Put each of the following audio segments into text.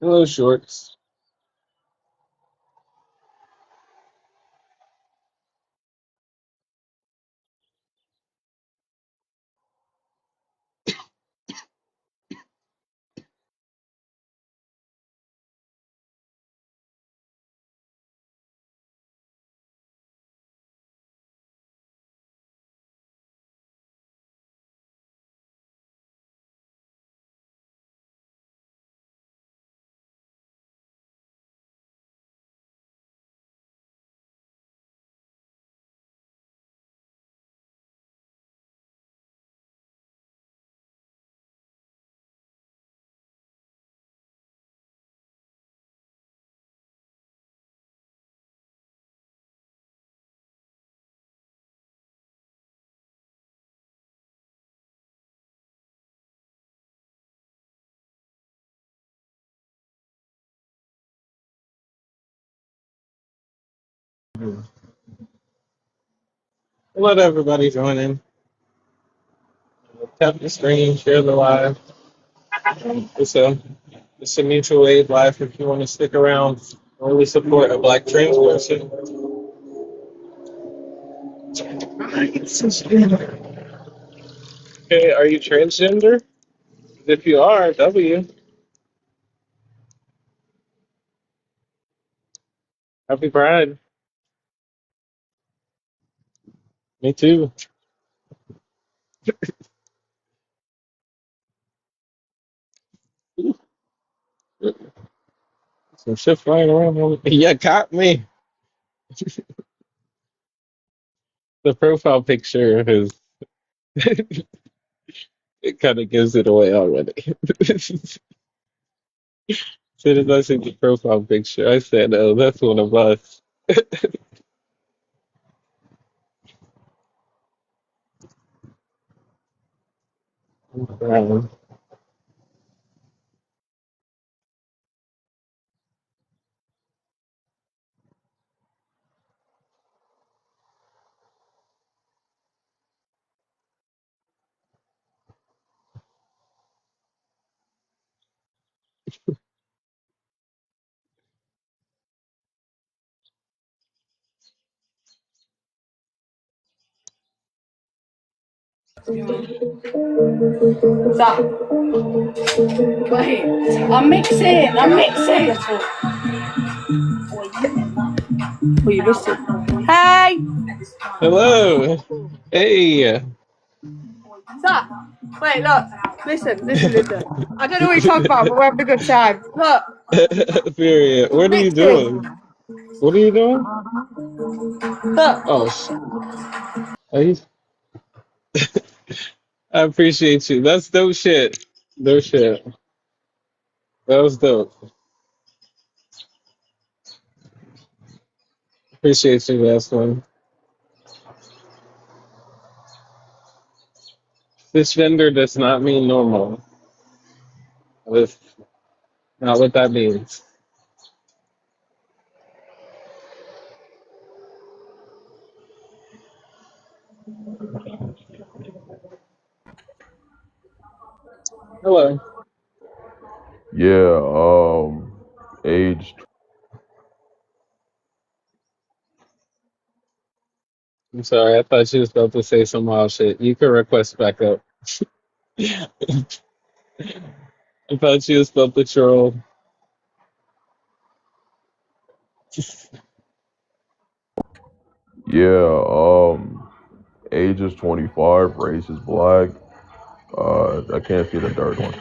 Hello, shorts. Let everybody join in. Tap the screen, share the live. It's a it's a mutual aid live if you want to stick around and really support a black trans person. Okay, are you transgender? If you are, W. Happy Pride. Me too. Some shit flying around. Yeah, caught me. The profile picture is it kind of gives it away already. As soon as I see the profile picture, I said, "Oh, that's one of us." Um, Stop. Wait, I'm mixing. Oh, you missed it. Hey! Hello. Hey. Stop. Wait, look. Listen. I don't know what you're talking about, but we're having a good time. Look, Period. What are you mixing. doing? What are you doing? Look. Oh, are you- I appreciate you. That's dope shit. Dope shit. That was dope. Appreciate you, last one. Cisgender does not mean normal. That's not what that means. Hello. Yeah, age. I'm sorry. I thought she was about to say some wild shit. You can request back up. I thought she was about to troll. Yeah, age is 25, race is black. I can't see the third one.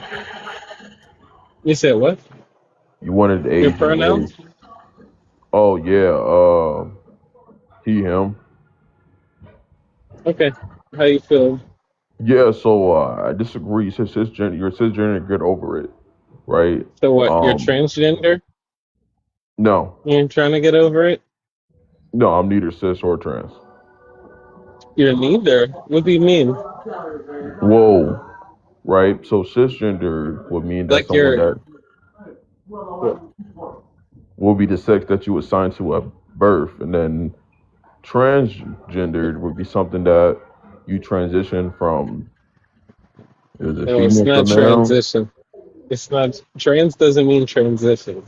You said what? You wanted Your age and pronouns? race. Oh yeah, he, him. Okay. How you feeling? Yeah, so I disagree. You're cisgender, get over it, right? So what? You're transgender? No, You're trying to get over it? no, I'm neither cis or trans. You're neither. What do you mean? Whoa, right? So cisgender would mean that Like someone you're that what? will be the sex that you assign to at birth, and then transgendered would be something that you transition from, is it No, it's female to not male? transition. It's not trans doesn't mean transition.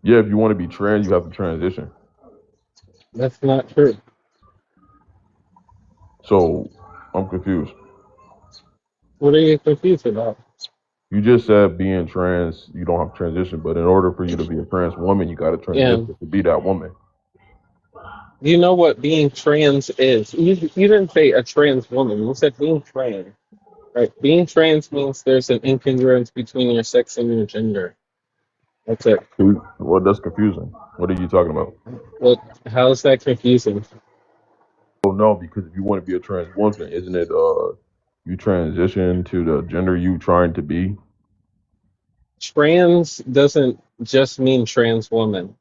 Yeah, if you want to be trans, you have to transition. That's not true. So I'm confused. What are you confused about? You just said being trans, you don't have to transition, but in order for you to be a trans woman, you got to Yeah. transition to be that woman. You know what being trans is? You didn't say a trans woman. You said being trans. Right? Being trans means there's an incongruence between your sex and your gender. That's it. Well, that's confusing. What are you talking about? Look, how is that confusing? Oh no, because if you want to be a trans woman, isn't it you transition to the gender you trying to be? Trans doesn't just mean trans woman.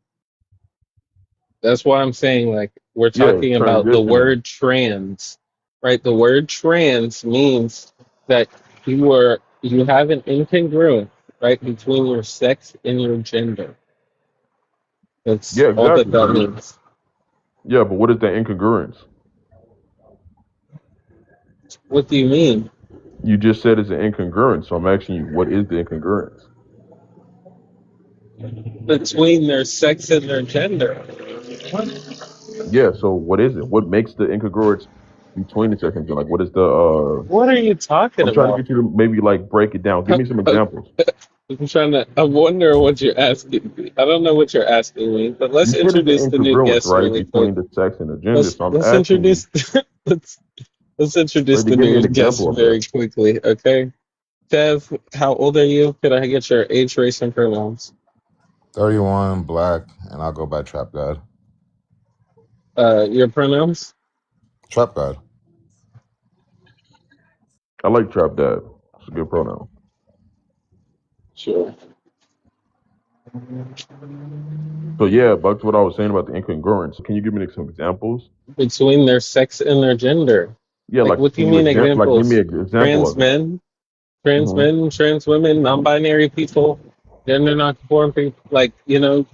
That's why I'm saying, like, we're Yeah, talking about the transitioning. word trans, right? The word trans means that you have an incongruence, right, between your sex and your gender. That's Yeah, all that exactly. that means. Yeah, but what is that incongruence? What do you mean? You just said it's an incongruence, so I'm asking you, what is the incongruence? Between their sex and their gender. Yeah, so what is it? What makes the incongruence between the sections? Like, what is the? What are you talking I'm trying to about? get you to maybe like break it down. Give me some examples. I'm wondering what you're asking me. I don't know what you're asking me, but let's You said it's an introduce the new incongruence, guest right, really quick. between the sex and the gender. Let's So I'm let's asking you, introduce let's let's introduce right, to the give me new an guest example of very that. quickly, okay? Tev, how old are you? Could I get your age, race, and pronouns? 31, black, and I'll go by Trap God. Your pronouns? Trap God. I like trap dad. It's a good pronoun. Sure. So yeah, back to what I was saying about the incongruence. Can you give me like, some examples? Between their sex and their gender. Yeah, Like, like what do can you you mean example? Like give me examples? an example Trans of it. men, trans Hmm. men, trans women, non-binary people, gender non-conform people, like,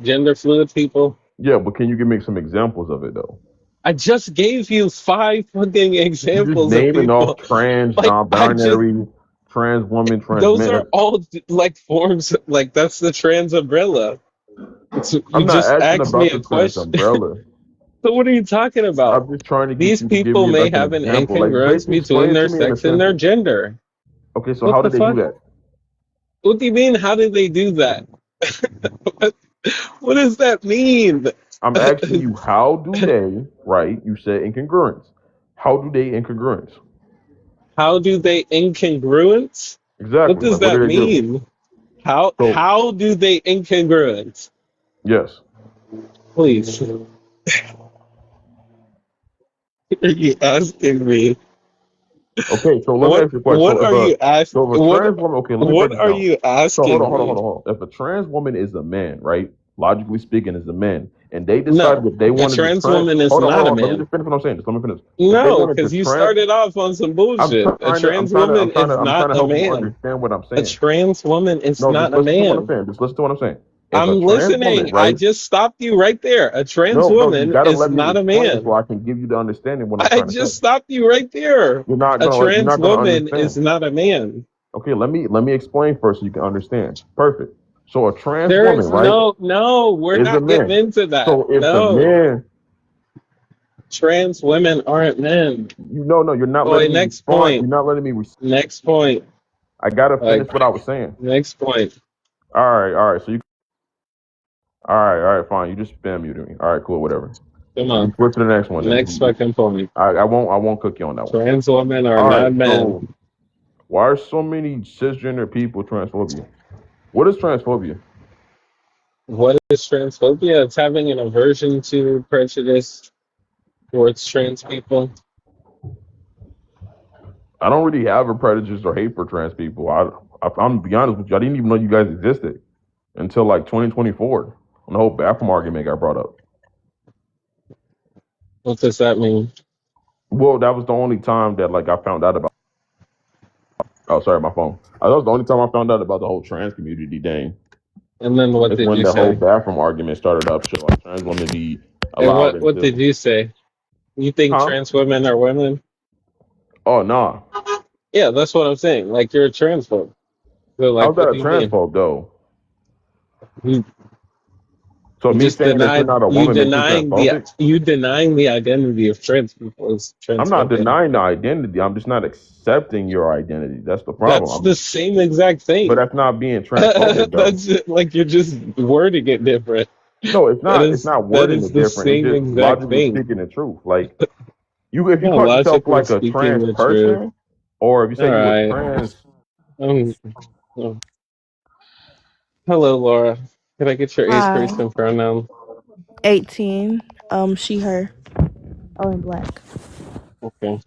gender fluid people. Yeah, but can you give me some examples of it though? I just gave you five fucking You just examples of naming off people. trans, Like, non-binary, trans woman, trans those men. are all like forms, like, that's the trans umbrella. You I'm not just asking asked me about a the trans question. umbrella. So what are you talking about? I'm just trying to get These you to give people me may like an have an example. Like incongruence basically between explain it their to me in a sex and their sentence. gender. Okay, so What how the did they do fuck? that? What do you mean? How did they do that? what, what does that mean? I'm asking you, how do they, right? You said incongruence. How do they incongruence? How do they incongruence? What Exactly. does Like, what do that they do? mean? How So, how do they incongruence? yes. Please, are you asking me? Okay, so let me What ask you a question. what are you So asking? if a trans woman, okay, let me break What it are down. you So hold on, asking hold on, hold me? on, hold on. If a trans woman is a man, right? Logically speaking, is a man, and they decided No, if they a wanted to trans trans, woman is hold not a on. Let me man. just finish what I'm saying. Just let me finish. If they No, wanted to because you trans, started off on some bullshit. A I'm trans trying to, woman is I'm trying not to a help you man. understand what I'm A saying. trans woman is No, just not a listen to what I'm man. saying. Just listen to what I'm saying. If a I'm trans woman, listening. I right? just stopped you right there. A trans No, you woman gotta is let me not a explain so man. I can give you the understanding what I'm I trying to say. just stopped you right there. A You're trans not gonna woman is understand. not a man. Okay, let me explain first so you can understand. Perfect. So a trans There woman, is right, no, we're is a not getting man. into that. So if the No, man, trans women aren't men. no, you're not Boy, letting me next respond. You're point. not letting me. Next point. I gotta Like, finish what I was saying. next point. All right. So you, all right, fine. You just spam muted me. All right, cool, whatever. Come You on. flip to the next one Next then. fucking point. I won't cook you on that one. Trans women are All right. not men. So why are so many cisgender people transphobia? What is transphobia? What is transphobia? It's having an aversion to prejudice towards trans people. I don't really have a prejudice or hate for trans people. I'm gonna be honest with you. I didn't even know you guys existed until like 2024 when the whole bathroom argument got brought up. What does that mean? Well, that was the only time that like I found out about. Oh, sorry, my phone. That was the only time I found out about the whole trans community thing. And then what It's did when you the whole say? bathroom argument started up. Shit, like trans women be And allowed what did into. you say? You think Huh? trans women are women? Oh, nah. Yeah, that's what I'm saying. Like you're a transphobe. So How's like, that what a do you mean? transphobe though? You So you me just saying that you're denied not a woman makes me transphobic? you denying the identity of trans people is I'm not transphobic. denying the identity. I'm just not accepting your identity. That's the problem. That's the same exact But thing. that's not being transphobic though. That's it. Like you're just wording it different. No, it's That not. It's is not that wording is it the different. It's same just exact logically thing. speaking the truth. Like you, if you Not call yourself logically like a speaking trans the truth. person, or if you All say you were right. trans, Um, oh, hello, Laura. Can I get your age, race, Hi. and pronoun? 18. She, her. Oh, in black. Okay.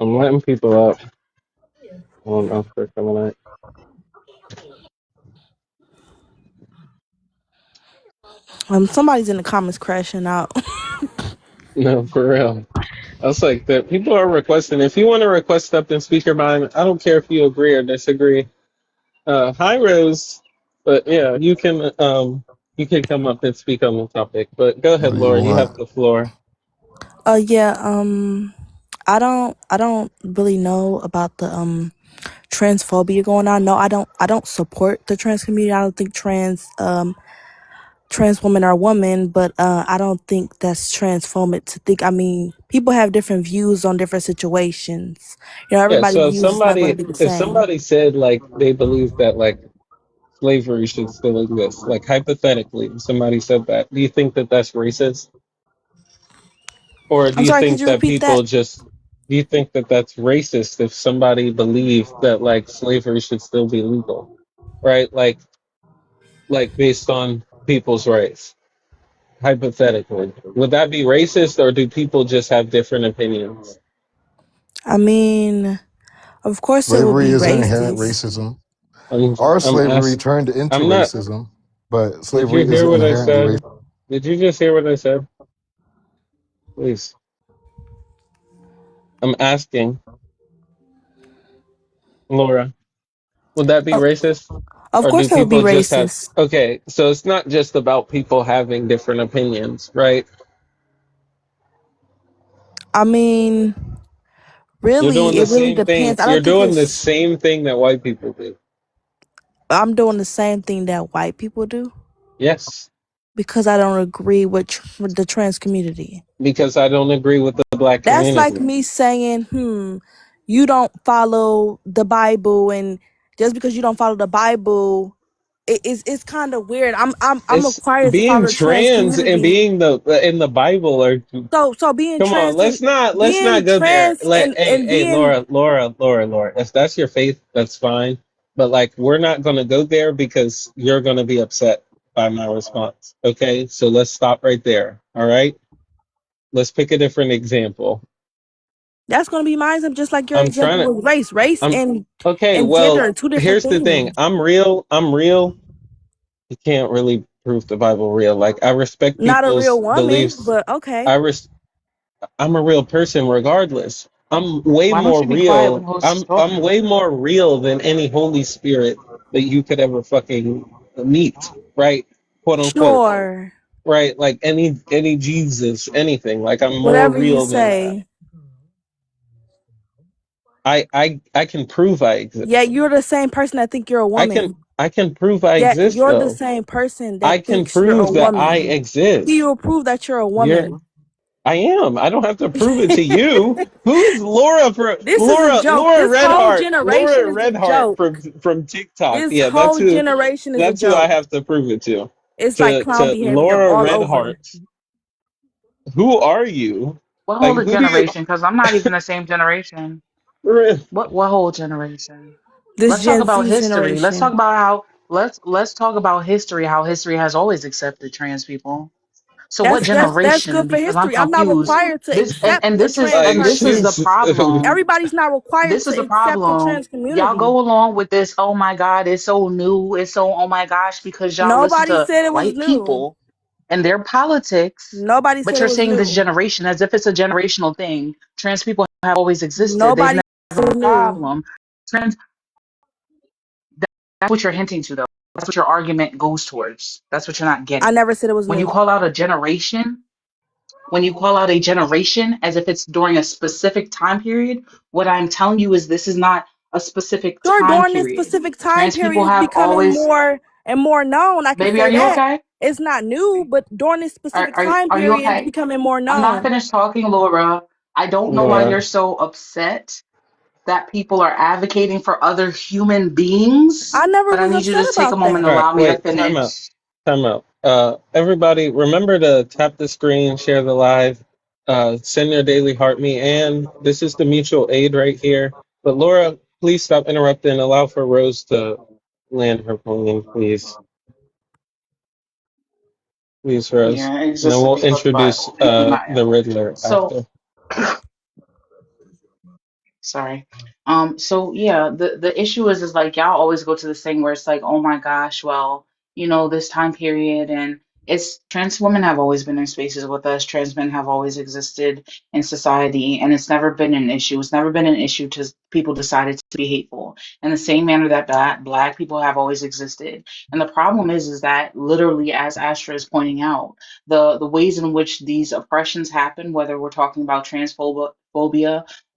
I'm letting people up. Hold on for a minute. Somebody's in the comments crashing out. No, for real. I was like, that people are requesting. If you want to request up in speaker mine, I don't care if you agree or disagree. Hi, Rose. But yeah, you can come up and speak on the topic. But go What ahead, do you Laura. You have want? the floor. Yeah, I don't really know about the transphobia going on. No, I don't support the trans community. I don't think trans women are women, but I don't think that's transphobic to think. I mean, people have different views on different situations. Yeah. Everybody's So views is not going to be the if same. somebody said like they believe that like slavery should still exist, like hypothetically, if somebody said that, do you think that that's racist, or do I'm you sorry, could think you that repeat that? people just do you think that that's racist if somebody believed that like slavery should still be legal, right? Like based on people's rights. Hypothetically, would that be racist, or do people just have different opinions? I mean, of course it would Slavery be is inherent racist. racism. I'm Our I'm slavery asked. turned into I'm not. racism, but Did you slavery hear isn't what I inherently racist. said? Did you just hear what I said? Please. I'm asking, Laura. Would that be Of, racist, of or do course that would be people just have? racist. Okay, so it's not just about people having different opinions, right? I mean, You're doing really, the it really same thing. depends. I You're don't think doing the it's. same thing that white people do. I'm doing the same thing that white people do Yes, because I don't agree with the trans community. because I don't agree with the black That's like community. me saying, you don't follow the Bible, and just because you don't follow the Bible, it's kind of weird. I'm It's required to being follow the trans trans and community. being the in the Bible are. So being Come on, trans and let's not being go there. trans Like, hey, and hey, being Laura. If that's your faith, that's fine. But like, we're not gonna go there because you're gonna be upset by my response. Okay, so let's stop right there. All right, let's pick a different example. that's gonna be mine. Just like your I'm trying example to. with race I'm okay. and gender Well, are two different here's the thing. things. I'm real. I'm real. You can't really prove the Bible real. Like, I respect Not a people's real woman, beliefs. but okay. I res- I'm a real person regardless. I'm way Why don't more you be quiet when real. the host is I'm talking? way more real than any Holy Spirit that you could ever fucking meet, right? Quote unquote. Sure. Right? Like any Jesus, anything. Like I'm more Whatever you real than that. say. I can prove I Yeah, exist. you're the same person that think you're a woman. I can prove I Yeah, exist you're the though. same person that I can thinks you're a prove that I woman. exist. You'll prove that you're a You're woman. I am. I don't have to prove it to you. Who's Laura for This is a joke. This whole generation Laura is a Redheart joke. from TikTok. This Yeah, whole generation is a that's who I joke. have to prove it to. It's like clown To behavior Laura all over. Redheart. Who are you? What Like whole who do you generation? Because I'm not even the same generation. Re- What whole generation? This Let's talk Gen about Z history. Let's talk generation. about how let's talk about history, how history has always accepted trans people. So what That's generation? good for Because I'm history. I'm not confused. required to This and, accept and the this is trans and like this is person. the she's problem. Everybody's not required This is to the accept the problem. trans Y'all community. go along with this, oh my God, it's so new, it's so oh my gosh, because y'all listen Nobody to said it was white new. people and their politics, Nobody but said it you're was saying this new. generation as if it's a generational thing. Trans people have always existed. They've Nobody never said it been was a new. problem. Trans, that's what you're hinting to, though. That's what your argument goes towards. That's what you're not I getting. never said it was When you new. call out a generation, when you call out a generation as if it's during a specific time period, what I'm telling you is this is not a specific Sure, time during this period. specific time Trans people period, it's have becoming always, more and more known. I can baby, are say you that. okay? It's not new, but during this Are, specific are, time are you period, it's okay? becoming more I'm not known. finished talking, Laura. I don't know why Laura. you're so upset that people are advocating for other human beings, I never but I was need you upset to take a about moment and that. All right, allow me to wait, time out. finish. Time out. Everybody, remember to tap the screen, share the live, send your daily heart me, and this is the mutual aid right here. But Laura, please stop interrupting. Allow for Rose to land her plane, please. Please, Rose. Yeah, it's And then just a we'll read of the introduce Bible. Thank you, Maya. the Riddler So, after. sorry. So yeah, the issue is like y'all always go to this thing where it's like, oh my gosh, well, this time period, and it's trans women have always been in spaces with us, trans men have always existed in society, and it's never been an issue. It's never been an issue to people decided to be hateful in the same manner that black people have always existed. And the problem is that literally, as Astra is pointing out, the ways in which these oppressions happen, whether we're talking about transphobia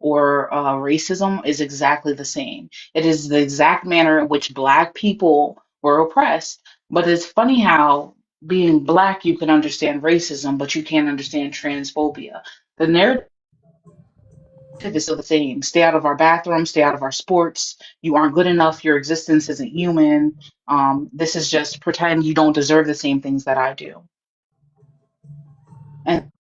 or racism, is exactly the same. It is the exact manner in which Black people were oppressed. But it's funny how being Black, you can understand racism, but you can't understand transphobia. The narrative is still the same. Stay out of our bathrooms, stay out of our sports. You aren't good enough. Your existence isn't human. This is just pretend you don't deserve the same things that I do. And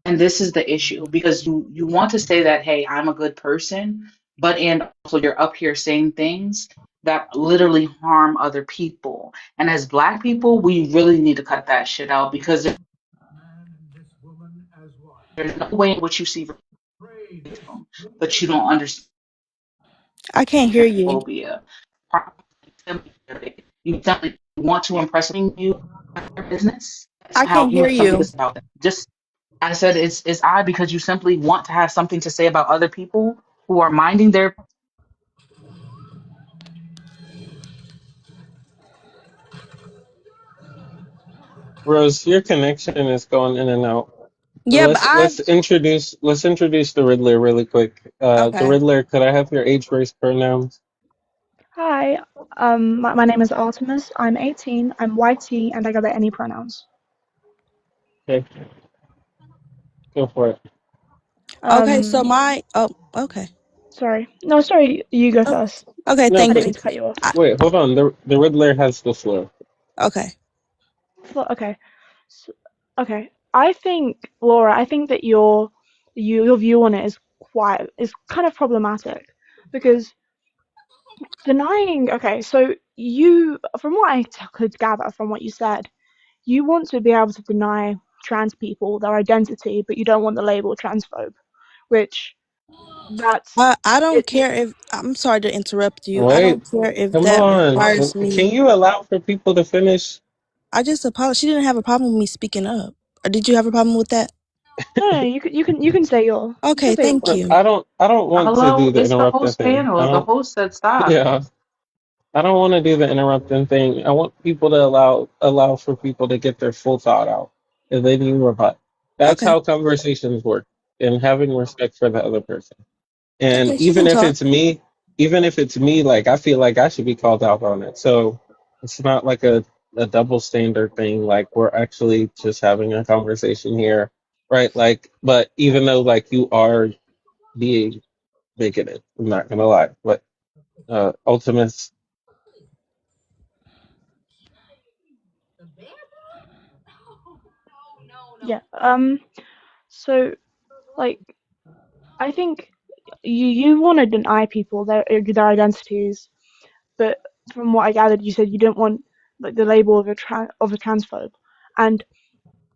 And this is the issue because you want to say that, hey, I'm a good person, but and also you're up here saying things that literally harm other people. And as Black people, we really need to cut that shit out because there's no way in which you see racism, but you don't understand I can't hear you. phobia. You definitely want to impress you your business. That's I how can't you hear have something to you. say about them. Just I said it's odd because you simply want to have something to say about other people who are minding their Rose, your connection is going in and out. Yeah, but Let's introduce the Riddler really quick. The okay. Riddler, could I have your age, race, pronouns? Hi, my name is Artemis. I'm 18. I'm YT, and I go by any pronouns. Okay, go for it. Okay, so Um, okay. sorry. No, sorry. You go Oh, first. okay, No, I thank didn't you. mean to cut you off. I, wait, hold on. The Riddler has the floor. okay. Okay. So, okay. I think, Laura. I think that your view on it is kind of problematic because denying. Okay, so from what could gather from what you said, you want to be able to deny trans people their identity, but you don't want the label transphobe, which that's I don't it. care if I'm sorry to interrupt you. I Wait, don't care if come that on. requires me. Can you allow for people to finish? I just apologize. She didn't have a problem with me speaking up. Or did you have a problem with that? No, no, you can say you can Okay, say your thank point. you. I don't want to do hello, the it's the interrupting host thing. I panel. The don't. host said stop. Yeah, I don't want to do the interrupting thing. I want people to allow for people to get their full thought out if they need rebut. That's Okay. how conversations work, and having respect for the other person. And Okay, she can talk. even if it's me, like I feel like I should be called out on it. So it's not like a double standard thing. Like we're actually just having a conversation here, right? Like, but even though like you are being bigoted, I'm not gonna lie. But Ultimus, Yeah. So like I think you want to deny people their identities, but from what I gathered, you said you don't want like the label of a transphobe. And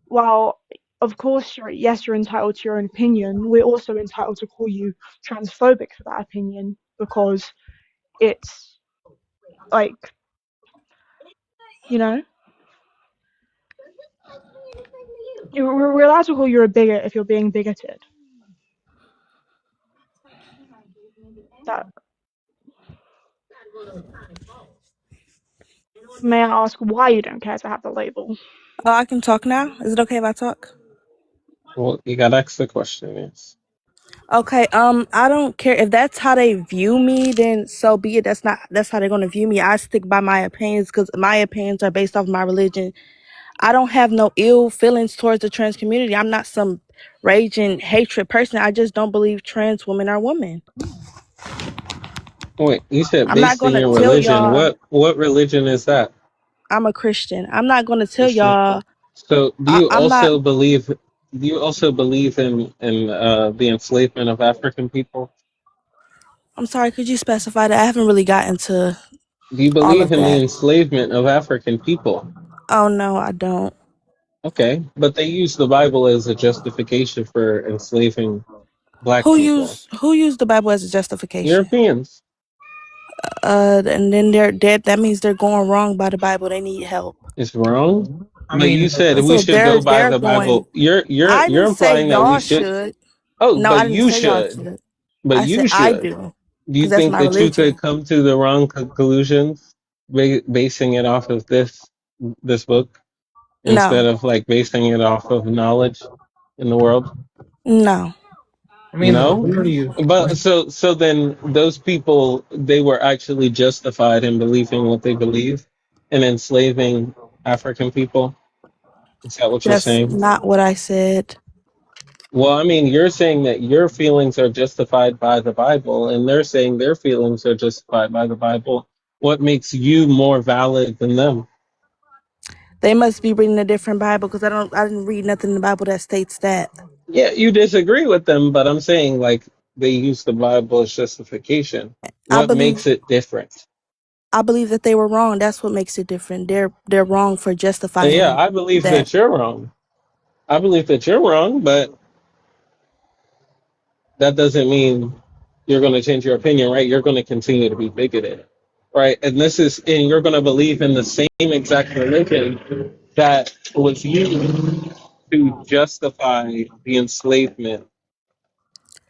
while of course you're entitled to your own opinion, we're also entitled to call you transphobic for that opinion because it's like you know we're allowed to call you a bigot if you're being bigoted. That may I ask why you don't care to have the label? Oh, I can talk now? Is it okay if I talk? Well, you got to ask the question, yes. Okay, I don't care if that's how they view me, then so be it. That's how they're gonna view me. I stick by my opinions because my opinions are based off my religion. I don't have no ill feelings towards the trans community. I'm not some raging hatred person. I just don't believe trans women are women. Wait, you said I'm not based in gonna your tell religion. y'all What religion is that? I'm a Christian. I'm not gonna tell Christian. y'all So, I'm not. do you also believe in the enslavement of African people? I'm sorry, could you specify that? I haven't really gotten to Do you all believe of in the that. enslavement of African people? Oh no, I don't. Okay, but they use the Bible as a justification for enslaving black people. Who used the Bible as a justification? Europeans. And then they're dead. That means they're going wrong by the Bible. They need help. It's wrong. I But mean, you said we So should go by they're the going. Bible. You're I you're didn't say implying that we y'all should. should. Oh, No, I but didn't you say y'all should. should. But I you said I should. do Do you because that's think my that you religion. could come to the wrong conclusions basing it off of this book instead No, of like basing it off of knowledge in the world? no. I mean, the No. majority of But so then those people, they were actually justified in believing what they believe and enslaving African people. Is that what you're That's saying? not what I said. Well, I mean, you're saying that your feelings are justified by the Bible, and they're saying their feelings are justified by the Bible. What makes you more valid than them? They must be reading a different Bible because I didn't read nothing in the Bible that states that. Yeah, you disagree with them, but I'm saying like they use the Bible as justification. I What believe makes it different? I believe that they were wrong. That's what makes it different. They're wrong for And yeah, justifying I believe that. that you're wrong. I believe that you're wrong, but that doesn't mean you're going to change your opinion, right? You're going to continue to be bigoted, right? And you're going to believe in the same exact religion that was used to justify the enslavement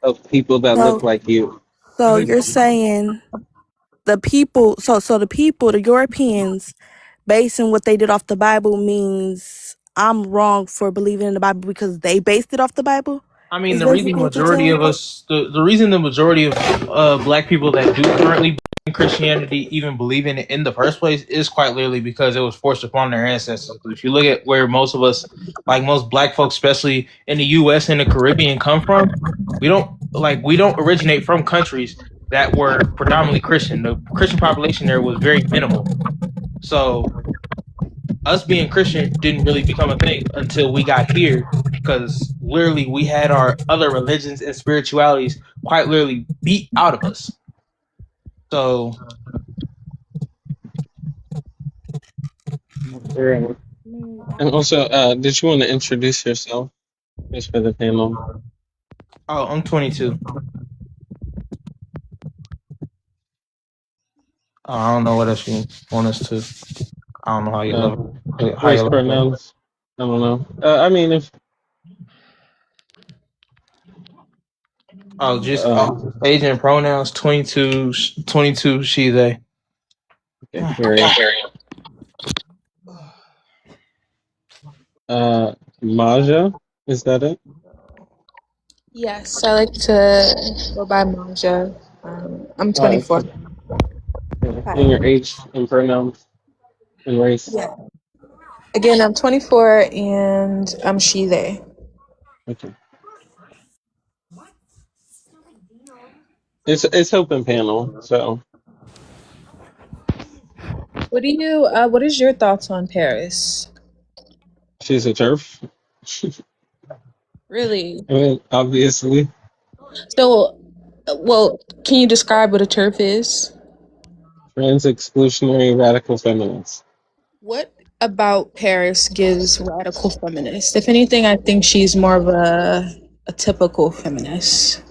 of people that look So like you. Go so ahead. you're saying the people so the people, the Europeans, basing what they did off the Bible means I'm wrong for believing in the Bible because they based it off the Bible? I mean, Is the reason basically what you're saying? the reason the majority of black people that do currently believe in Christianity even believe in it in the first place is quite literally because it was forced upon their ancestors. If you look at where most of us, like most black folks, especially in the U.S. and the Caribbean, come from, we don't originate from countries that were predominantly Christian. The Christian population there was very minimal. So us being Christian didn't really become a thing until we got here because literally we had our other religions and spiritualities quite literally beat out of us. So Right. And also, did you want to introduce yourself just for the panel? oh, I'm 22. I don't know what else you want us to. I don't know how you Uh, love how you race love that. pronouns? I don't know. I mean, if Oh, just uh, age and pronouns 22, 22 she they. okay, period. Uh, Maja, is that it? Yes, I like to go by Manja. I'm 24. Okay. Yeah. Hi. And your age and pronouns and race. Yeah. Again, I'm 24 and I'm she, they. Okay. It's open panel, so What is your thoughts on Paris? she's a turf. Really? I mean, obviously, So, well, can you describe what a turf is? trans exclusionary radical feminist. What about Paris gives radical feminist? If anything, I think she's more of a typical feminist.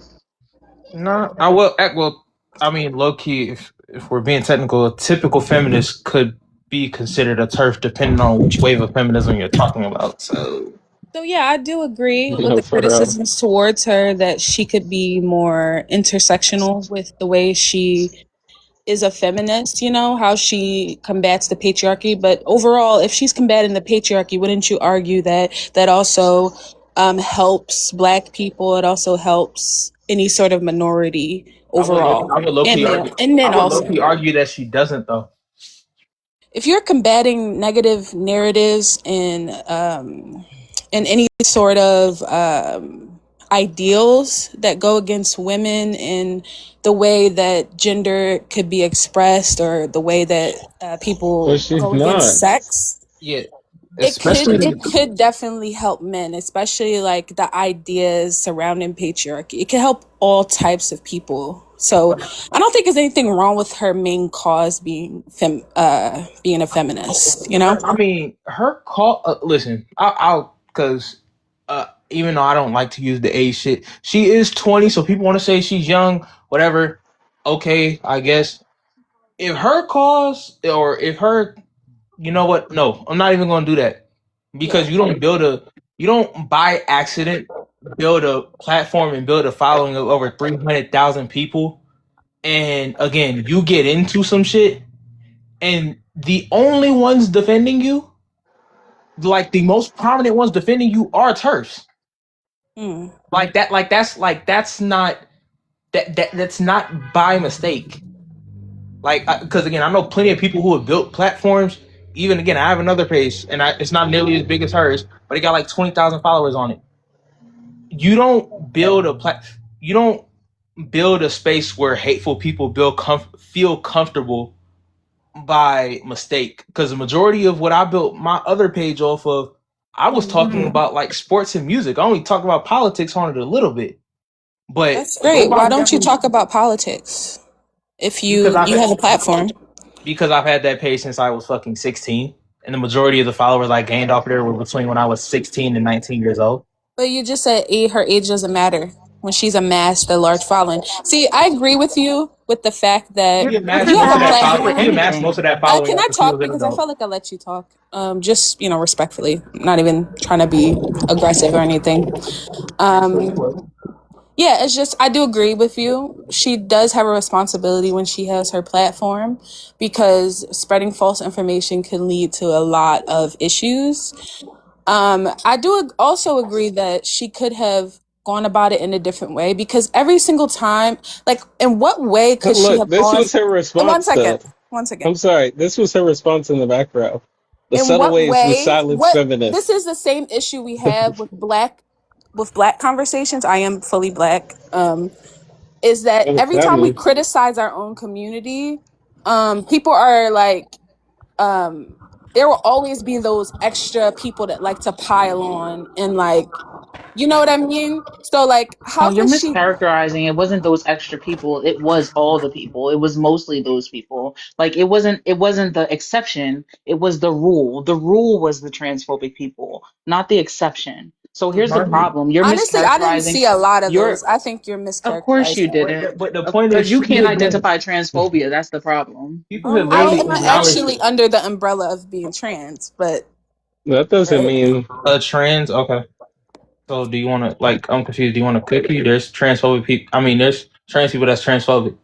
No, I will. Well, I mean, low key. If we're being technical, a typical feminist could be considered a turf, depending on which wave of feminism you're talking about. So, So yeah, I do agree with No, the for real. criticisms towards her that she could be more intersectional with the way she is a feminist, you know, how she combats the patriarchy. But overall, if she's combating the patriarchy, wouldn't you argue that also helps Black people. It also helps any sort of minority overall, I would low key argue. and I men would low also. key argue that she doesn't though. If you're combating negative narratives and any sort of ideals that go against women and the way that gender could be expressed or the way that But people she's go against not. sex, Yeah, it could especially it could definitely help men, especially like the ideas surrounding patriarchy. It can help all types of people. So I don't think there's anything wrong with her main cause being a feminist. You know. I mean, her call. Listen, I'll because even though I don't like to use the age shit, she is 20, so people want to say she's young, whatever. Okay, I guess if her cause or if her, you know what? No, I'm not even going to do that because Yeah, you don't by accident build a platform and build a following of over 300,000 people, and again, you get into some shit, and the only ones defending you, like the most prominent ones defending you, are turfs. mm, That's not that's not by mistake. Like, because again, I know plenty of people who have built platforms. Even again, I have another page, and it's not nearly as big as hers, but it got like 20,000 followers on it. You don't build you don't build a space where hateful people feel comfortable by mistake. Because the majority of what I built my other page off of, I was talking about like sports and music. I only talk about politics on it a little bit, but that's great. Why nobody don't you ever, talk about politics if because you have a platform? I've had that page since I was fucking 16, and the majority of the followers I gained off of there were between when I was 16 and 19 years old. But you just said her age doesn't matter when she's amassed a large following. See, I agree with you with the fact that She What amassed you does have most that of a have that to do with following. She platform. amassed most anything? of that following Can I after she talk was an because I adult. felt like I let you talk. Just respectfully, I'm not even trying to be aggressive or anything. Um, yeah, it's just I do agree with you. She does have a responsibility when she has her platform because spreading false information can lead to a lot of issues. I do also agree that she could have gone about it in a different way because every single time, like, in what way could she Look, have this gone? was her One response second, though. one second. I'm sorry. This was her response in the back row. The In subtle what ways to way? silence What this feminists. is the same issue we have with black conversations. I am fully black. Is that What does every that time we mean? criticize our own community, people are like, um, there will always be those extra people that like to pile on and like, you know what I mean? So like, No, how you're could she? mischaracterizing. It wasn't those extra people. It was all the people. It was mostly those people. Like it wasn't the exception. It was the rule. The rule was the transphobic people, not the exception. So here's the Mind you, problem. You're Honestly, I didn't mischaracterizing. see a lot of You're those. I think you're Of course you mischaracterizing it. didn't. but the point is, Because you she can't again, identify transphobia. That's the problem. people have I literally am acknowledged actually under the umbrella of being trans, but That doesn't mean a trans. Okay, so do you want to like? I'm confused. Do you want a cookie? There's transphobic people. I mean, there's trans people that's transphobic.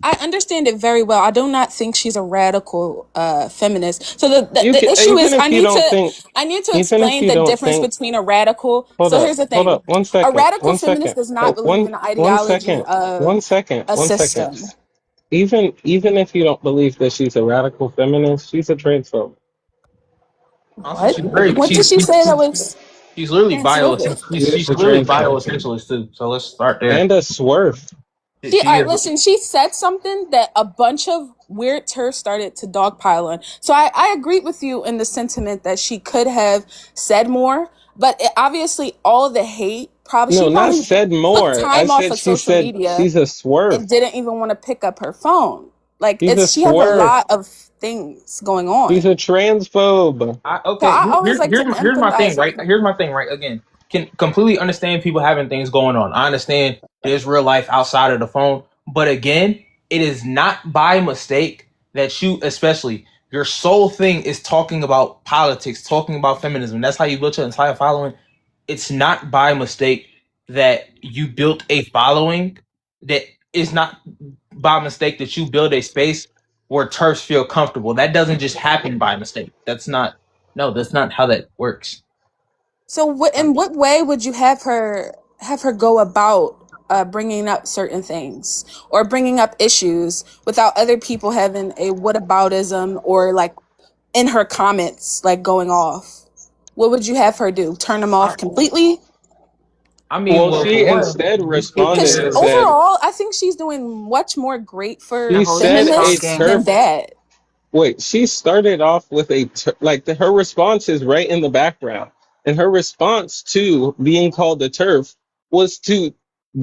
I understand it very well. I do not think she's a radical feminist. So you the can issue even is if you don't think I need to even if explain you the don't difference think between a radical. hold So up, here's the hold thing. up, one A second, radical one feminist second. does not Oh, believe in the ideology one of second, a one second. system. Even if you don't believe that she's a radical feminist, she's a transphobe. Also, What? What did she say that was she's literally transphobic? She's she's a literally transphobe. bioessentialist too. So let's start there. And a swerve. She All right, is. listen, she said something that a bunch of weird turfs started to dogpile on. So I agree with you in the sentiment that she could have said more, but obviously all the hate No, she not probably said took more. I time off said of she social said media she's a swerve. and didn't even want to pick up her phone. Like She's a it's she has a swerve. lot of things going She's on. a transphobe. So Okay. I always like to Here's my thing. empathize with Right. people. Here's my thing. Right. Again, can completely understand people having things going on. I understand there's real life outside of the phone, but again, it is not by mistake that you, especially your sole thing, is talking about politics, talking about feminism. That's how you built your entire following. It's not by mistake that you built a following that is not by mistake that you build a space where turfs feel comfortable. That doesn't just happen by mistake. That's not, no, that's not how that works. So, what in what way would you have her go about bringing up certain things or bringing up issues without other people having a whataboutism or like in her comments like going off? What would you have her do? Turn them I, off completely? I mean, Well, well, for she one, instead these people responded Because and that said overall, I think she's doing much more great The for she whole shit said a feminists than talking. turf. that. Wait, she started off with her response is right in the background, and her response to being called a turf was to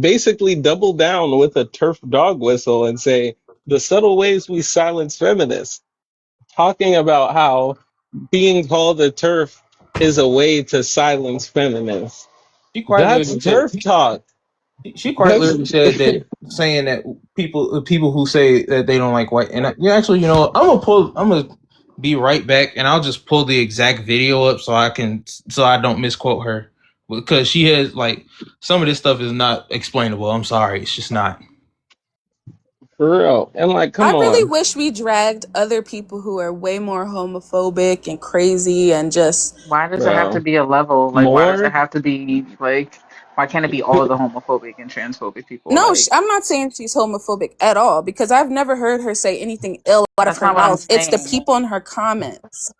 basically double down with a turf dog whistle and say the subtle ways we silence feminists, talking about how being called a turf is a way to silence feminists. she quite That's literally said turf talk. she quite That's literally said that saying that people who say that they don't like white and yeah, actually, you know, what, I'm gonna be right back and I'll just pull the exact video up so I don't misquote her because she has like some of this stuff is not explainable. I'm sorry, it's just not. for real. And like, I come really on, wish we dragged other people who are way more homophobic and crazy and just Why does it have to bro. be a level? Like, why does it More have to be like? Why can't it be all of the homophobic and transphobic people? no, Like, I'm not saying she's homophobic at all because I've never heard her say anything ill out of that's her not what I'm mouth. It's the saying. people in her comments.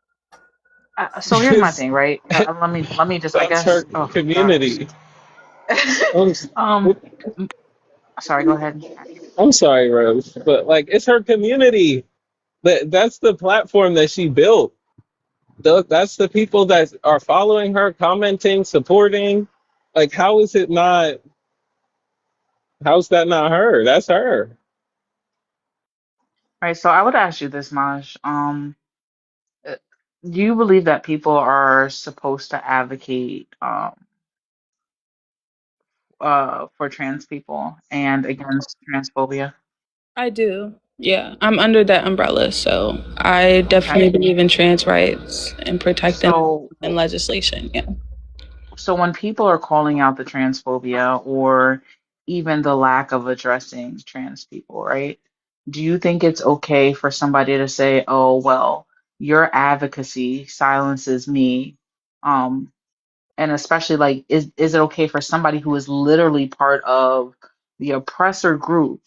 So here's my thing, right? Let me just, I that's her guess. Oh gosh. community. I'm, um. Sorry. Go ahead. I'm sorry, Rose, but like it's her community. That's the platform that she built. That's the people that are following her, commenting, supporting. Like, how is it not? How's that not her? That's her. Right. So I would ask you this, Maj. Uh, do you believe that people are supposed to advocate for trans people and against transphobia? I do. Yeah, I'm under that umbrella, so I Okay. definitely believe in trans rights and protecting So and legislation. Yeah. So when people are calling out the transphobia or even the lack of addressing trans people, right? Do you think it's okay for somebody to say, "Oh, well, your advocacy silences me?" Um, and especially like, is it okay for somebody who is literally part of the oppressor group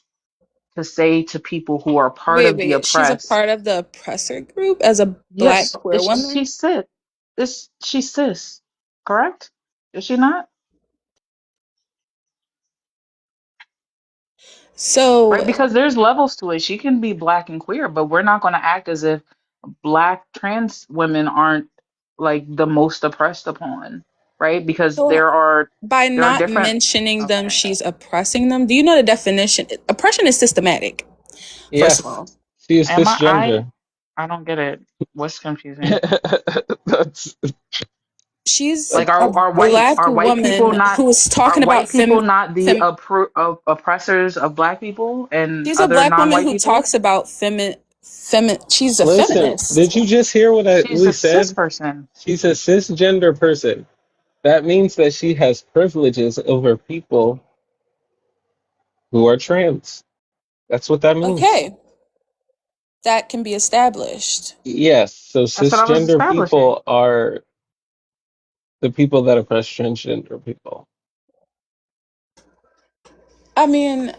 to say to people who are part Wait, of the wait. She's a oppressed, part of the oppressor group as a black "Yes, queer woman. she's cis, she's cis, correct? Is she not?" Right, So, because there's levels to it. She can be black and queer, but we're not going to act as if black trans women aren't like the most oppressed upon, right? Because so by there are not different. mentioning them, Okay, she's oppressing them. Do you know the definition? Oppression is systematic. First of Yes, all, she is am cisgender. I don't get it. What's confusing? that's she's Like, a black are white people woman not who is are talking about white people not the fem. oppressors of black people and She's a other black woman non-white who people? talks about she's a Listen. feminist. Did you just hear what She's we a cis said? person. She's a cisgender person. That means that she has privileges over people who are trans. That's what that means. Okay, that can be established. Yes, so That's what I was cisgender establishing. people are the people that oppress transgender people. I mean,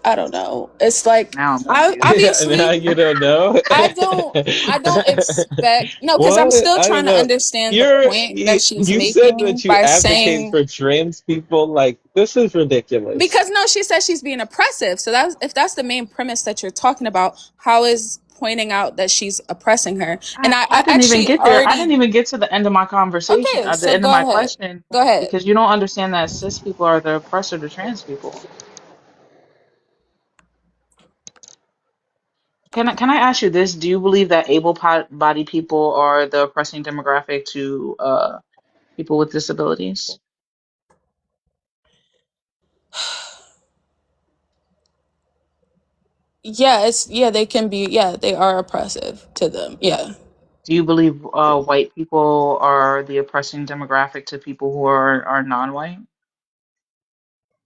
I don't know. It's like Now I'm I confused. Yeah, now obviously you don't know. I don't expect no, because I'm What? still I don't trying to know. understand the point that she's You said making that you by advocate saying for trans people. Like, this is ridiculous. because no, she says she's being oppressive. So that's if that's the main premise that you're talking about, how is pointing out that she's oppressing her? And I I didn't even actually get there. I already didn't even get to the end of my conversation, okay. the So end of go my ahead, question, go ahead. because you don't understand that cis people are the oppressor to trans people. Can I ask you this? Do you believe that able-bodied people are the oppressing demographic to people with disabilities? Yeah, it's yeah. They can be yeah. They are oppressive to them. Yeah. Do you believe white people are the oppressing demographic to people who are non-white?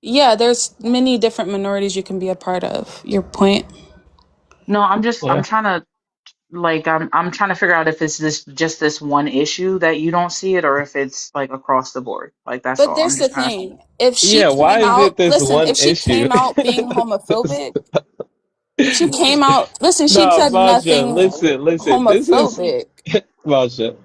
Yeah, there's many different minorities you can be a part of. Your point. No, I'm Yeah. trying to like I'm trying to figure out if it's this just this one issue that you don't see it, or if it's like across the board. Like that's But all. I'm there's the just trying to. thing. If she Yeah, why came is it out, this listen, one if she issue? came out being homophobic, if she came out, listen, she No, said Masha, nothing listen. This is homophobic. Masha.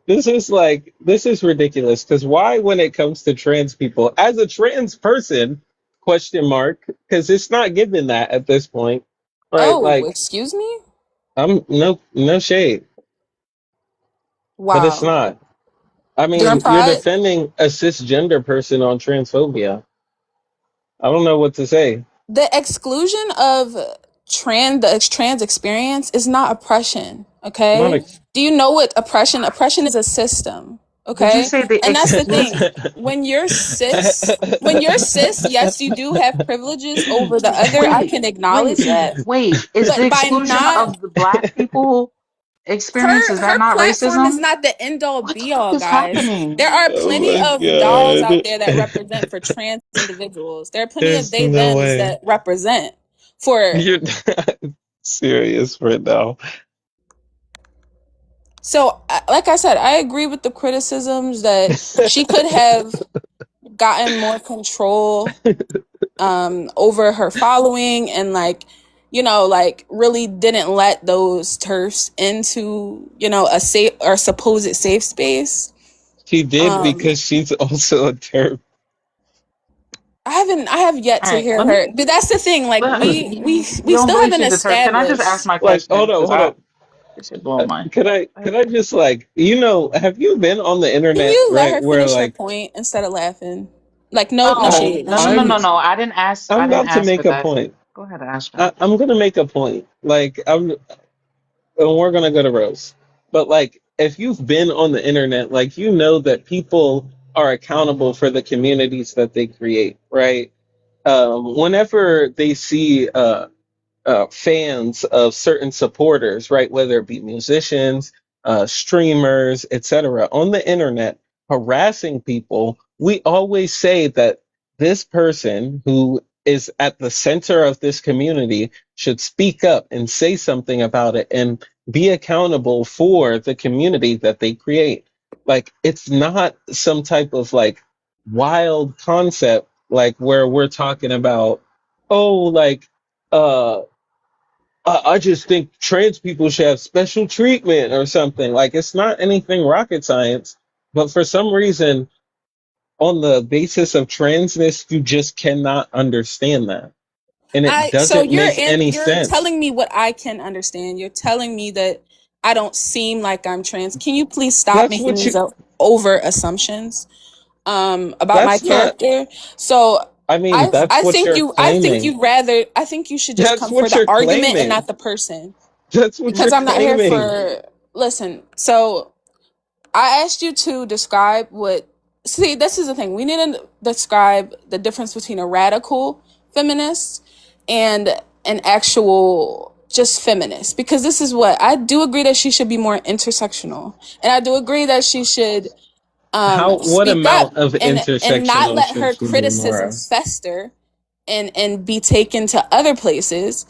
This is ridiculous. Because why, when it comes to trans people, as a trans person, question mark? Because it's not given that at this point, right? Oh, Like, excuse me? I'm no shade, but it's Wow. not. I During mean, you're Pride, defending a cisgender person on transphobia. I don't know what to say. the exclusion of trans experience is not oppression, Not okay? a. Do you know what oppression is? A system, Did you okay? say the And that's the exclusion? thing. When you're cis, yes, you do have privileges over the other. I Wait, can acknowledge wait, that. wait. Is the But by exclusion not of the black people experience, is that her not platform is racism? not the end all What the be fuck all, is guys. happening? There are Oh plenty my of dolls out god. there that represent for trans individuals. There are plenty of There's they no thems way. that represent for. You're not serious right now. So, like I said, I agree with the criticisms that she could have gotten more control over her following, and like, like really didn't let those turfs into, a safe or supposed safe space. She did um because she's also a term. I have yet All to right, hear let me. her. But that's the thing. Like we You don't still believe haven't she's a turf? Can I just established. ask my Like, question? Because hold I up. this should blow my. Could I just like, have you been on the Can internet, you let right, her where finish her like point instead of laughing? Like no I, No, shade, no no, no, no, shade. no, I'm no. I didn't ask. I'm I didn't about to ask for make a that. point. Go ahead, Astra. I'm gonna make a point. Like, and we're gonna go to Rose. But like, if you've been on the internet, like, you know that people are accountable for the communities that they create, right? Whenever they see fans of certain supporters, right? Whether it be musicians, streamers, etc., on the internet harassing people, we always say that this person who is at the center of this community should speak up and say something about it and be accountable for the community that they create. Like, it's not some type of like wild concept, like where we're talking about, oh, like, uh I just think trans people should have special treatment or something. Like, it's not anything rocket science, but for some reason, on the basis of transness, you just cannot understand that, and it So doesn't make any you're sense. telling me what I can understand. You're telling me that I don't seem like I'm trans. Can you please stop That's making what these you. over assumptions about my That's not. character? So I mean, that's what you're claiming. I think you should just That's come for what the you're argument and claiming. not the person, That's what because you're I'm not here claiming. for. Listen, so I asked you to describe what. See, this is the thing. We need to describe the difference between a radical feminist and an actual just feminist, because this is what I do agree that she should be more intersectional, and I do agree that she should What speak up amount of and not intersectional let should her she be criticism more? fester and be taken to other places,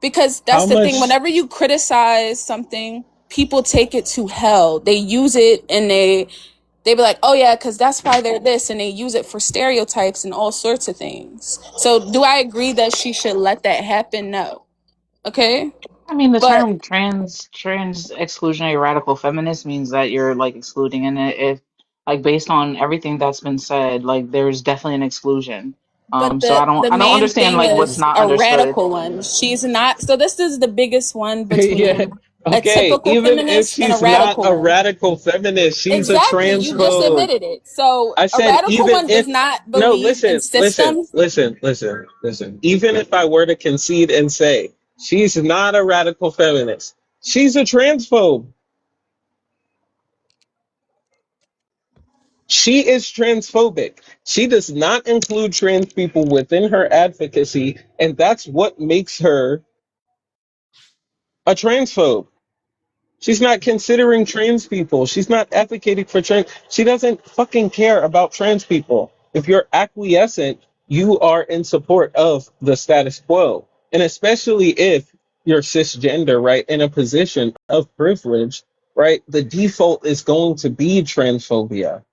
because How that's the thing. much? Whenever you criticize something, people take it to hell. They use it and they be like, oh yeah, because that's why they're this, and they use it for stereotypes and all sorts of things. So do I agree that she should let that happen? No. Okay. I mean, the But term trans exclusionary radical feminist means that you're like excluding, and if like based on everything that's been said, like there's definitely an exclusion. but So the I don't main understand thing like what's is not a understood. radical one. She's not. So this is the biggest one Yeah. between a Okay. typical Even if feminist and a she's not radical a one. radical feminist, she's a Exactly. You just transphobe. admitted it. So I a said, radical even one does if, not no, believe in systems. listen. Even if I were to concede and say she's not a radical feminist, she's a transphobe. She is transphobic. She does not include trans people within her advocacy, and that's what makes her a transphobe. She's not considering trans people. She's not advocating for trans. She doesn't fucking care about trans people. If you're acquiescent, you are in support of the status quo. And especially if you're cisgender, right, in a position of privilege, right, the default is going to be transphobia.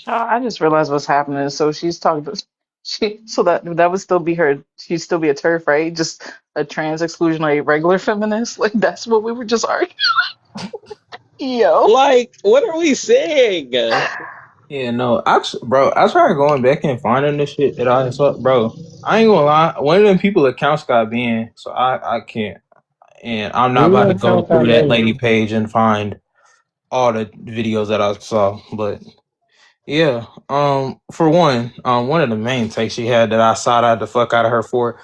I just realized what's happening. So she's talking to so that would still be her. She'd still be a turf, right? Just a trans exclusionary regular feminist. Like that's what we were just arguing. Yo. Like, what are we saying? Yeah, no, bro, I tried going back and finding the shit that I saw, bro. I ain't gonna lie, one of them people accounts got banned, so I can't, and I'm not Who about to go account through got that lady banned? page and find all the videos that I saw. But yeah, for one of the main takes she had that I side-eyed the fuck out of her for,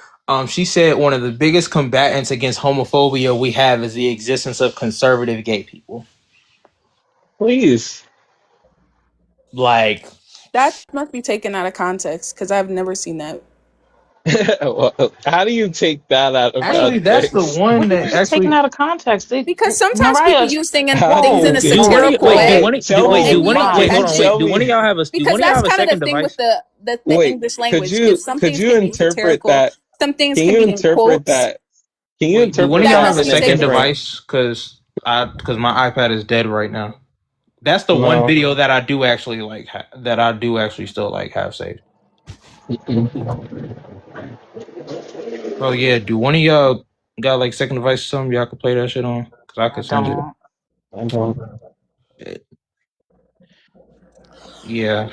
she said one of the biggest combatants against homophobia we have is the existence of conservative gay people. Please. Like, That must be taken out of context because I've never seen that. Well, how do you take that out of actually, that's the context? one What do you that mean taken actually. out of context? Because sometimes people Mariah, use How do things in you a take Do one of it? y- satirical wait? Do way, one? Okay, of- Do tell wait? me. Do and one? we don't Wait, Can hold you on. catch Wait. it tell Do one of me? y'all have a? Do because one of y'all that's have a kind of the second thing with device? the Wait, English language. If some could things you can be used interpret satirical, that? some things Can can you be in interpret quotes. that? Can you Wait. Do one interpret of That y'all that have has a to be any second taken. different? device? Because my iPad is dead right now. That's the one No. video that I do actually like. That I do actually still like have saved. Oh yeah. Do one of y'all got like second device or something y'all could play that shit on? Because I I could send don't. I don't. it. Yeah.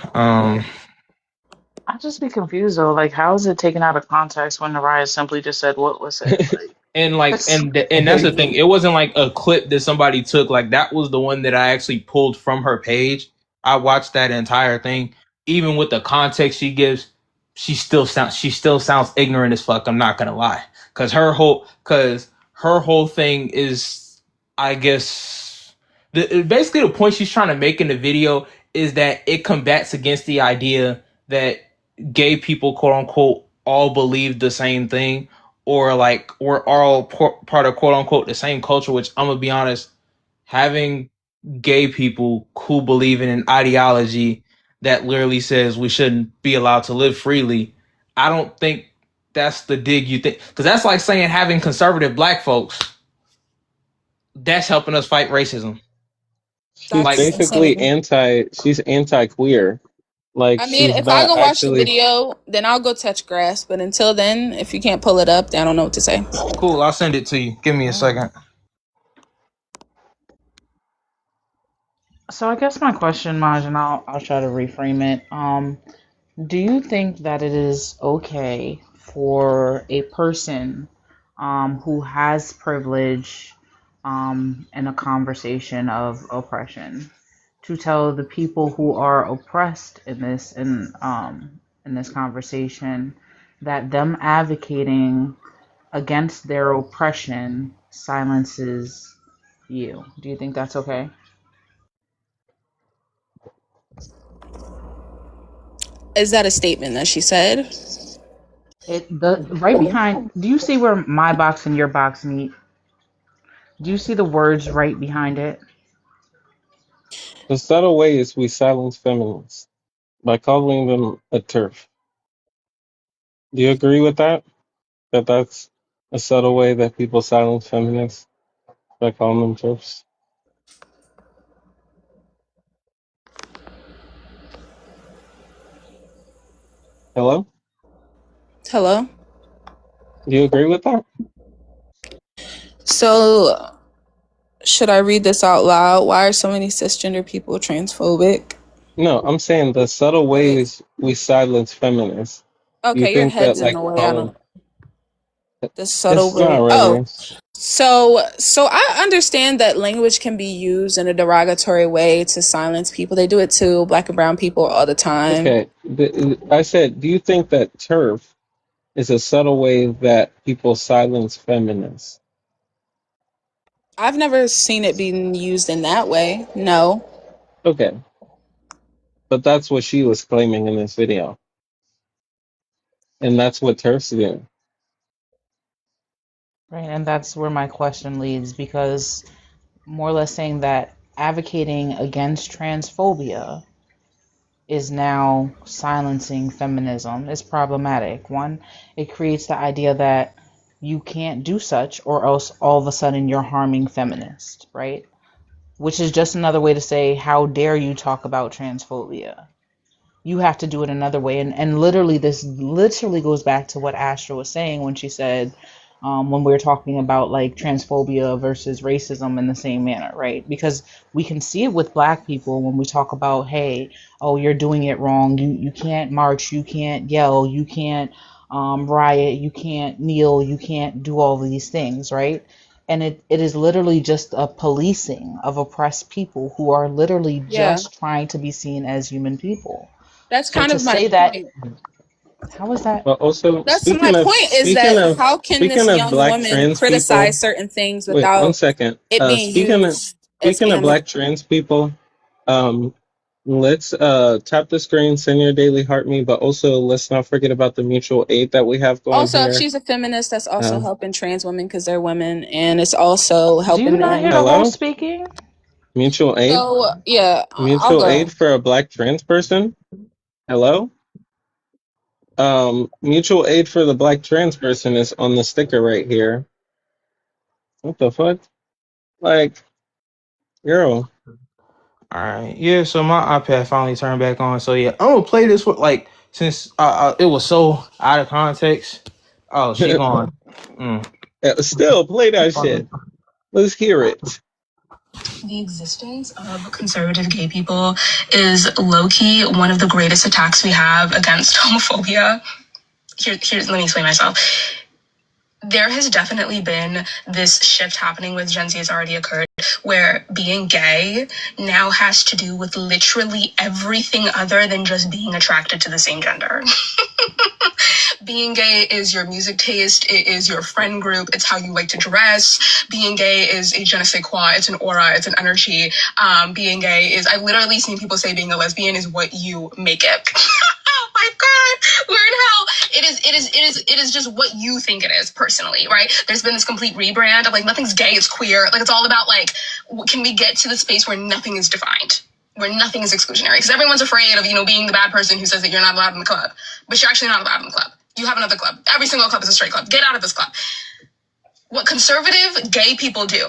I just be confused though. Like, how is it taken out of context when Mariah simply just said what was said? Like, And like it's and that's the thing. It wasn't like a clip that somebody took. Like that was the one that I actually pulled from her page. I watched that entire thing. Even with the context she gives, she still sounds ignorant as fuck. I'm not gonna lie. Cause her whole thing is, I guess, basically the point she's trying to make in the video is that it combats against the idea that gay people, quote unquote, all believe the same thing, or like we're all part of, quote unquote, the same culture. Which, I'm gonna be honest, having gay people who believe in an ideology that literally says we shouldn't be allowed to live freely, I don't think that's the dig you think, because that's like saying having conservative black folks, that's helping us fight racism. She's That's Like, basically insanity. anti. She's anti-queer. Like I mean, she's if I not go watch the actually. video, then I'll go touch grass. But until then, if you can't pull it up, then I don't know what to say. cool, I'll send it to you, give me a second. so. I guess my question, Maj, and I'll try to reframe it. Do you think that it is okay for a person who has privilege in a conversation of oppression to tell the people who are oppressed in this conversation that them advocating against their oppression silences you? Do you think that's okay? Is that a statement that she said? The right behind. Do you see where my box and your box meet? Do you see the words right behind it? The subtle ways we silence feminists by calling them a turf. Do you agree with that? That that's a subtle way that people silence feminists by calling them turfs. Hello? Hello? Do you agree with that? So, should I read this out loud? Why are so many cisgender people transphobic? No, I'm saying the subtle Right. ways we silence feminists. You Okay, your think that head's in like the way. I calling don't. The subtle it's not way. really. Oh, so I understand that language can be used in a derogatory way to silence people. They do it to black and brown people all the time. Okay. I said, do you think that turf is a subtle way that people silence feminists? I've never seen it being used in that way. No. Okay. But that's what she was claiming in this video. And that's what turfs do. Right, and that's where my question leads because more or less saying that advocating against transphobia is now silencing feminism is problematic. One, it creates the idea that you can't do such or else all of a sudden you're harming feminists, right? Which is just another way to say, how dare you talk about transphobia? You have to do it another way. And literally, this literally goes back to what Astra was saying when she said, when we were talking about like transphobia versus racism in the same manner, right? Because we can see it with black people when we talk about, hey, oh, you're doing it wrong. You can't march, you can't yell, you can't riot, you can't kneel, you can't do all these things, right? And it is literally just a policing of oppressed people who are literally Yeah, just trying to be seen as human people. that's So kind to of my say that, point. how is that? But also, That's my point is that how can speaking this of young black woman trans people, criticize certain things wait one without second. it being used as Speaking of ammo? black trans people, um, let's tap the screen, send your daily heart me, but also let's not forget about the mutual aid that we have going Also, if here. she's a feminist, that's also Uh, helping trans women because they're women, and it's also Do you helping not hear them. the host Hello, speaking? mutual aid, So yeah, I'll mutual go. aid for a black trans person. Hello. Mutual aid for the black trans person is on the sticker right here. What the fuck? Like, girl. All right, yeah. So my iPad finally turned back on. So yeah, I'm gonna play this with like since it was so out of context. Oh, she gone. Mm. Still play that shit. Let's hear it. The existence of conservative gay people is low key one of the greatest attacks we have against homophobia. Let me explain myself. There has definitely been this shift happening with Gen Z has already occurred where being gay now has to do with literally everything other than just being attracted to the same gender. Being gay is your music taste, it is your friend group, it's how you like to dress. Being gay is a je ne sais quoi, it's an aura, it's an energy. Being gay is, I've literally seen people say being a lesbian is what you make it. Oh my god, we're in hell. It is just what you think it is personally, right? There's been this complete rebrand of like nothing's gay, it's queer. Like it's all about like, can we get to the space where nothing is defined? Where nothing is exclusionary? Because everyone's afraid of, being the bad person who says that you're not allowed in the club. But you're actually not allowed in the club. You have another club. Every single club is a straight club. Get out of this club. What conservative gay people do,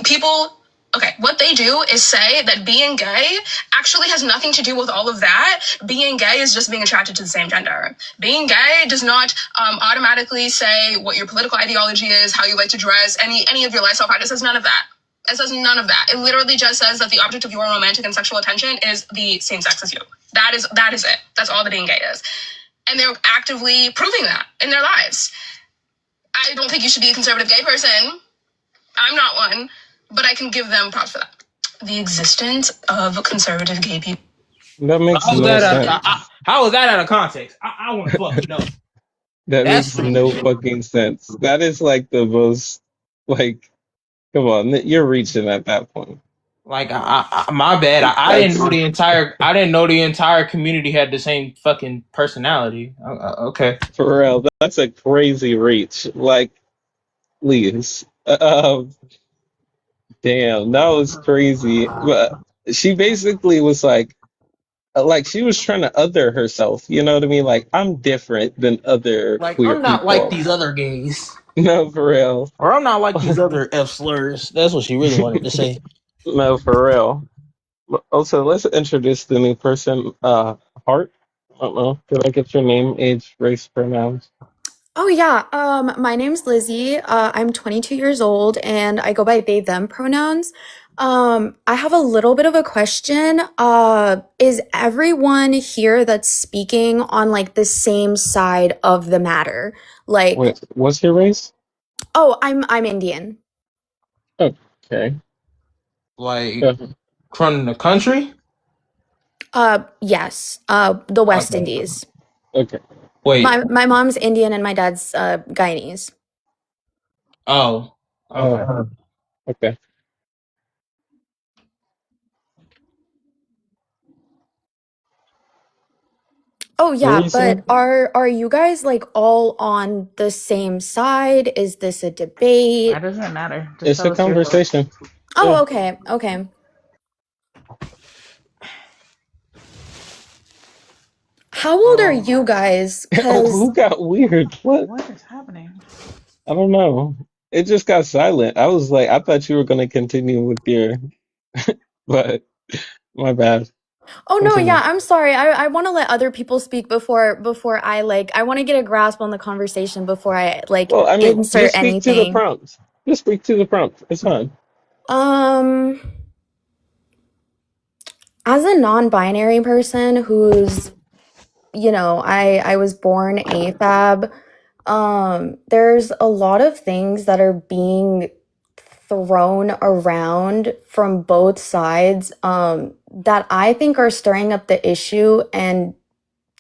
people, okay, what they do is say that being gay actually has nothing to do with all of that. Being gay is just being attracted to the same gender. Being gay does not automatically say what your political ideology is, how you like to dress, any of your lifestyle practices, none of that. It says none of that. It literally just says that the object of your romantic and sexual attention is the same sex as you. That is it. That's all that being gay is. And they're actively proving that in their lives. I don't think you should be a conservative gay person. I'm not one, but I can give them props for that. The existence of conservative gay people. That makes How was no that? sense. How was that out of context? I want to fucking know. That That's makes no fucking sense. That is like the most, like, come on, you're reaching at that point. like my bad. I didn't That's know the entire. I didn't know the entire community had the same fucking personality. Okay. for real. That's a crazy reach. Like, please. Damn, that was crazy. But she basically was like she was trying to other herself. You know what I mean? Like, I'm different than other Like queer I'm not like people. these other gays, No, for real. or I'm not like these other F slurs. That's what she really wanted to say. No, for real. Also, let's introduce the new person. Hart. I don't know. Could I get your name, age, race, pronouns? Oh yeah, my name's Lizzie. I'm 22 years old and I go by they them pronouns. I have a little bit of a question. Is everyone here that's speaking on like the same side of the matter? Like, Wait, what's your race? oh, I'm Indian. Okay. Like Uh, from the country. Yes. The West Okay. Indies. okay. Wait. My mom's Indian and my dad's Guyanese. Oh. Okay. Okay. Oh What were yeah, you saying? but are you guys like all on the same side? Is this a debate? That doesn't matter. Just It's tell a us your thoughts. conversation. Oh, Yeah. okay. Okay. How old are you guys? Cause Who got weird? What? What is happening? I don't know. It just got silent. I was like, I thought you were going to continue with your, but my bad. oh no, Continue. yeah, I'm sorry. I want to let other people speak before I like I want to get a grasp on the conversation before I like Well, I mean, insert just speak to the anything. prompt. Just speak to the prompt. It's fine. Um, as a non-binary person who's, I was born AFAB, there's a lot of things that are being thrown around from both sides that I think are stirring up the issue and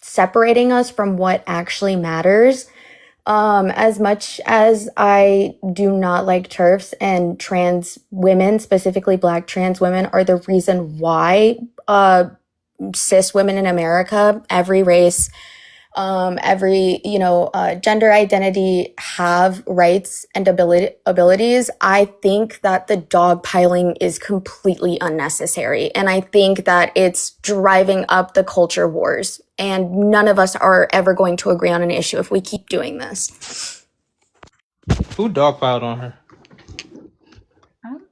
separating us from what actually matters. As much as I do not like TERFs and trans women, specifically Black trans women, are the reason why cis women in America, every race, every gender identity have rights and abilities. I think that the dogpiling is completely unnecessary, and I think that it's driving up the culture wars, and none of us are ever going to agree on an issue if we keep doing this. Who dogpiled on her? Um,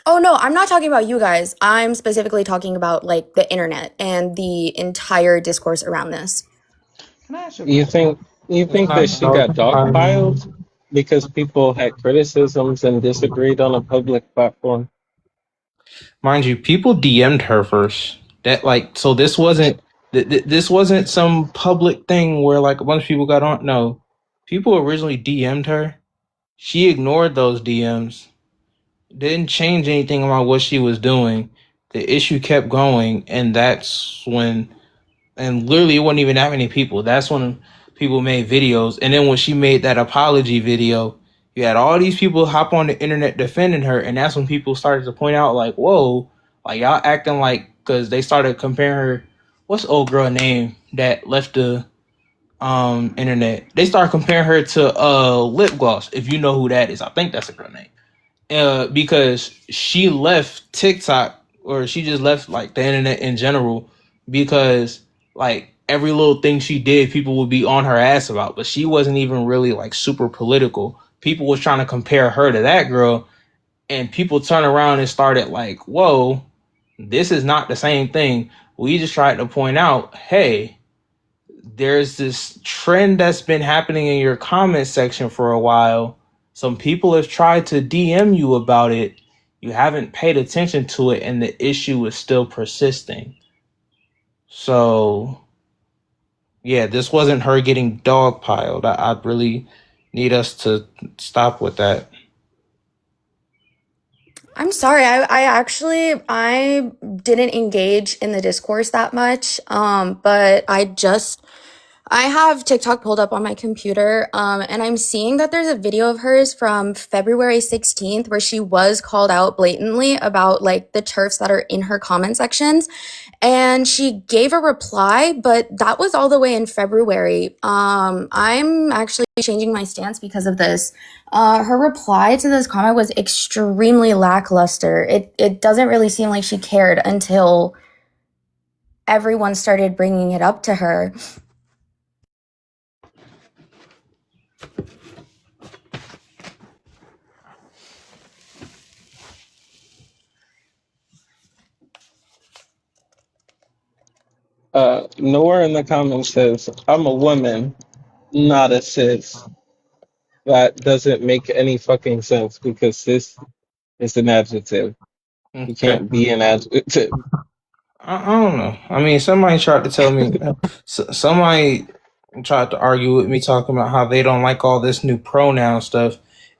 Oh no, I'm not talking about you guys. I'm specifically talking about like the internet and the entire discourse around this. can I ask you a You question? think you It's think not that she got dogpiled dogpiling. because people had criticisms and disagreed on a public platform? Mind you, people DM'd her first. That like so this wasn't this wasn't some public thing where like a bunch of people got on. No, people originally DM'd her. She ignored those DMs. Didn't change anything about what she was doing. The issue kept going, and that's when, and literally it wasn't even that many people. That's when people made videos. And then when she made that apology video, you had all these people hop on the internet defending her, and that's when people started to point out like, whoa, like y'all acting like, because they started comparing her, what's the old girl name that left the internet? They started comparing her to lip gloss, if you know who that is. I think that's a girl name. Because she left TikTok, or she just left like the internet in general, because like every little thing she did, people would be on her ass about, but she wasn't even really like super political. People was trying to compare her to that girl, and people turned around and started like, whoa, this is not the same thing. We just tried to point out, hey, there's this trend that's been happening in your comment section for a while. Some people have tried to DM you about it. You haven't paid attention to it, and the issue is still persisting. So, yeah, this wasn't her getting dogpiled. I really need us to stop with that. I'm sorry. I didn't engage in the discourse that much. But I have TikTok pulled up on my computer. And I'm seeing that there's a video of hers from February 16th where she was called out blatantly about like the TERFs that are in her comment sections. And she gave a reply, but that was all the way in February. I'm actually changing my stance because of this. Her reply to this comment was extremely lackluster. It doesn't really seem like she cared until everyone started bringing it up to her. Nowhere in the comments says, I'm a woman, not a cis. That doesn't make any fucking sense because cis is an adjective. You Okay. can't be an adjective. I don't know. I mean, somebody tried to tell me, somebody tried to argue with me talking about how they don't like all this new pronoun stuff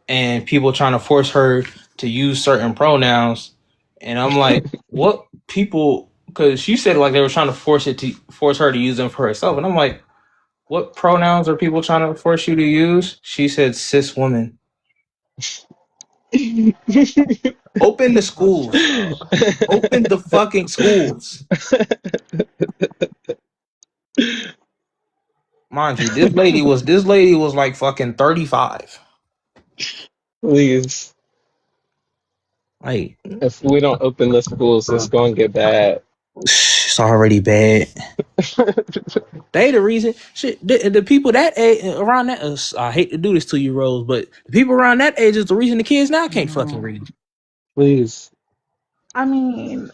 and people trying to force her to use certain pronouns. And I'm like, what people, because she said like they were trying to force her to use them for herself. And I'm like, what pronouns are people trying to force you to use? She said cis woman. Open the schools. Open the fucking schools. Mind you, this lady was like fucking 35. Please. Like, If we don't open the schools, it's going to get bad. it's already bad. They the reason. Shit, the people that age around that. I hate to do this to you, Rose, but the people around that age is the reason the kids now can't fucking No. read. Please, I mean,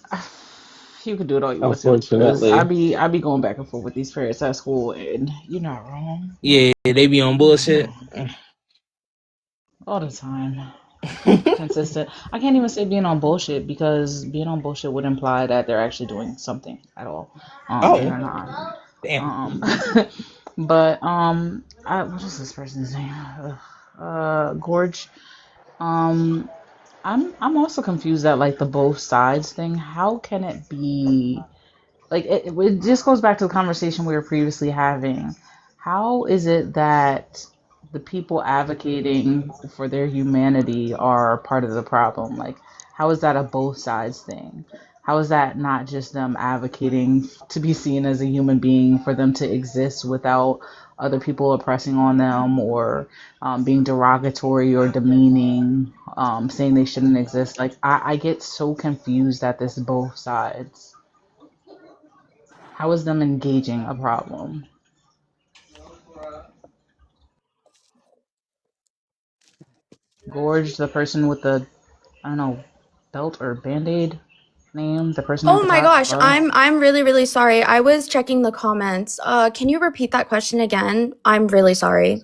you can do it all you want to, because unfortunately. I be going back and forth with these parents at school, and you're not wrong. Yeah, they be on You're not bullshit. wrong. All the time. Consistent. I can't even say being on bullshit, because being on bullshit would imply that they're actually doing something at all. And Oh, they're not. damn. Um, but what is this person's name? Gorge. Um, I'm also confused at like the both sides thing. How can it be? Like it just goes back to the conversation we were previously having. How is it that the people advocating for their humanity are part of the problem? Like, how is that a both sides thing? How is that not just them advocating to be seen as a human being, for them to exist without other people oppressing on them, or being derogatory or demeaning, saying they shouldn't exist? Like, I get so confused at this both sides. How is them engaging a problem? Gorge, the person with the, I don't know, belt or band-aid name, the person at Oh the my top. gosh, I'm really really sorry. I was checking the comments. Can you repeat that question again? I'm really sorry.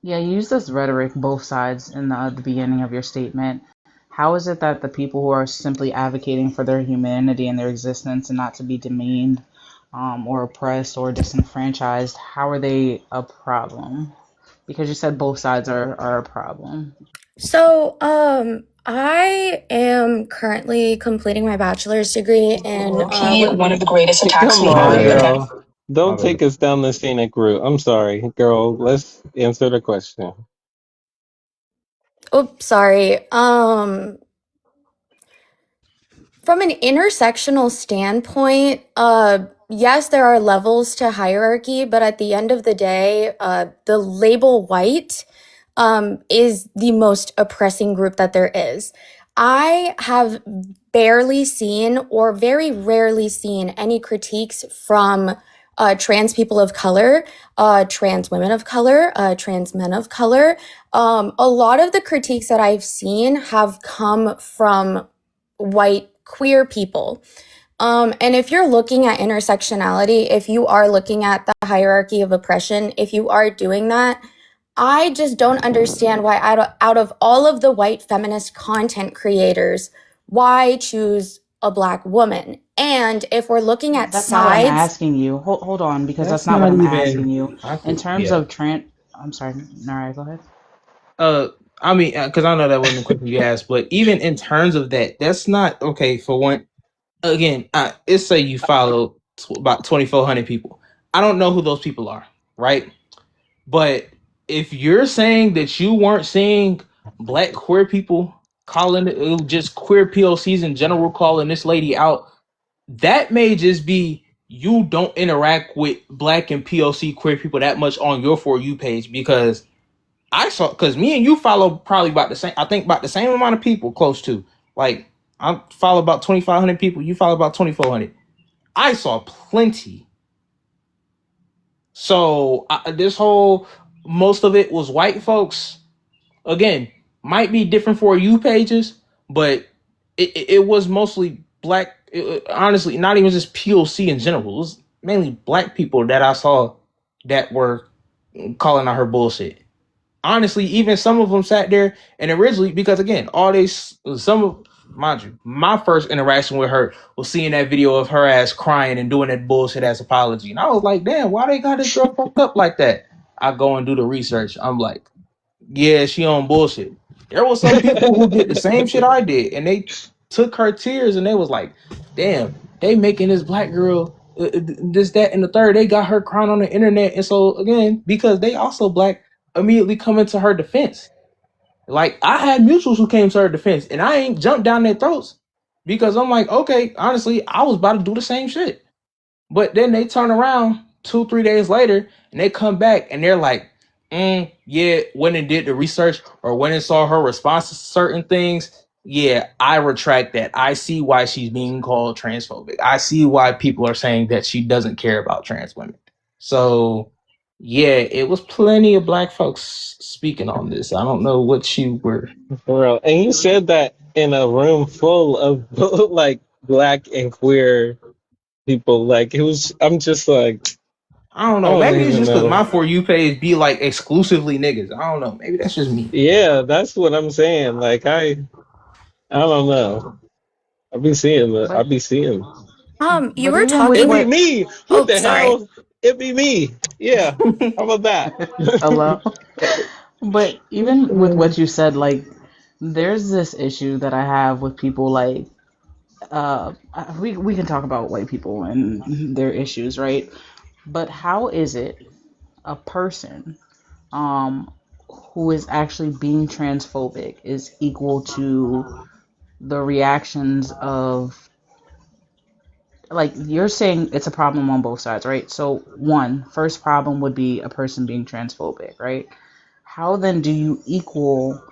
Yeah, you use this rhetoric, both sides, in the beginning of your statement. How is it that the people who are simply advocating for their humanity and their existence, and not to be demeaned, or oppressed or disenfranchised, how are they a problem? Because you said both sides are a problem. So, I am currently completing my bachelor's degree in One of the greatest attacks Come we on, heard. girl. Don't take us down the scenic route. I'm sorry, girl. Let's answer the question. oops, sorry. From an intersectional standpoint, yes, there are levels to hierarchy, but at the end of the day, the label white is the most oppressing group that there is. I have barely seen, or very rarely seen, any critiques from trans people of color, trans women of color, trans men of color. A lot of the critiques that I've seen have come from white queer people. And if you're looking at intersectionality, if you are looking at the hierarchy of oppression, if you are doing that, I just don't understand why out of all of the white feminist content creators, why choose a black woman? And if we're looking at That's not what I'm sides, asking you. Hold on, because that's That's not what not I'm even. asking you. In terms Yeah. of I'm sorry, Nara, go ahead. Uh, I mean, because I know that wasn't the question you asked, but even in terms of that, that's not okay. For one, again, it's say you follow about 2,400 people. I don't know who those people are, right? But if you're saying that you weren't seeing black queer people calling it just queer POCs in general calling this lady out, that may just be you don't interact with black and POC queer people that much on your For You page, because I saw, because me and you follow probably about the same, I think about the same amount of people, close to. Like, I follow about 2,500 people, you follow about 2,400. I saw plenty. So this whole, most of it was white folks. Again, might be different For You pages, but it was mostly black. Honestly, not even just POC in general. It was mainly black people that I saw that were calling out her bullshit. Honestly, even some of them sat there and originally, because again, all these, some of, mind you, my first interaction with her was seeing that video of her ass crying and doing that bullshit as apology. And I was like, damn, why they got this girl fucked up like that? I go and do the research. I'm like, yeah, she on bullshit. There was some people who did the same shit I did, and they took her tears and they was like, damn, they making this black girl this, that, and the third. They got her crying on the internet. And so again, because they also black, immediately coming to her defense. Like, I had mutuals who came to her defense, and I ain't jumped down their throats, because I'm like, okay, honestly, I was about to do the same shit. But then they turn around 2-3 days later and they come back and they're like, yeah, went and did the research or went and saw her response to certain things. yeah, I retract that. I see why she's being called transphobic. I see why people are saying that she doesn't care about trans women. So, yeah, it was plenty of black folks speaking on this. I don't know what you were. For real. And you said that in a room full of like black and queer people. Like it was. I'm just like I don't I know. don't Maybe it's even just because know. my For You page be like exclusively niggas. I don't know. Maybe that's just me. Yeah, that's what I'm saying. Like I don't know. I But be seeing. You but were even with It talking. be what me. What Oh, the sorry. hell? It be me. Yeah. How about that? hello, but even with what you said, like there's this issue that I have with people like we can talk about white people and their issues, right? But how is it a person um who is actually being transphobic is equal to the reactions of, like, you're saying it's a problem on both sides, right? So one first problem would be a person being transphobic, right? How then do you equal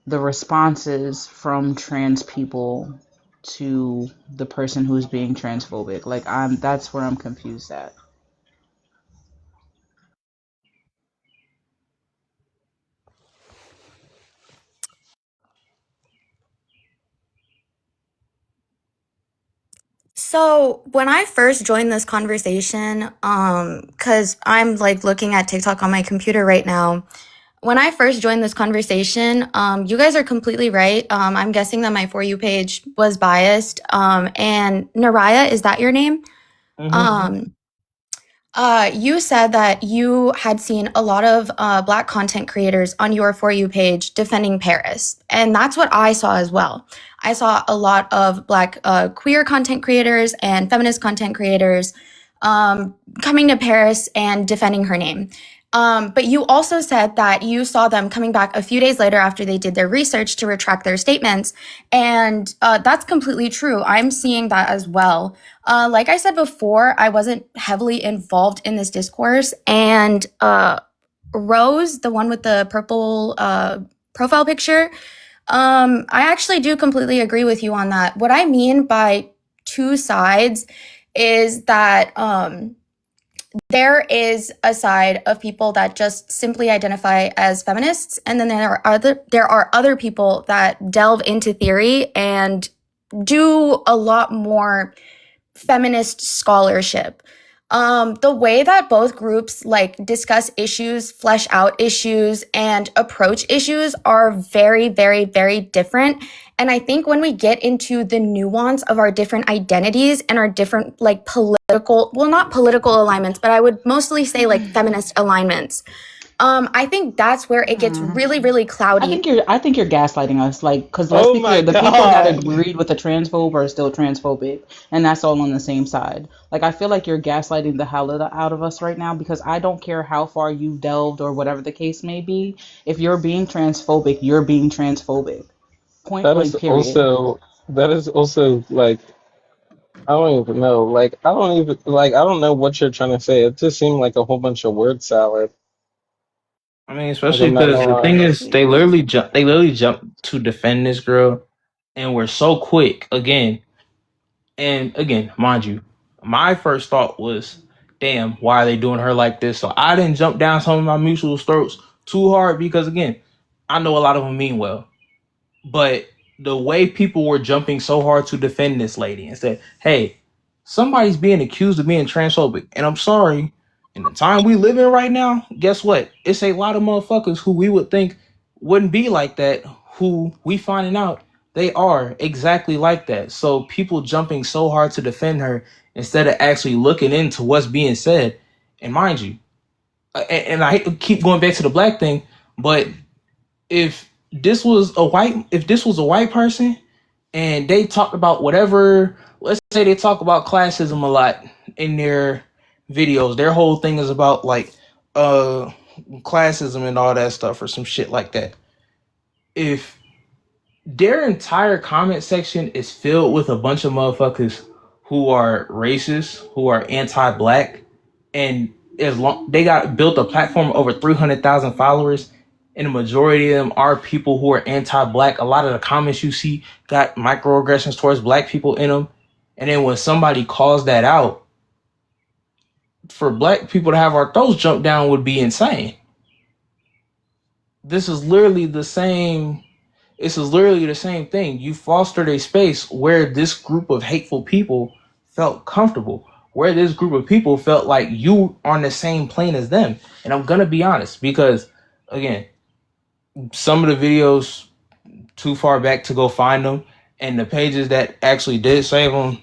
the responses from trans people to the person who's being transphobic? Like, I'm that's where I'm confused at. So when I first joined this conversation, because I'm like looking at TikTok on my computer right now. When I first joined this conversation, you guys are completely right. I'm guessing that my For You page was biased. And Naraya, is that your name? Mm-hmm. Um, you said that you had seen a lot of Black content creators on your For You page defending Paris. And that's what I saw as well. I saw a lot of Black queer content creators and feminist content creators coming to Paris and defending her name. But you also said that you saw them coming back a few days later after they did their research to retract their statements. And that's completely true. I'm seeing that as well. Like I said before, I wasn't heavily involved in this discourse. And Rose, the one with the purple profile picture, I actually do completely agree with you on that. What I mean by two sides is that there is a side of people that just simply identify as feminists, and then there are other people that delve into theory and do a lot more feminist scholarship. The way that both groups like discuss issues, flesh out issues, and approach issues are very, very, very different. And I think when we get into the nuance of our different identities and our different like political, well, not political alignments, but I would mostly say like feminist alignments. I think that's where it gets Mm. really, really cloudy. I think you're gaslighting us, like, because let's Oh be my clear, the people that god. agreed with the transphobe are still transphobic, and that's all on the same side. Like, I feel like you're gaslighting the hell out of us right now, because I don't care how far you delved or whatever the case may be. If you're being transphobic, you're being transphobic. Point That is blank, period. also like I don't even know. Like I don't know what you're trying to say. It just seemed like a whole bunch of word salad. I mean, Like especially I'm not because gonna the lie. thing is, they literally jumped to defend this girl, and were so quick again. And again, mind you, my first thought was, "Damn, why are they doing her like this?" So I didn't jump down some of my mutuals' throats too hard because again, I know a lot of them mean well. But the way people were jumping so hard to defend this lady and said, hey, somebody's being accused of being transphobic. And I'm sorry, in the time we live in right now, guess what? It's a lot of motherfuckers who we would think wouldn't be like that, who we finding out they are exactly like that. So people jumping so hard to defend her instead of actually looking into what's being said. And mind you, and I hate to keep going back to the black thing, but if this was a white person and they talked about whatever, let's say they talk about classism a lot in their videos, their whole thing is about like classism and all that stuff or some shit like that. If their entire comment section is filled with a bunch of motherfuckers who are racist, who are anti-black, and as long they got built a platform of over 300,000 followers, and the majority of them are people who are anti-black. A lot of the comments you see got microaggressions towards black people in them, and then when somebody calls that out, for black people to have our throats jumped down would be insane. This is literally the same. This is literally the same thing. You fostered a space where this group of hateful people felt comfortable, where this group of people felt like you on the same plane as them. And I'm gonna be honest, because again, some of the videos too far back to go find them, and the pages that actually did save them,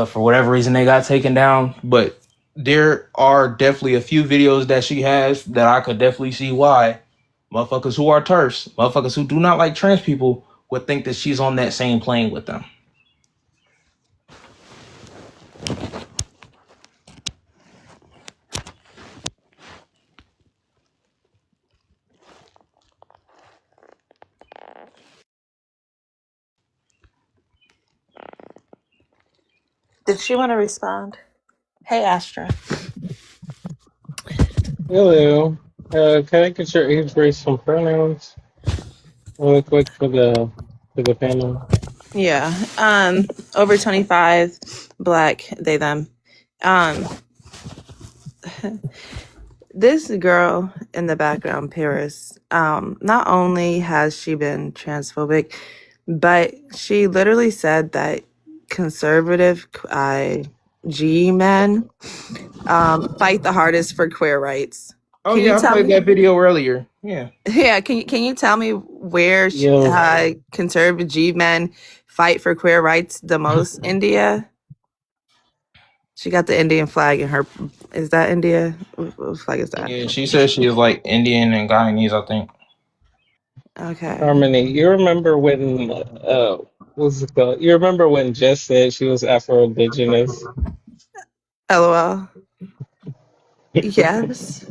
for whatever reason they got taken down. But there are definitely a few videos that she has that I could definitely see why motherfuckers who are TERFs, motherfuckers who do not like trans people, would think that she's on that same plane with them. Did she want to respond? Hey, Astra. Hello. Can I get your age, race, and pronouns real quick for the panel? Yeah. Over 25, black, they, them. This girl in the background, Paris, not only has she been transphobic, but she literally said that conservative G men fight the hardest for queer rights. Oh Can you yeah, I tell played me? that video earlier. Yeah. Yeah, can you tell me where Yo, conservative G men fight for queer rights the most? India. She got the Indian flag in her. Is that India? What flag is that? Yeah, she says she is like Indian and Guyanese, I think. Okay. Harmony, you remember when what's it called? You remember when Jess said she was Afro-Indigenous? LOL. Yes.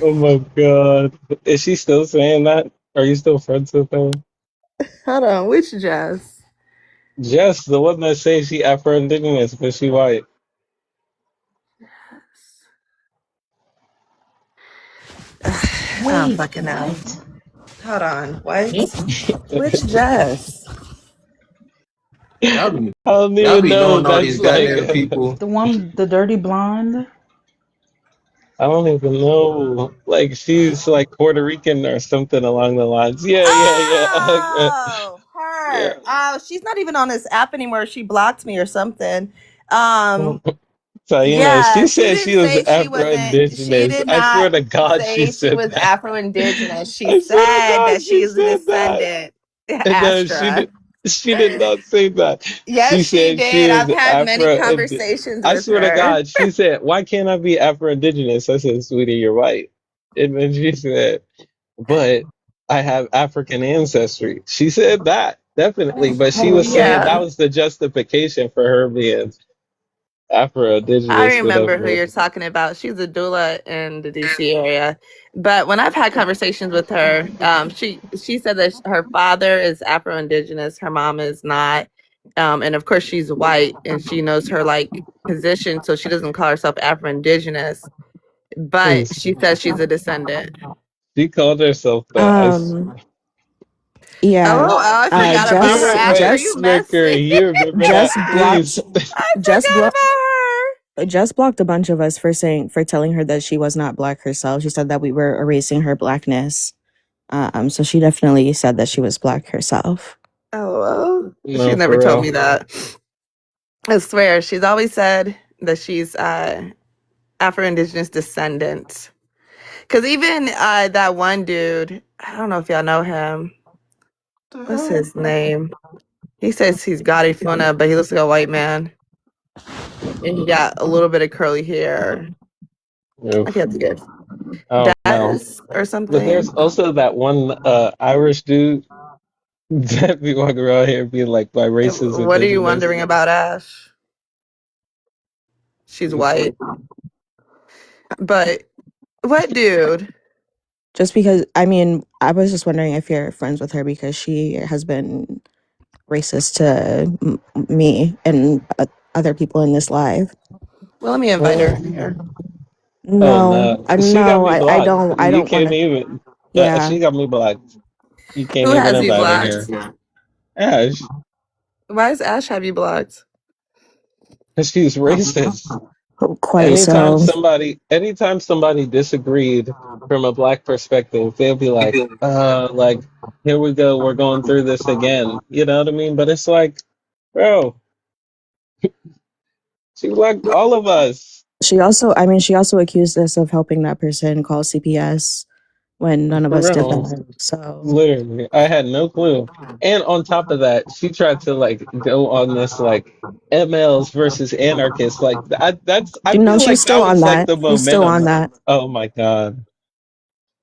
Oh my God. Is she still saying that? Are you still friends with her? Hold on. Which Jess? Jess, the one that says she Afro-Indigenous, but she white. I don't fucking know. Hold on. What? Which Jess? Y'all be I don't y'all even be know. knowing all That's these like, goddamn people. The one, the dirty blonde. I don't even know. Like, she's like Puerto Rican or something along the lines. Yeah, yeah, yeah. Oh, Yeah. her. Oh, she's not even on this app anymore. She blocked me or something. Um, Taina, she yeah, she said didn't she was say she wasn't. She Afro-Indigenous. did I swear not to God, she say she said was that. Afro Indigenous. She I swear to said God, that she she is a said that. descendant. And no, she Astra. did. She did not say that. She Yes, she said she did. was I've had many Afro. conversations I with swear to her. God, she said, "Why can't I be Afro-Indigenous?" I said, "Sweetie, you're white." And then she said, "But I have African ancestry." She said that definitely, but she was saying that Yeah. was the justification for her being I Afro-Indigenous, remember who whatever. you're talking about. She's a doula in the DC area. But when I've had conversations with her, she said that her father is Afro Indigenous, her mom is not. And of course she's white and she knows her like position, so she doesn't call herself Afro Indigenous, but she says she's a descendant. She called herself that. Um, Oh, yeah. I forgot about her. Just Astra, Wait, you Snicker, messy. you remember that? just blocked Please. I just forgot blocked about her. just blocked a bunch of us for telling her that she was not black herself. She said that we were erasing her blackness. So she definitely said that she was black herself. Oh, she No, never for told me real. that. I swear, she's always said that she's Afro Indigenous descendant. Because even that one dude, I don't know if y'all know him. What's his name? He says he's Garifuna, but he looks like a white man. And he got a little bit of curly hair. I Oof. can't think of Oh no. Daz or But there's something. also that one Irish dude that be walking around here being like my race is What are you indigenous. wondering about Ash? She's white. But what dude? Just because, I mean, I was just wondering if you're friends with her because she has been racist to me and other people in this live. Well, let me invite her Well, here. Oh No, no, she got no, me I blocked. don't. I You don't want can't to. even. Yeah. She got me blocked. You can't Who even has you invite in blocked? here. Ash, Why does Ash have you blocked? because she's racist. Quite so. Anytime somebody disagreed from a black perspective, they'll be like, here we go, we're going through this again. You know what I mean? But it's like, bro, she blocked all of us. She also accused us of helping that person call CPS when none of For us did real. that. So, Literally. I had no clue. And on top of that, she tried to like go on this like MLs versus anarchists. I no, feel she's like still that on was like that. the She's still on momentum. that. Oh my God.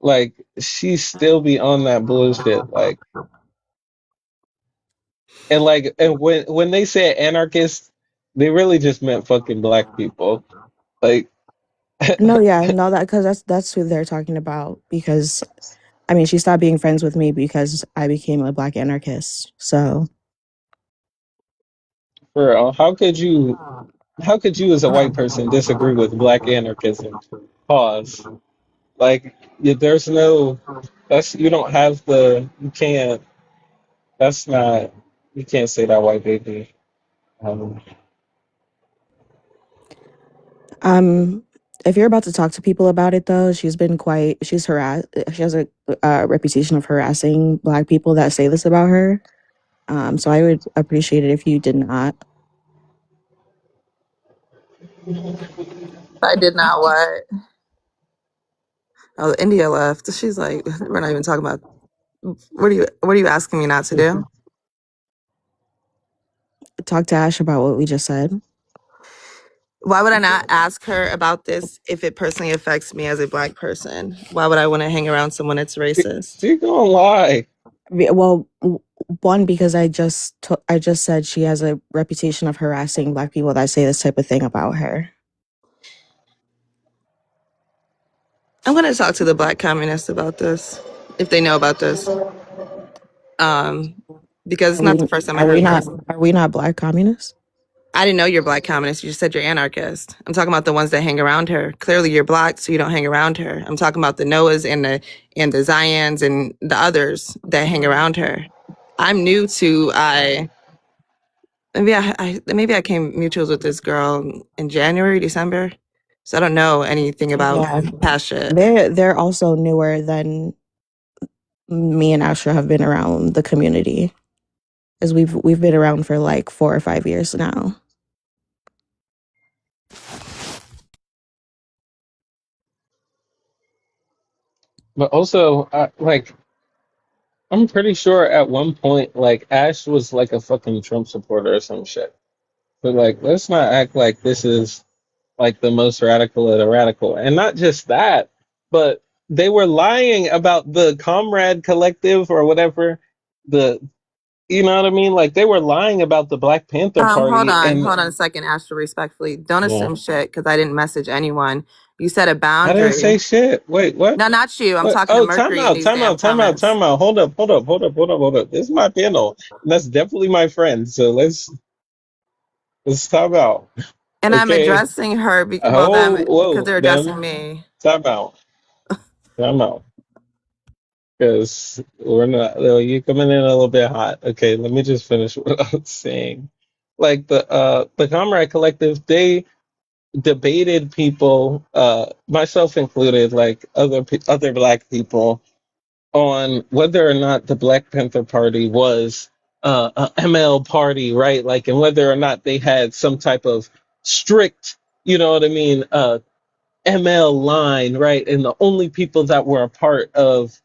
Like she still be on that bullshit. And when they say anarchist, they really just meant fucking black people. Like No, yeah, no, that because that's who they're talking about. Because she stopped being friends with me because I became a black anarchist. So, for real, how could you as a white person disagree with black anarchism? Pause. Like there's no that's you don't have the you can't that's not you can't say that white baby. Um, um, if you're about to talk to people about it, though, she's harassed. She has a reputation of harassing black people that say this about her. So I would appreciate it if you did not. I did not what? Oh, India left. She's like, we're not even talking about. What are you asking me not to do? Talk to Ash about what we just said. Why would I not ask her about this if it personally affects me as a black person? Why would I want to hang around someone that's racist? you gonna lie. Well, one, because I just said she has a reputation of harassing black people that say this type of thing about her. I'm going to talk to the black communists about this if they know about this. Um, because it's Are not we the first time I heard this. are we not black communists? I didn't know you're black communist. You just said you're anarchist. I'm talking about the ones that hang around her. Clearly, you're black, so you don't hang around her. I'm talking about the Noahs and the Zions and the others that hang around her. I'm new to maybe I came mutuals with this girl in January, December, so I don't know anything about Yeah, past shit. they're also newer than me and Astra have been around the community, as we've been around for like 4 or 5 years now. But also, I'm pretty sure at one point, like Ash was like a fucking Trump supporter or some shit. But like, let's not act like this is like the most radical of the radical. And not just that, but they were lying about the Comrade Collective or whatever. The you know what I mean? Like they were lying about the Black Panther Hold Party, on, and hold on a second, Astra. Respectfully, don't yeah, assume shit because I didn't message anyone. You set a I didn't boundary. say shit. Wait, what? No, not you. I'm What? talking to Oh, time Mercury in out, these time damn out, time out, comments. time out. Hold up, hold up, hold up, hold up, hold up. This is my panel. And that's definitely my friend. So let's talk out. And I'm Okay. addressing her, Oh, because whoa, they're addressing them. me. Time out. Time out. Because we're not. You're coming in a little bit hot. Okay, let me just finish what I was saying. Like the Comrade Collective, they debated people, myself included, like other black people, on whether or not the Black Panther Party was a ML party, right? Like, and whether or not they had some type of strict, you know what I mean, ML line, right? And the only people that were a part of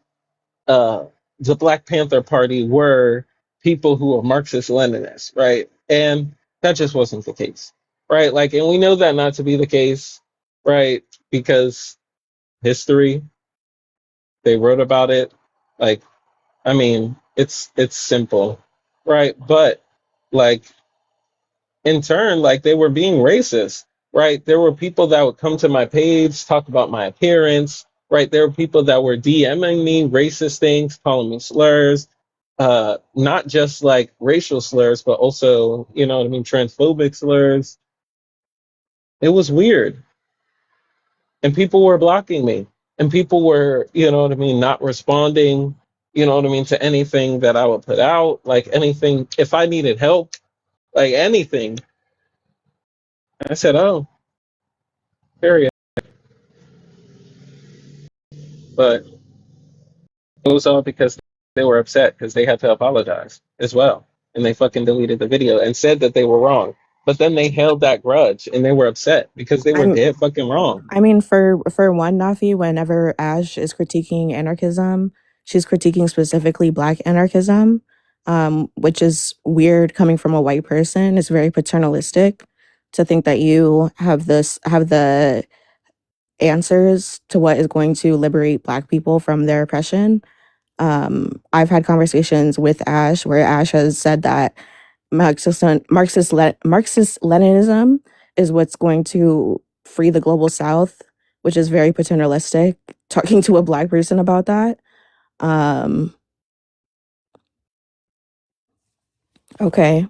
uh, the Black Panther Party were people who were Marxist Leninists, right? And that just wasn't the case, right? Like, and we know that not to be the case, right? Because history, they wrote about it. Like, I mean, it's simple, right? But like in turn, like they were being racist, right? There were people that would come to my page, talk about my appearance, right? There were people that were DMing me racist things, calling me slurs, not just like racial slurs, but also, you know what I mean, transphobic slurs. It was weird. and people were blocking me, and people were, you know what I mean, not responding, you know what I mean, to anything that I would put out, like anything. If I needed help, like anything, I said, oh, period. But it was all because they were upset because they had to apologize as well. And they fucking deleted the video and said that they were wrong. But then they held that grudge and they were upset because they were I'm dead fucking wrong. I mean, for one, Nafi, whenever Ash is critiquing anarchism, she's critiquing specifically Black anarchism, which is weird coming from a white person. It's very paternalistic to think that you have the answers to what is going to liberate Black people from their oppression. I've had conversations with Ash where Ash has said that Marxist Leninism is what's going to free the global South, which is very paternalistic. Talking to a Black person about that. Um, okay,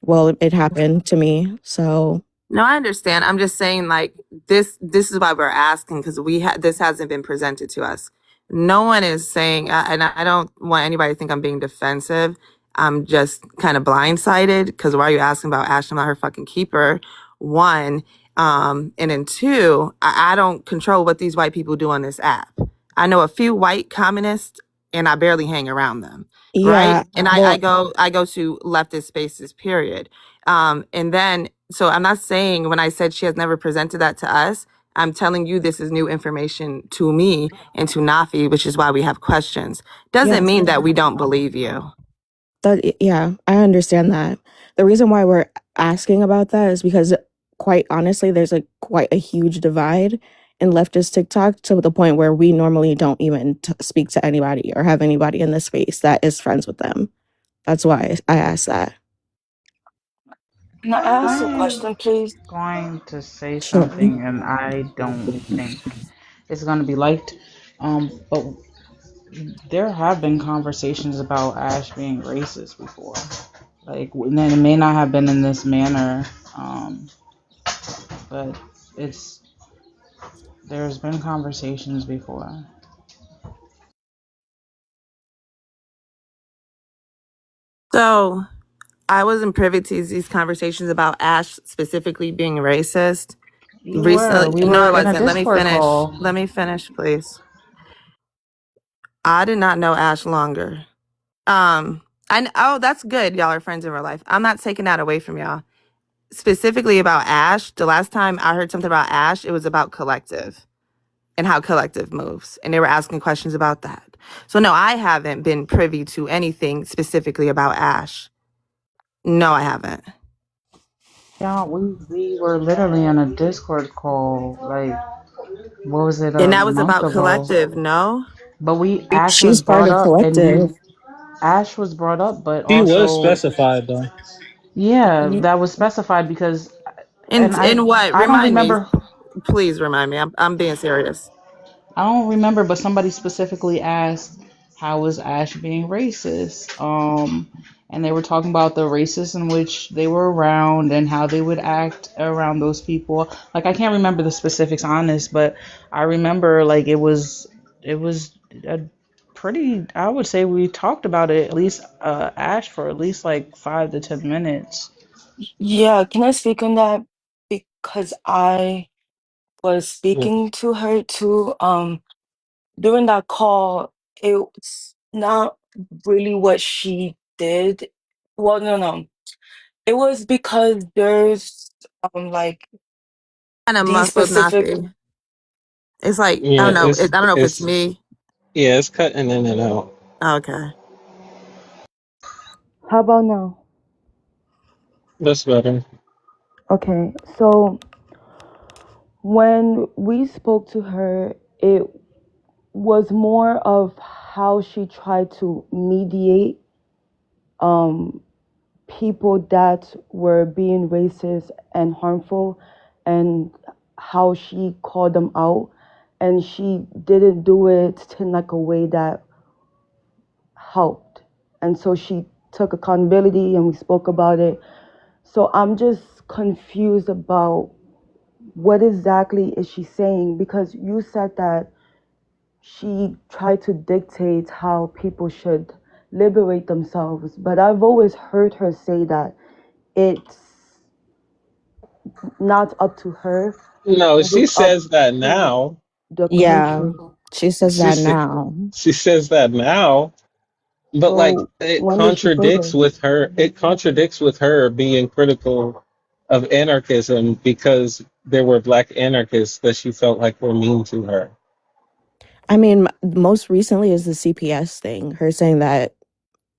well, it happened to me, so No, I understand. I'm just saying, like, this is why we're asking, because this hasn't been presented to us. No one is saying, and I don't want anybody to think I'm being defensive. I'm just kind of blindsided because why are you asking about Ash? I'm not her fucking keeper. One, and then two, I don't control what these white people do on this app. I know a few white communists, and I barely hang around them, right? yeah. And Well, I go to leftist spaces, period. And then so I'm not saying when I said she has never presented that to us, I'm telling you this is new information to me and to Nafi, which is why we have questions. yeah. Doesn't mean that we don't believe you. Yeah, I understand that. The reason why we're asking about that is because, quite honestly, there's quite a huge divide in leftist TikTok to the point where we normally don't even speak to anybody or have anybody in the space that is friends with them. That's why I asked that. Can I ask a I'm question, please? going to say Sure. something, and I don't think it's going to be liked. But there have been conversations about Ash being racist before. Like, and then it may not have been in this manner, but it's there's been conversations before. So I wasn't privy to these conversations about Ash specifically being racist. You were. We Recently, no, I were in a wasn't. Let me Discord finish. call. Let me finish, please. I did not know Ash longer. Oh, that's good. Y'all are friends in real life. I'm not taking that away from y'all. Specifically about Ash, the last time I heard something about Ash, it was about Collective and how Collective moves. And they were asking questions about that. So no, I haven't been privy to anything specifically about Ash. No, I haven't. Yeah, we were literally in a Discord call. Like, what was it, And a that was month about ago? Collective, no? But Ash was She's part brought of up, and Collective. Ash was brought up, but He was also, specified though. yeah, Y- that was specified because, and In what? I don't Remind me. remember. Please remind me. I'm being serious. I don't remember, but somebody specifically asked, "How was Ash being racist?" And they were talking about the races in which they were around and how they would act around those people. Like, I can't remember the specifics on this, but I remember like it was a pretty. I would say we talked about it at least Ash for at least like 5 to 10 minutes. Yeah, can I speak on that? Because I was Well, speaking to her too. During that call, it was not really what she did. Well, no, no. It was because there's like Kind of these muffled, specific. Nafi. It's like I yeah, don't know. I don't know if it's me. yeah, it's cutting in and out. Okay. How about now? That's better. Okay, so when we spoke to her, it was more of how she tried to mediate um, people that were being racist and harmful, and how she called them out, and she didn't do it in like a way that helped, and so she took accountability and we spoke about it. So I'm just confused about what exactly is she saying? Because you said that she tried to dictate how people should liberate themselves, but I've always heard her say that it's not up to her, No, but she it's up says that to now. the Yeah, country. she says She that sa- now. she says that now, but like So when did she say this? it contradicts with her being critical of anarchism because there were black anarchists that she felt like were mean to her. I mean, most recently is the CPS thing. Her saying that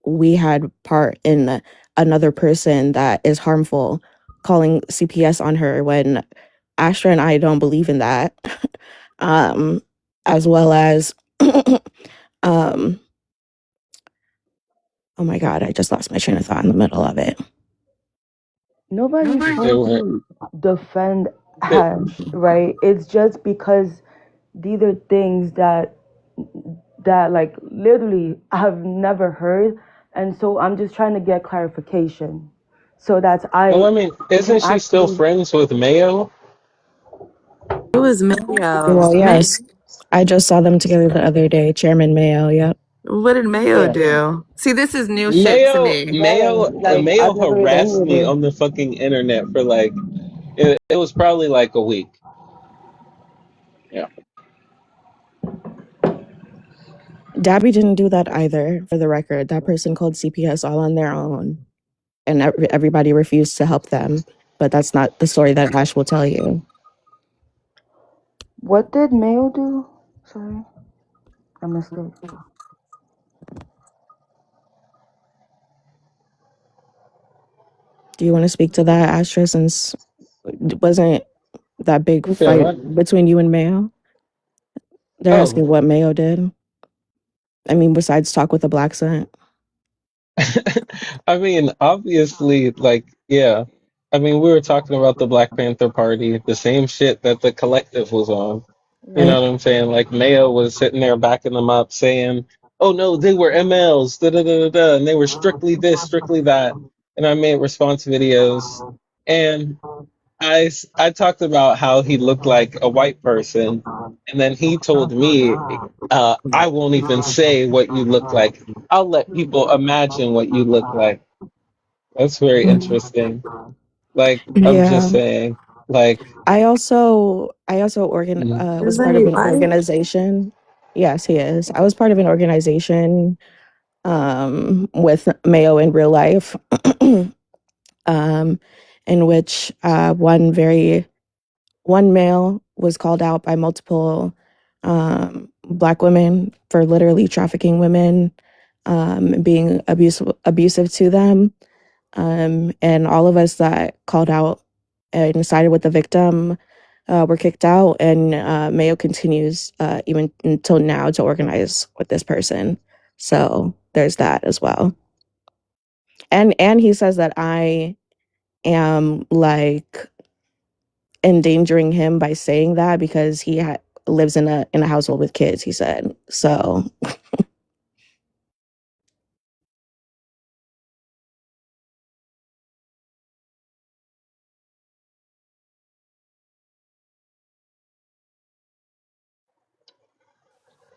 we had part in another person that is harmful, calling CPS on her when Astra and I don't believe in that. um, as well as, um, oh my God, I just lost my train of thought in the middle of it. Nobody There told were you defend there, Ash, right? It's just because these are things that like literally I've never heard, and so I'm just trying to get clarification so that well, I I mean, can isn't she still actually. friends with Mayo? It was Mayo. Well, yes, I just saw them together the other day, Chairman Mayo. Yep. What did Mayo Yeah. do? See, this is new shit to me. Like Mayo I've never heard any harassed of me this. on the fucking internet for like it was probably like a week. Yeah. Dabby didn't do that either, for the record. That person called CPS all on their own, and everybody refused to help them. But that's not the story that Ash will tell you. What did Mayo do? Sorry, I missed it. Do you want to speak to that, Astra, since it wasn't that big Okay, fight what? between you and Mayo? They're Oh. asking what Mayo did. I mean, besides talk with a black scent. I mean, obviously, like, yeah. I mean, we were talking about the Black Panther Party, the same shit that the collective was on. You Right. know what I'm saying? Like, Mayo was sitting there backing them up, saying, "Oh no, they were MLs, da da da da da, and they were strictly this, strictly that." And I made response videos, and I talked about how he looked like a white person, and then he told me, "I won't even say what you look like. I'll let people imagine what you look like." That's very interesting. Like, I'm just Yeah. saying, like, mm, was Isn't part he of an white? organization. Yes, he is. I was part of an organization with Mayo in real life, um, in which one male was called out by multiple black women for literally trafficking women, being abusive to them. And all of us that called out and sided with the victim were kicked out. And Mayo continues even until now to organize with this person. So there's that as well. And he says that I am like endangering him by saying that because lives in a household with kids. He said so.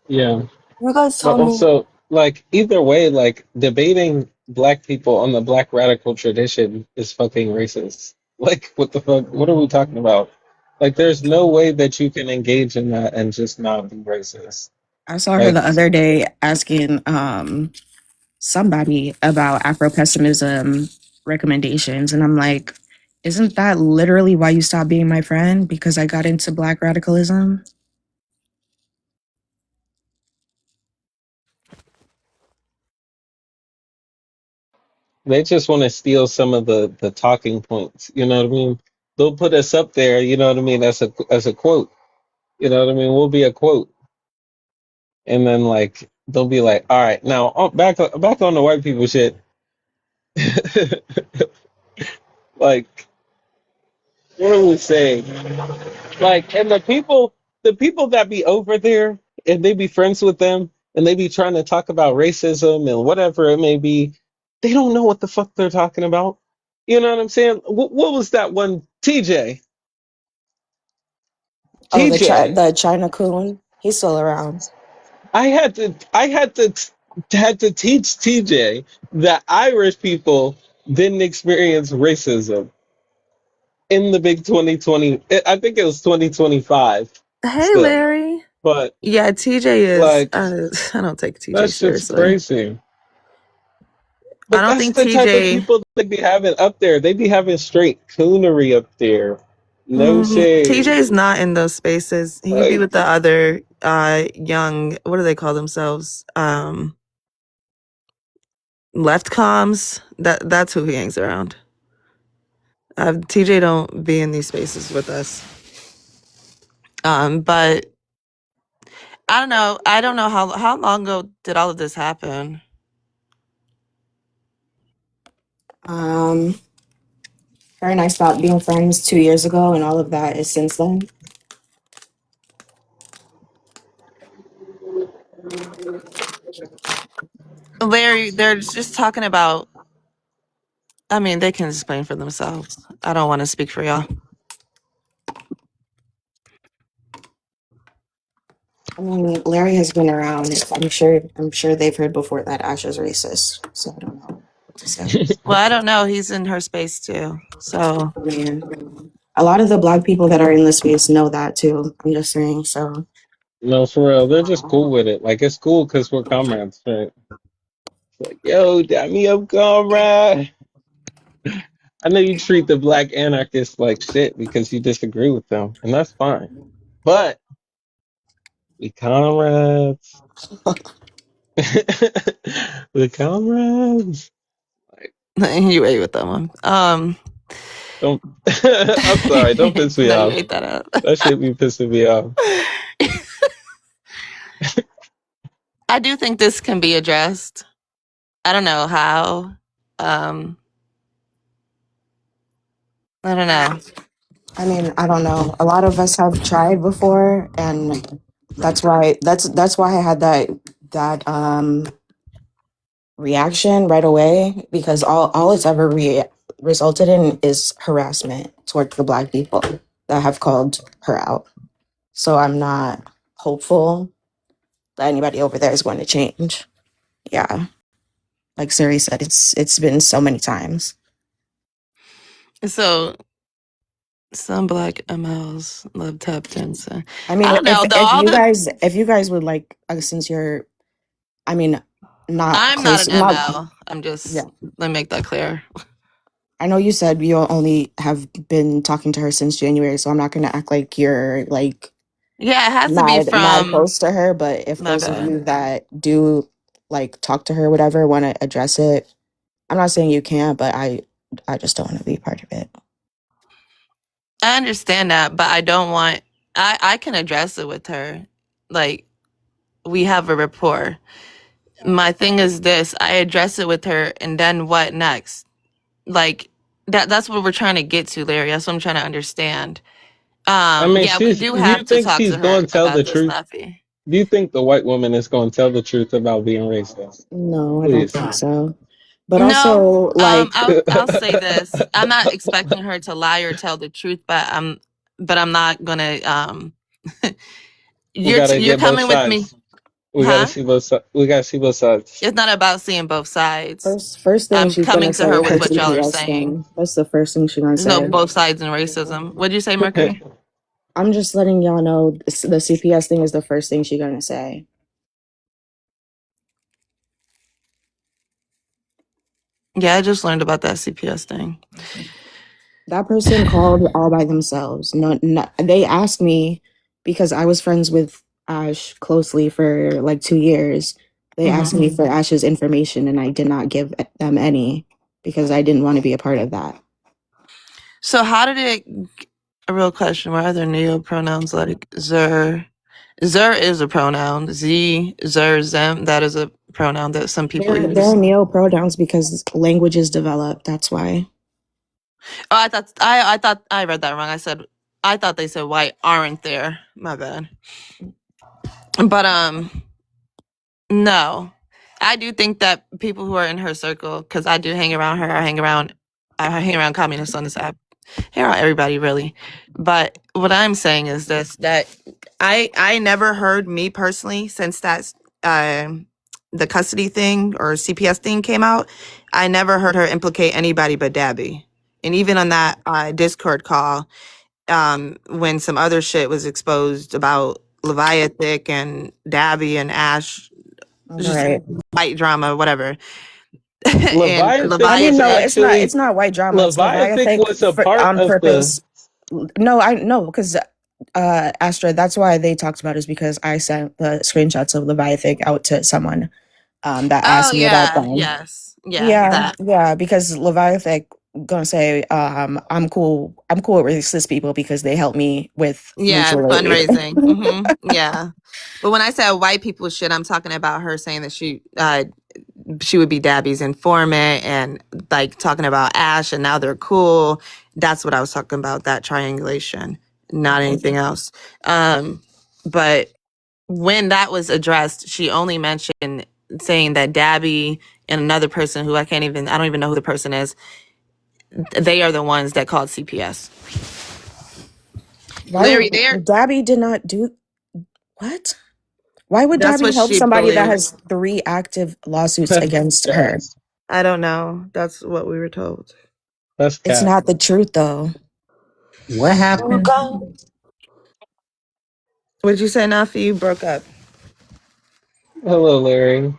yeah. You guys But tell me. also, like, either way, like, debating black people on the black radical tradition is fucking racist. Like, what the fuck? What are we talking about? Like, there's no way that you can engage in that and just not be racist. I saw her Like, the other day asking somebody about Afro pessimism recommendations, and I'm like, isn't that literally why you stopped being my friend? Because I got into black radicalism. they just want to steal some of the talking points. You know what I mean? They'll put us up there. You know what I mean? As a quote. You know what I mean? We'll be a quote, and then like they'll be like, "All right, now back on the white people shit." Like, what are we saying? Like, and the people that be over there, and they be friends with them, and they be trying to talk about racism and whatever it may be, they don't know what the fuck they're talking about. You know what I'm saying? What was that one, TJ? Oh, TJ. the China coon. He's still around. I had to teach TJ that Irish people didn't experience racism in the big 2020. I think it was 2025 Hey, still, Larry. but Yeah, TJ is. like I don't take TJ that shit's seriously. crazy. I But don't that's think the type of TJ. people they be having up there. They be having straight coonery up there. No shade. TJ's not in those spaces. He be Like with the other young. What do they call themselves? Left comms. That's who he hangs around. TJ don't be in these spaces with us. But I don't know. I don't know how long ago did all of this happen. Um, her and I stopped being friends 2 years ago, and all of that is since then. Larry, they're just talking about. I mean, they can explain for themselves. I don't want to speak for y'all. I mean, Larry has been around. I'm sure they've heard before that Ash is racist. So I don't know what to say. Well, I don't know. He's in her space too. So I mean, a lot of the black people that are in this space know that too. I'm just saying. So no, for real, they're just cool with it. Like it's cool because we're comrades, right? It's like, yo, dap me up, comrade. I know you treat the black anarchists like shit because you disagree with them, and that's fine. But we comrades. We comrades. Like, you ate with that one. don't. I'm sorry. Don't piss me No, you off. ate that up. That shit be pissing me off. I do think this can be addressed. I don't know how. Um, I don't know. I mean, I don't know. A lot of us have tried before, and that's why I had that reaction right away because all it's ever resulted in is harassment towards the black people that have called her out. So I'm not hopeful that anybody over there is going to change. Yeah, like Suri said, it's been so many times. So some black MLs love tap dancing. I I mean, don't know though. if All you the guys would like, since you're, I mean, not I'm not close, an not ML. I'm yeah. just let me make that clear. I know you said you only have been talking to her since January, so I'm not going to act like you're like Yeah, it has to be mad from close to her. But if my those of bad. you that do like talk to her, whatever, want to address it, I'm not saying you can't, but I just don't want to be part of it. I understand that, but I don't want. I can address it with her. Like we have a rapport. My thing is this: I address it with her, and then what next? Like that's what we're trying to get to, Larry. That's what I'm trying to understand. I mean, Yeah, we she's. do Do you have to think talk she's to her going to tell about the this, truth? Nuffy. Do you think the white woman is going to tell the truth about being racist? No, I don't Please. think so. But No, also, like, I'll say this. I'm not expecting her to lie or tell the truth, but I'm not gonna We gotta you're get both coming with me, sides. We gotta huh? see both. We gotta see both sides. It's not about seeing both sides. first thing I'm she's coming gonna to say her is her with what y'all are CPS saying. thing. That's the first thing she's gonna There's no say. both sides in racism. What'd you say, Mercury? I'm just letting y'all know the CPS thing is the first thing she's gonna say. Yeah, I just learned about that CPS thing. That person called all by themselves. No, they asked me because I was friends with Ash closely for like 2 years. They asked me for Ash's information, and I did not give them any because I didn't want to be a part of that. So how did it? A real question. Why are there neo pronouns like zer? Zer is a pronoun. Z, zer, them. That is a pronoun that some people They're use. neo pronouns because languages develop. That's why. Oh, I thought I read that wrong. I thought they said why aren't there? My bad. But no. I do think that people who are in her circle, because I do hang around her, I hang around communists on this app. hair on everybody really. But what I'm saying is this: that I never heard, me personally, since that the custody thing or CPS thing came out, I never heard her implicate anybody but Dabby. And even on that Discord call, when some other shit was exposed about Leviathan and Dabby and Ash, just Right. white drama, whatever. And I Leviathan mean, was no, Leviathan, it's actually not white drama. It's Leviathan Leviathan was a for, part on of the. purpose. No, I no, because Astra, that's why they talked about it, is because I sent the screenshots of Leviathan out to someone that oh asked me about yeah, them. yes, yeah, Yeah, that. yeah, because Leviathan gonna say, I'm cool with racist people because they help me with Yeah, mutual aid. fundraising. Yeah. But when I said white people shit, I'm talking about her saying that she would be Dabby's informant and like talking about Ash and now they're cool. That's what I was talking about, that triangulation, not anything else. But when that was addressed, she only mentioned saying that Dabby and another person who I don't even know who the person is, they are the ones that called CPS. Why Larry, would there. Dabby did not do what? Why would That's Dabby what help she somebody that believes. has 3 active lawsuits against her? Yes, I don't know. That's what we were told. that's It's cat. not the truth though. What happened? What did you say, Nafi? You broke up. Hello, Larry.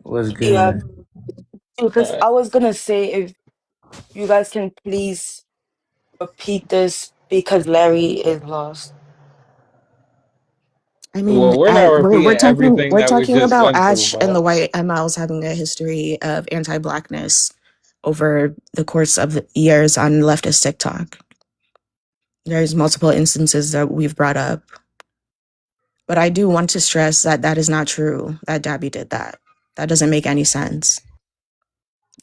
Was Yeah, good. because I was gonna say if you guys can please repeat this because Larry is lost. I mean, Well, we're not we're repeating talking everything that we just about went through, Ash and the but White MLs having a history of anti-blackness over the course of the years on leftist TikTok. There's multiple instances that we've brought up, but I do want to stress that that is not true. That Dabby did that. That doesn't make any sense.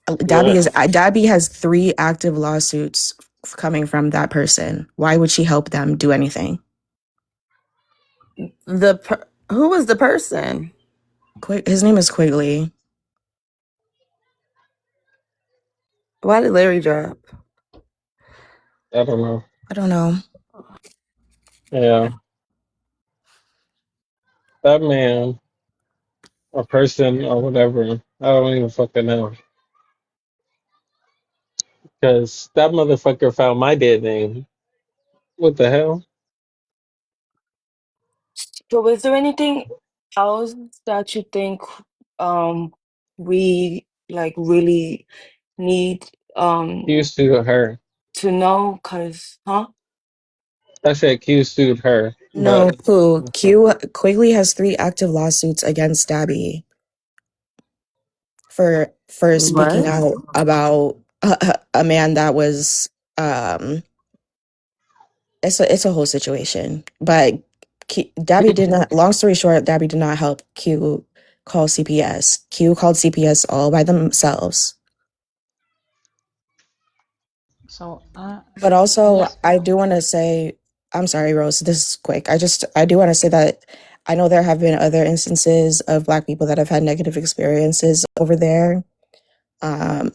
what? Dabby has 3 active lawsuits coming from that person. Why would she help them do anything? Who was the person? His name is Quigley. Why did Larry drop? I don't know. I don't know. Yeah, that man or person or whatever. I don't even fucking know. Because that motherfucker found my dead name. What the hell? So, was there anything else that you think um we like really need Q sued her. to know? Cause, huh? I said Q sued her, No, but Pooh. Quigley has 3 active lawsuits against Dabby for speaking What? out about a man that was um it's a whole situation. But Dabby did not, long story short, Dabby did not help Q call CPS. Q called CPS all by themselves. So But also, just I do want to say, I'm sorry, Rose, this is quick. I do want to say that I know there have been other instances of Black people that have had negative experiences over there. Um,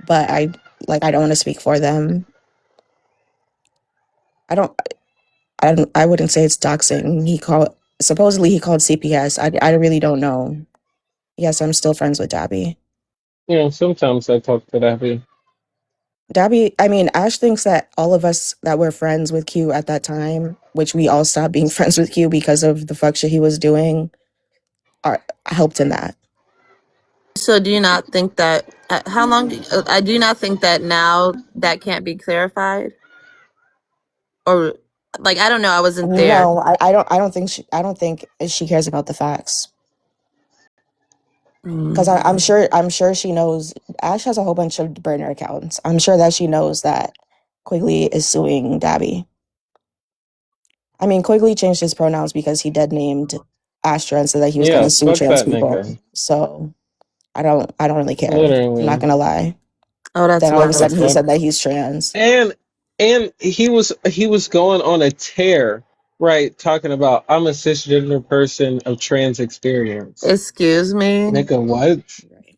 but I don't want to speak for them. I don't, I wouldn't say it's doxing. Supposedly he called CPS. I really don't know. Yes, I'm still friends with Dabby. sometimes I talk to Dappy. Dabby, I mean, Ash thinks that all of us that were friends with Q at that time, which we all stopped being friends with Q because of the fuck shit he was doing, helped in that. So do you not think that how long I do not think that now that can't be clarified? Or like I don't know, I wasn't there. No, I don't think she cares about the facts. Because Mm. I'm sure she knows Ash has a whole bunch of burner accounts. I'm sure that she knows that Quigley is suing Dabby. I mean, Quigley changed his pronouns because he dead named Astra and said that he was going Yeah, to sue fuck trans that people. nigga. So I don't really care. I'm not Literally. gonna lie. Oh, that's Then all of a The wild. sudden he fuck? said that he's trans. And he was going on a tear, right, talking about I'm a cisgender person of trans experience. Excuse me. Nigga, what?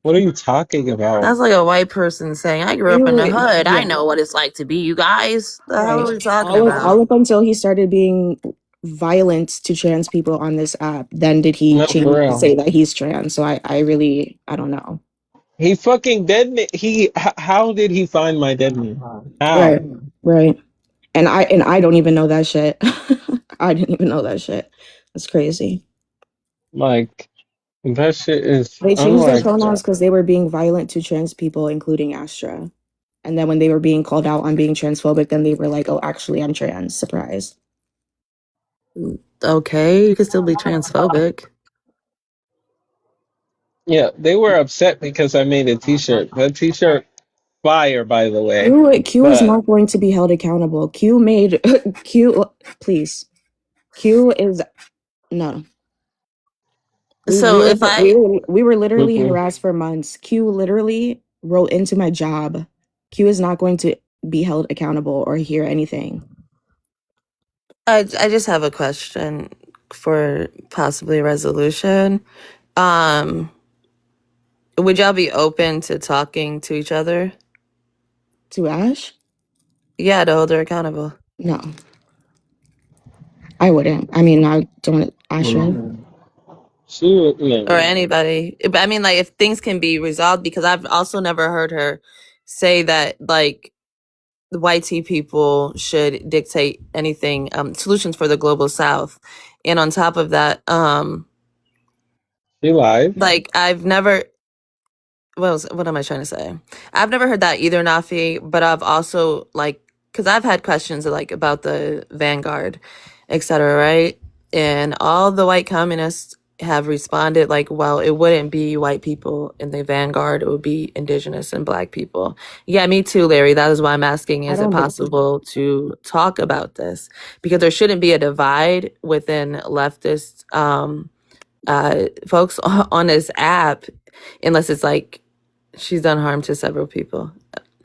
What are you talking about? That's like a white person saying, I grew up in the You, hood. I yeah, know what it's like to be you guys. The hell right. are we talking All about? up until he started being violent to trans people on this app, then did he No, for change to real. say that he's trans. So I really, I don't know. He fucking dead me. How did he find my dead me? How? Right, right. And I don't even know that shit. I didn't even know that shit. That's crazy. Like that shit is. They I'm changed their like, pronouns because they were being violent to trans people, including Astra. And then when they were being called out on being transphobic, then they were like, "Oh, actually, I'm trans." Surprise. Okay, you can still be transphobic. yeah, they were upset because I made a T-shirt. That T-shirt fire, by the way. Q is But not going to be held accountable. Q made Q. Please, Q is no. We we So were if I we were we were literally mm-mm. harassed for months. Q literally wrote into my job. Q is not going to be held accountable or hear anything. I just have a question for possibly a resolution. Um, would y'all be open to talking to each other? To Ash? Yeah, to hold her accountable. No, I wouldn't. I mean, I don't. Asher. She, Or no, anybody. But I mean, like, if things can be resolved, because I've also never heard her say that, like, the white tea people should dictate anything, solutions for the global south. And on top of that, she lied. like, I've never, what am I trying to say? I've never heard that either, Nafi, but I've also, like, because I've had questions like about the Vanguard, etc., right? And all the white communists have responded like, well, it wouldn't be white people in the Vanguard, it would be indigenous and black people. Yeah, me too, Larry. That is why I'm asking, I is it don't. possible to talk about this? Because there shouldn't be a divide within leftist folks on this app unless it's like she's done harm to several people.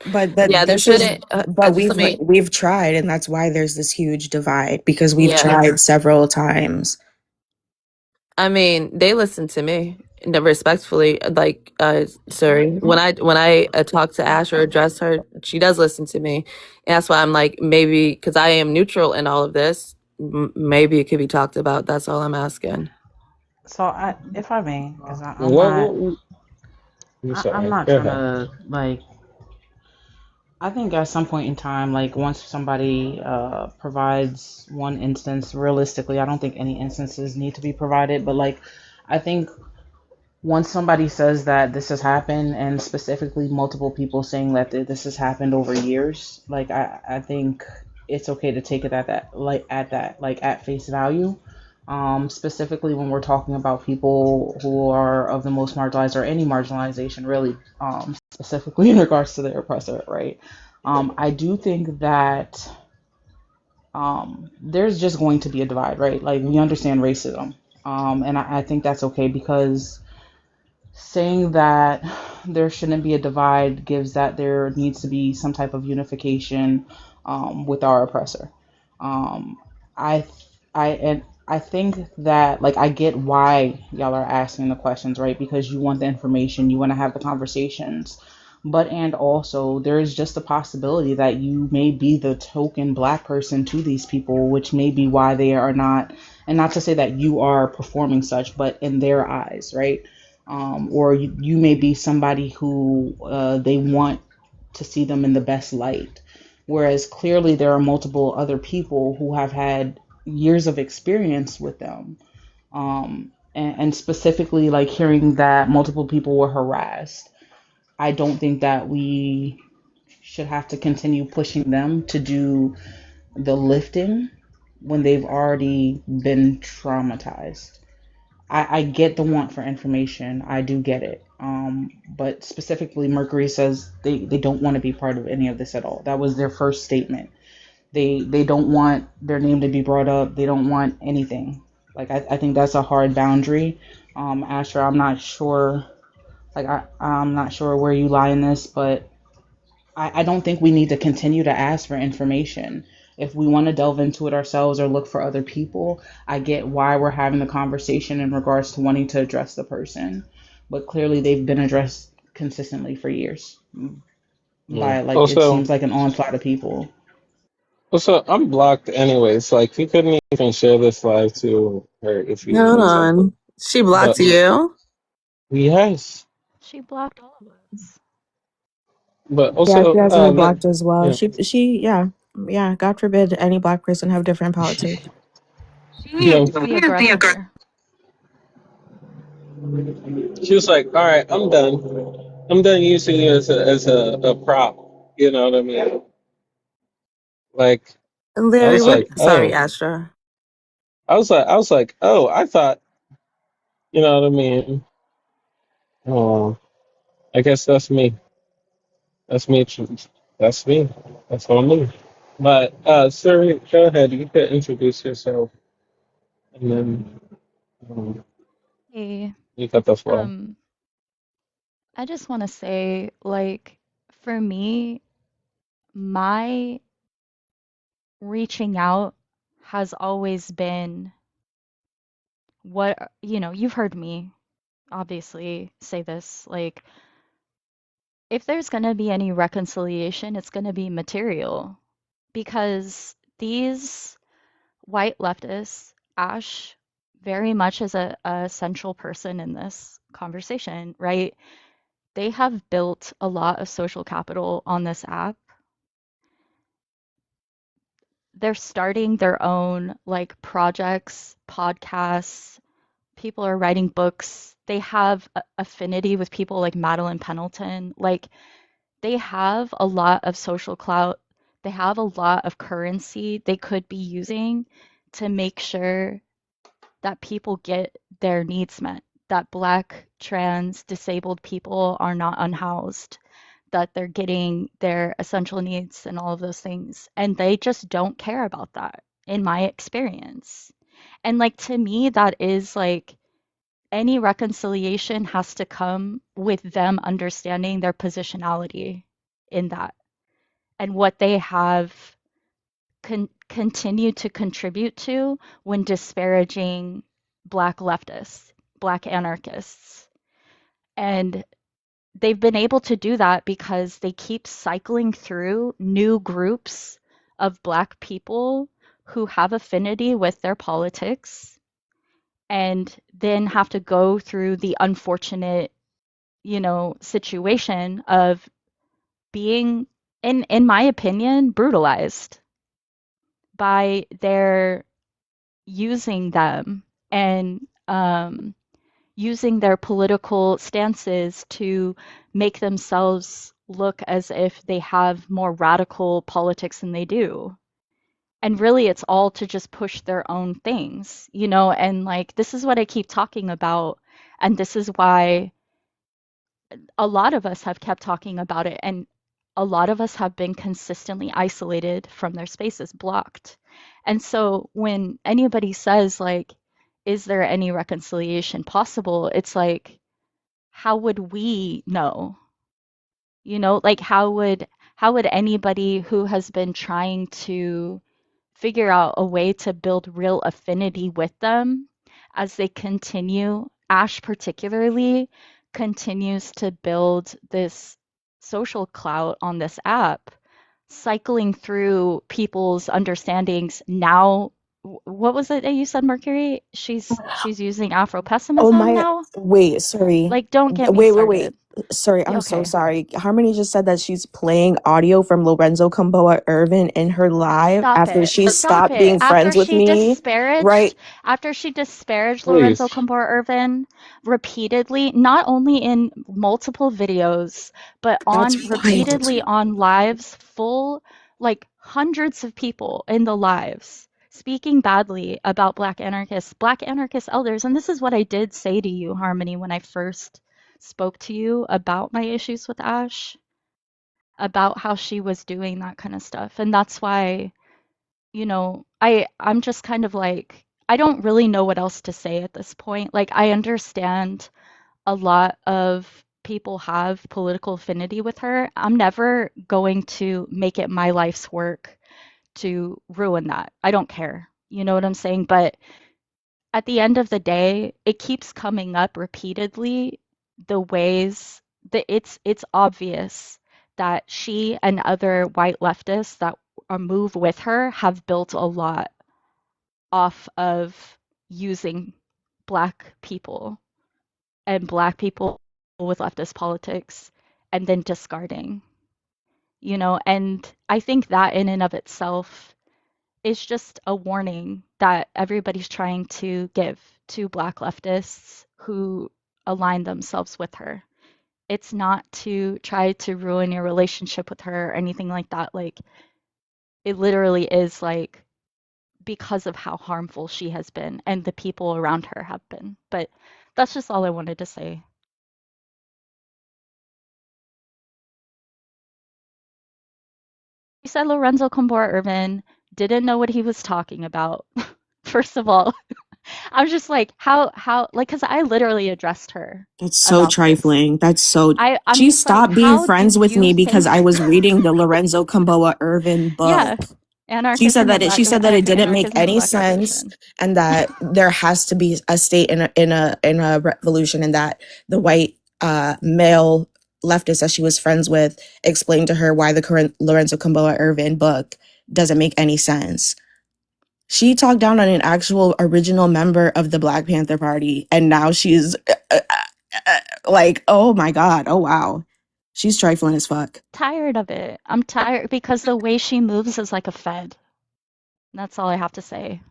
But Yeah, that there this is. shouldn't. But Just let me. we've tried, and that's why there's this huge divide because we've Yeah, tried several times. I mean, they listen to me respectfully. Like, sorry, when I talk to Ash or address her, she does listen to me, and that's why I'm like, maybe because I am neutral in all of this, maybe it could be talked about. That's all I'm asking. So if I may, because What? I'm I'm sorry. not Go trying ahead. to like. I think at some point in time, like once somebody provides one instance, realistically, I don't think any instances need to be provided, but like, I think once somebody says that this has happened, and specifically multiple people saying that this has happened over years, like I think it's okay to take it at at face value. Specifically when we're talking about people who are of the most marginalized or any marginalization, really, specifically in regards to their oppressor, right? I do think that there's just going to be a divide, right? Like we understand racism, and I think that's okay because saying that there shouldn't be a divide gives that there needs to be some type of unification with our oppressor. Um, I and I think that like I get why y'all are asking the questions, right? Because you want the information, you want to have the conversations. But and also there is just a possibility that you may be the token black person to these people, which may be why they are not, and not to say that you are performing such, but in their eyes, right? Or you may be somebody who they want to see them in the best light. Whereas clearly there are multiple other people who have had years of experience with them. And specifically, like hearing that multiple people were harassed, I don't think that we should have to continue pushing them to do the lifting when they've already been traumatized. I get the want for information. I do get it. But specifically, Mercury says they don't want to be part of any of this at all. That was their first statement. They don't want their name to be brought up. They don't want anything. Like I think that's a hard boundary. Asher, I'm not sure. I'm not sure where you lie in this, but I don't think we need to continue to ask for information. If we want to delve into it ourselves or look for other people, I get why we're having the conversation in regards to wanting to address the person. but clearly they've been addressed consistently for years Mm. by like it Also, seems like an onslaught of people. I'm blocked anyways. Like, you couldn't even share this live to her if you Hold even sent it. on. She blocked But you? yes, She blocked all of us. but Yeah, she also, has me blocked as well. yeah, Yeah. God forbid any black person have different politics. She yeah. is the aggressor here. She was like, "All right, I'm done. I'm done using you as a prop." You know what I mean? Like, I Larry, was what? like, Sorry, "Oh." Astra. I was like, "Oh, I thought." You know what I mean? Oh, I guess that's me. That's me. That's me. That's on me. But sir, go ahead. You could introduce yourself, and then um, Hey, you got the floor. um, I just want to say, like, for me, my reaching out has always been what, you've heard me obviously say this, like, if there's going to be any reconciliation, it's going to be material because these white leftists, Ash very much is a central person in this conversation, right? They have built a lot of social capital on this app. They're starting their own like projects, podcasts, people are writing books. They have affinity with people like Madeline Pendleton. Like they have a lot of social clout. They have a lot of currency they could be using to make sure that people get their needs met, that Black, trans, disabled people are not unhoused, that they're getting their essential needs and all of those things. And they just don't care about that, in my experience. And like to me, that is like any reconciliation has to come with them understanding their positionality in that and what they have continue to contribute to when disparaging Black leftists, Black anarchists. And they've been able to do that because they keep cycling through new groups of Black people who have affinity with their politics and then have to go through the unfortunate, situation of being, in my opinion, brutalized by their using them and using their political stances to make themselves look as if they have more radical politics than they do. And really, it's all to just push their own things, and like this is what I keep talking about. And this is why a lot of us have kept talking about it. And a lot of us have been consistently isolated from their spaces, blocked. And so when anybody says, like, is there any reconciliation possible? It's like, how would we know? Like how would anybody who has been trying to figure out a way to build real affinity with them as they continue, Ash particularly, continues to build this social clout on this app, cycling through people's understandings now. What was it that you said, Mercury? She's using Afro Oh pessimism my, now? wait, sorry. Like, don't get me Wait. started. Sorry, Yeah, I'm so okay. sorry. Harmony just said that she's playing audio from Lorenzo Camboa Irvin in her live Stop after it. she Stop stopped it. being friends with me, right? After she disparaged Lorenzo Please, Compor Irvin repeatedly, not only in multiple videos, but on That's wild. repeatedly on lives, full like hundreds of people in the lives speaking badly about Black anarchist elders. And this is what I did say to you, Harmony, when I first spoke to you about my issues with Ash, about how she was doing that kind of stuff. And that's why I'm just kind of like, I don't really know what else to say at this point. Like, I understand a lot of people have political affinity with her. I'm never going to make it my life's work to ruin that. I don't care. You know what I'm saying? But at the end of the day, it keeps coming up repeatedly the ways that it's obvious that she and other white leftists that move with her have built a lot off of using black people and black people with leftist politics and then discarding, and I think that in and of itself is just a warning that everybody's trying to give to black leftists who align themselves with her. It's not to try to ruin your relationship with her or anything like that. Like, it literally is like because of how harmful she has been and the people around her have been. But that's just all I wanted to say. You said Lorenzo Combora Irvin didn't know what he was talking about. First of all, I was just like, like, because I literally addressed her That's so about this. trifling. That's so. I'm She just like, stopped being how do friends with you me because think? I was reading the Lorenzo Camboa Irvin book. Yeah, anarchism and She said that it didn't make anarchism and any Black sense, Revolution. and that there has to be a state in a revolution, and that the white male leftist that she was friends with explained to her why the current Lorenzo Camboa Irvin book doesn't make any sense. She talked down on an actual original member of the Black Panther Party, and now she's like, oh my god, oh wow, she's trifling as fuck. Tired of it. I'm tired because the way she moves is like a Fed. That's all I have to say.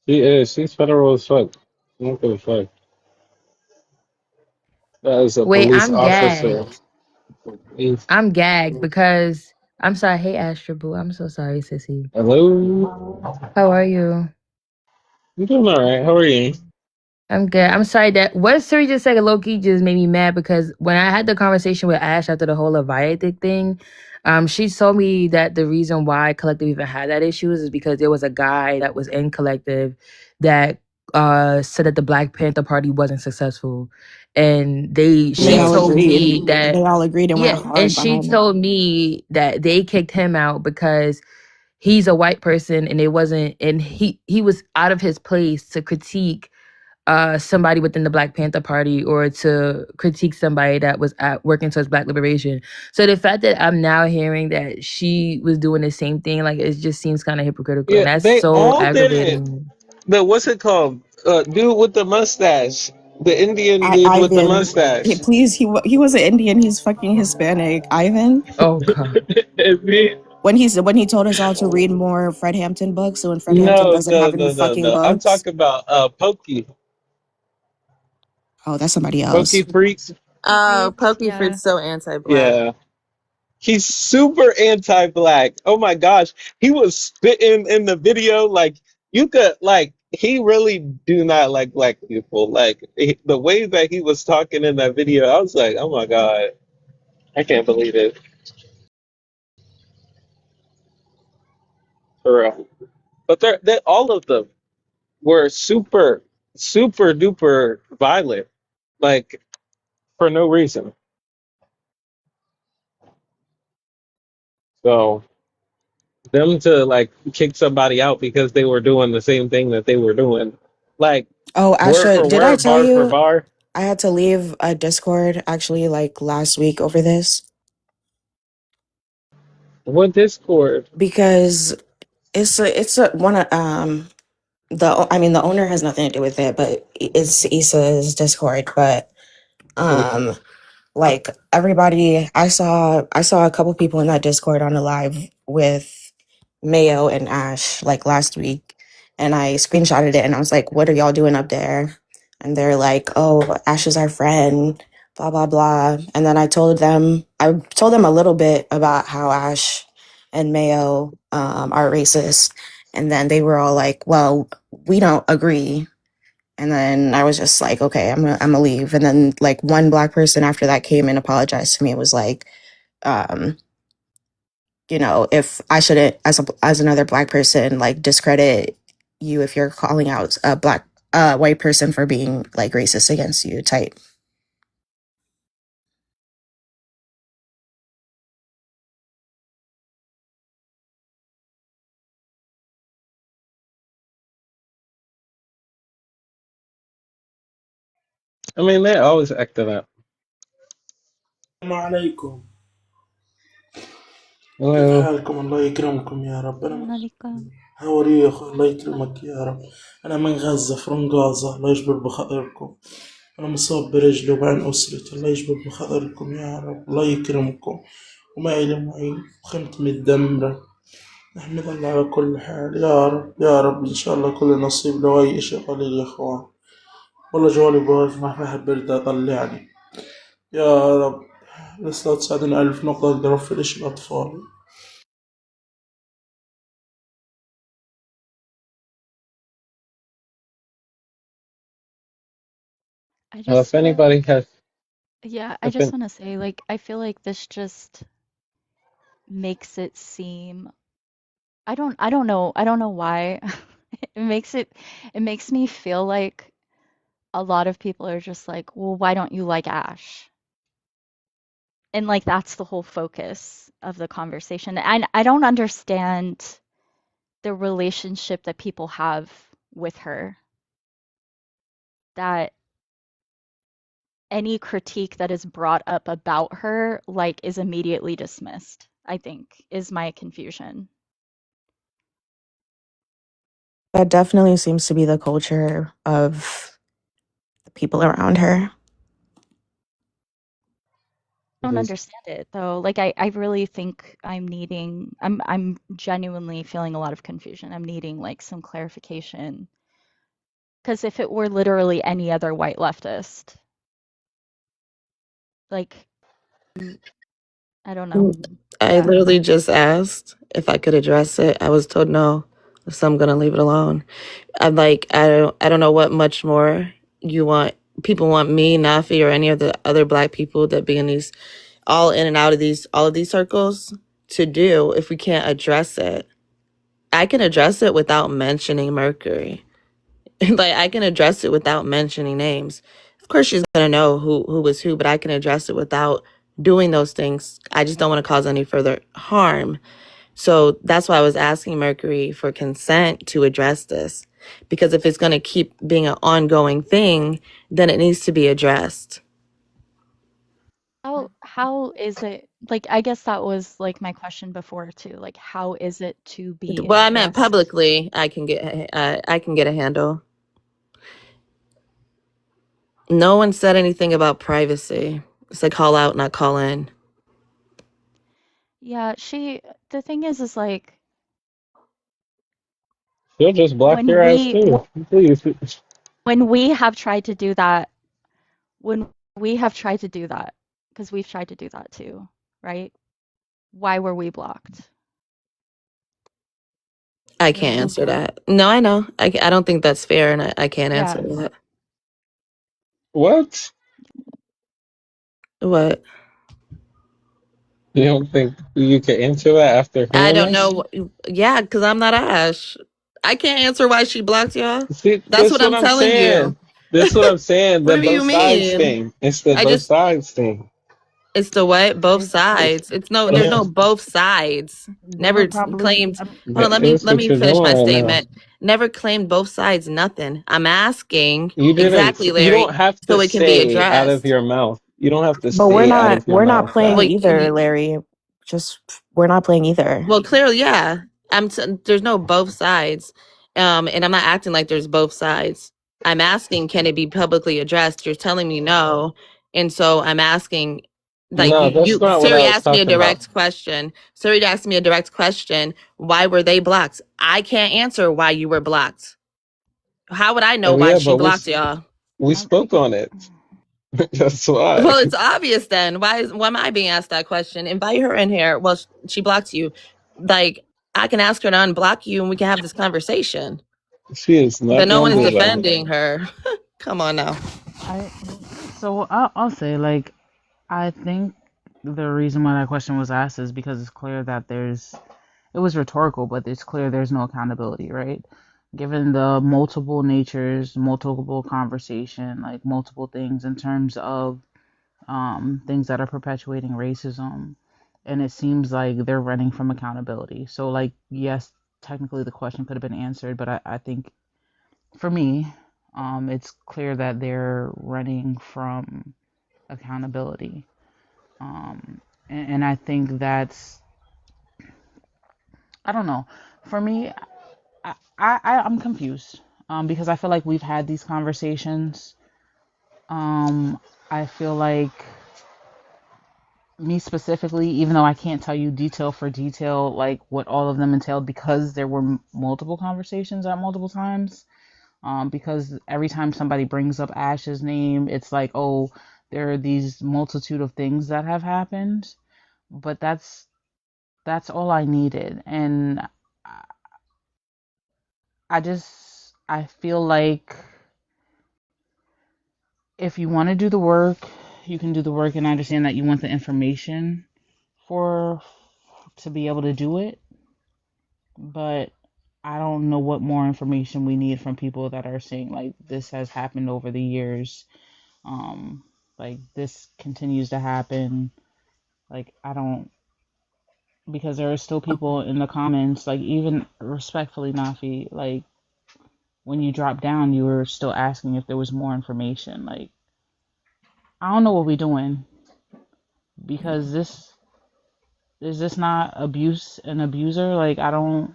She is. She's federal as fuck. I don't give a fuck. That is a Wait, police I'm officer. gagged. He's- I'm gagged because I'm sorry. Hey, Astra Boo. I'm so sorry, sissy. Hello? How are you? I'm doing alright. How are you? I'm good. I'm sorry that what Siri just said low key just made me mad because when I had the conversation with Ash after the whole Leviathan thing, she told me that the reason why Collective even had that issue is because there was a guy that was in Collective that said that the Black Panther Party wasn't successful. And And they she all told agreed. me that They all agreed and went yeah, and hard she behind it. told me that they kicked him out because he's a white person and it wasn't and he was out of his place to critique somebody within the Black Panther Party or to critique somebody that was working towards Black liberation. So the fact that I'm now hearing that she was doing the same thing, like it just seems kind of hypocritical, and Yeah, that's they so all did it. aggravating. The what's it called? Dude with the mustache. The Indian dude with the Ivan, mustache. please, he wasn't Indian. He's fucking Hispanic. Ivan, Oh god. when he told us all to read more Fred Hampton books, so when Fred Hampton No, doesn't no, have any no, no, fucking no. I'm books, talking about Pokey. oh, that's somebody Pokey else. Freaks. Oh, Freaks, Pokey yeah. Fruit's so anti-black. Yeah. He's super anti-black. Oh my gosh. He was spitting in the video like you could like he really do not like black people. Like the way that he was talking in that video, I was like, "Oh my god. I can't believe it." For real. But they all of them were super duper violent like for no reason. So them to like kick somebody out because they were doing the same thing that they were doing, like Oh, word Astra, for did I word, tell bar for you bar. I had to leave a Discord actually like last week over this What Discord? because it's a one of the I mean the owner has nothing to do with it, but it's Issa's Discord, but um like everybody I saw a couple people in that Discord on a live with Mayo and Ash like last week, and I screenshotted it and I was like, what are y'all doing up there? And they're like, oh, Ash is our friend, blah blah blah. And then I told them a little bit about how Ash and Mayo are racist, and then they were all like, well, we don't agree. And then I was just like, okay, I'm gonna leave. And then like one black person after that came and apologized to me. It was like, um, you know, if I shouldn't, as another black person, like discredit you if you're calling out a black white person for being like racist against you type. I mean, they always acted up. السلام عليكم. كيف Well, حالكم؟ الله يكرمكم يا رب. السلام عليكم. هاوري يا أخو، الله يكرمك يا رب. أنا من غزة، from غازة، الله يجبر بخاطركم. أنا مصاب برجلي وبعين أسرتي، الله يجبر بخاطركم يا رب، الله يكرمكم. وما إلي معين، خيمتي متدمرة. نحمد الله على كل حال يا رب يا رب. إن شاء الله كل نصيب لو أي إشي قليل يا إخوان. والله جوالي باظ، ما بحب برد أطلعني يا رب. بس لو تساعدني 1000 نقطة أقدر أوفر إشي الأطفال. I if just anybody has, yeah, I if just it, want to say like I feel like this just makes it seem I don't know why. It makes it makes me feel like a lot of people are just like, "Well, why don't you like Ash?" And like that's the whole focus of the conversation. And I don't understand the relationship that people have with her. That any critique that is brought up about her like is immediately dismissed, I think is my confusion. That definitely seems to be the culture of the people around her. I it don't is, understand it though. Like I really think I'm genuinely feeling a lot of confusion. I'm needing like some clarification. Because if it were literally any other white leftist, like I don't know. I Yeah. literally just asked if I could address it. I was told no, so I'm gonna leave it alone. I'm like, I don't know what much more you want. People want me, Nafi, or any of the other Black people that be in these, all in and out of these, all of these circles to do if we can't address it. I can address it without mentioning Mercury. Like I can address it without mentioning names. Of course, she's gonna know who was who, but I can address it without doing those things. I just don't want to cause any further harm. So that's why I was asking Mercury for consent to address this. Because if it's going to keep being an ongoing thing, then it needs to be addressed. How is it like I guess that was like my question before too. Like how is it to be Well, I meant addressed? publicly. I can get a handle. No one said anything about privacy. It's like call out, not call in. Yeah, the thing is like she'll just block when your ass too. Please. when we have tried to do that, when we have tried to do that, because we've tried to do that too, right? Why were we blocked? I You can't know? answer that. No, I know. I don't think that's fair, and I can't answer Yeah. that. What? What? You don't think you can answer that after I hearing don't this? know. Yeah, because I'm not Ash. I can't answer why she blocked y'all. See, That's that's what what I'm I'm telling saying. you. That's what I'm saying. What The do both you sides mean? thing. It's the I both just sides thing. it's the what? Both It's, sides. It's no there's yeah, no both sides. Don't Never know, probably. claimed. Hold on, that's let what me you're finish doing my right now. statement. Never claimed both sides, nothing. I'm asking You didn't. exactly, You Larry, don't have to so it can be say out of addressed. your mouth. You don't have to You But say out of your you we're mouth not playing that. wait, either, Larry. Just we're not playing either. Well, clearly, yeah. There's no both sides. And I'm not acting like there's both sides. I'm asking, can it be publicly addressed? You're telling me no. And so I'm asking, like No, that's not what Siri I was asked me a talking about. direct question. Siri asked me a direct question. Why were they blocked? I can't answer why you were blocked. How would I know Oh why yeah, she but blocked y'all? we I, spoke on it. That's why. Well, it's obvious then. Why am I being asked that question? Invite her in here. Well, she blocked you. Like, I can ask her to unblock you and we can have this conversation. She is But not no one gonna is do that. defending her. Come on now. I so I'll say like I think the reason why that question was asked is because it's clear that it was rhetorical, but it's clear there's no accountability, right? Given the multiple natures, multiple conversation, like multiple things in terms of things that are perpetuating racism, and it seems like they're running from accountability. So like yes, technically the question could have been answered, but I think for me, It's clear that they're running from accountability. And I think that's, I don't know. For me, I'm confused because I feel like we've had these conversations. I feel like me specifically, even though I can't tell you detail for detail, like what all of them entailed, because there were multiple conversations at multiple times. Because every time somebody brings up Ash's name, it's like, oh, there are these multitude of things that have happened. But that's all I needed, and I feel like if you want to do the work, you can do the work, and I understand that you want the information for to be able to do it, but I don't know what more information we need from people that are saying like this has happened over the years, like this continues to happen. Like I don't, because there are still people in the comments, like even respectfully, Nafi, like when you drop down, you were still asking if there was more information. Like I don't know what we're doing, because this is this not abuse and abuser? Like I don't,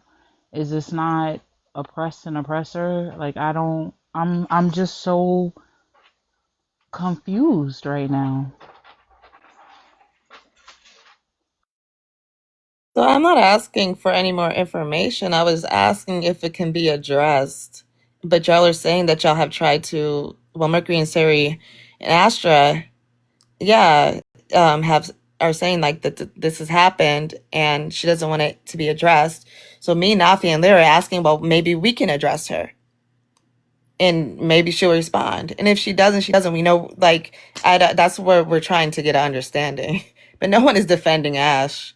is this not oppressed and oppressor? Like I don't, I'm just so confused right now. So I'm not asking for any more information. I was asking if it can be addressed. But y'all are saying that y'all have tried to, well, Mercury and Siri and Astra, yeah, have are saying like that this has happened and she doesn't want it to be addressed. So me, Nafi, and Lyra are asking, well, maybe we can address her and maybe she'll respond. And if she doesn't, she doesn't. We know, like, that's where we're trying to get an understanding. But no one is defending Ash.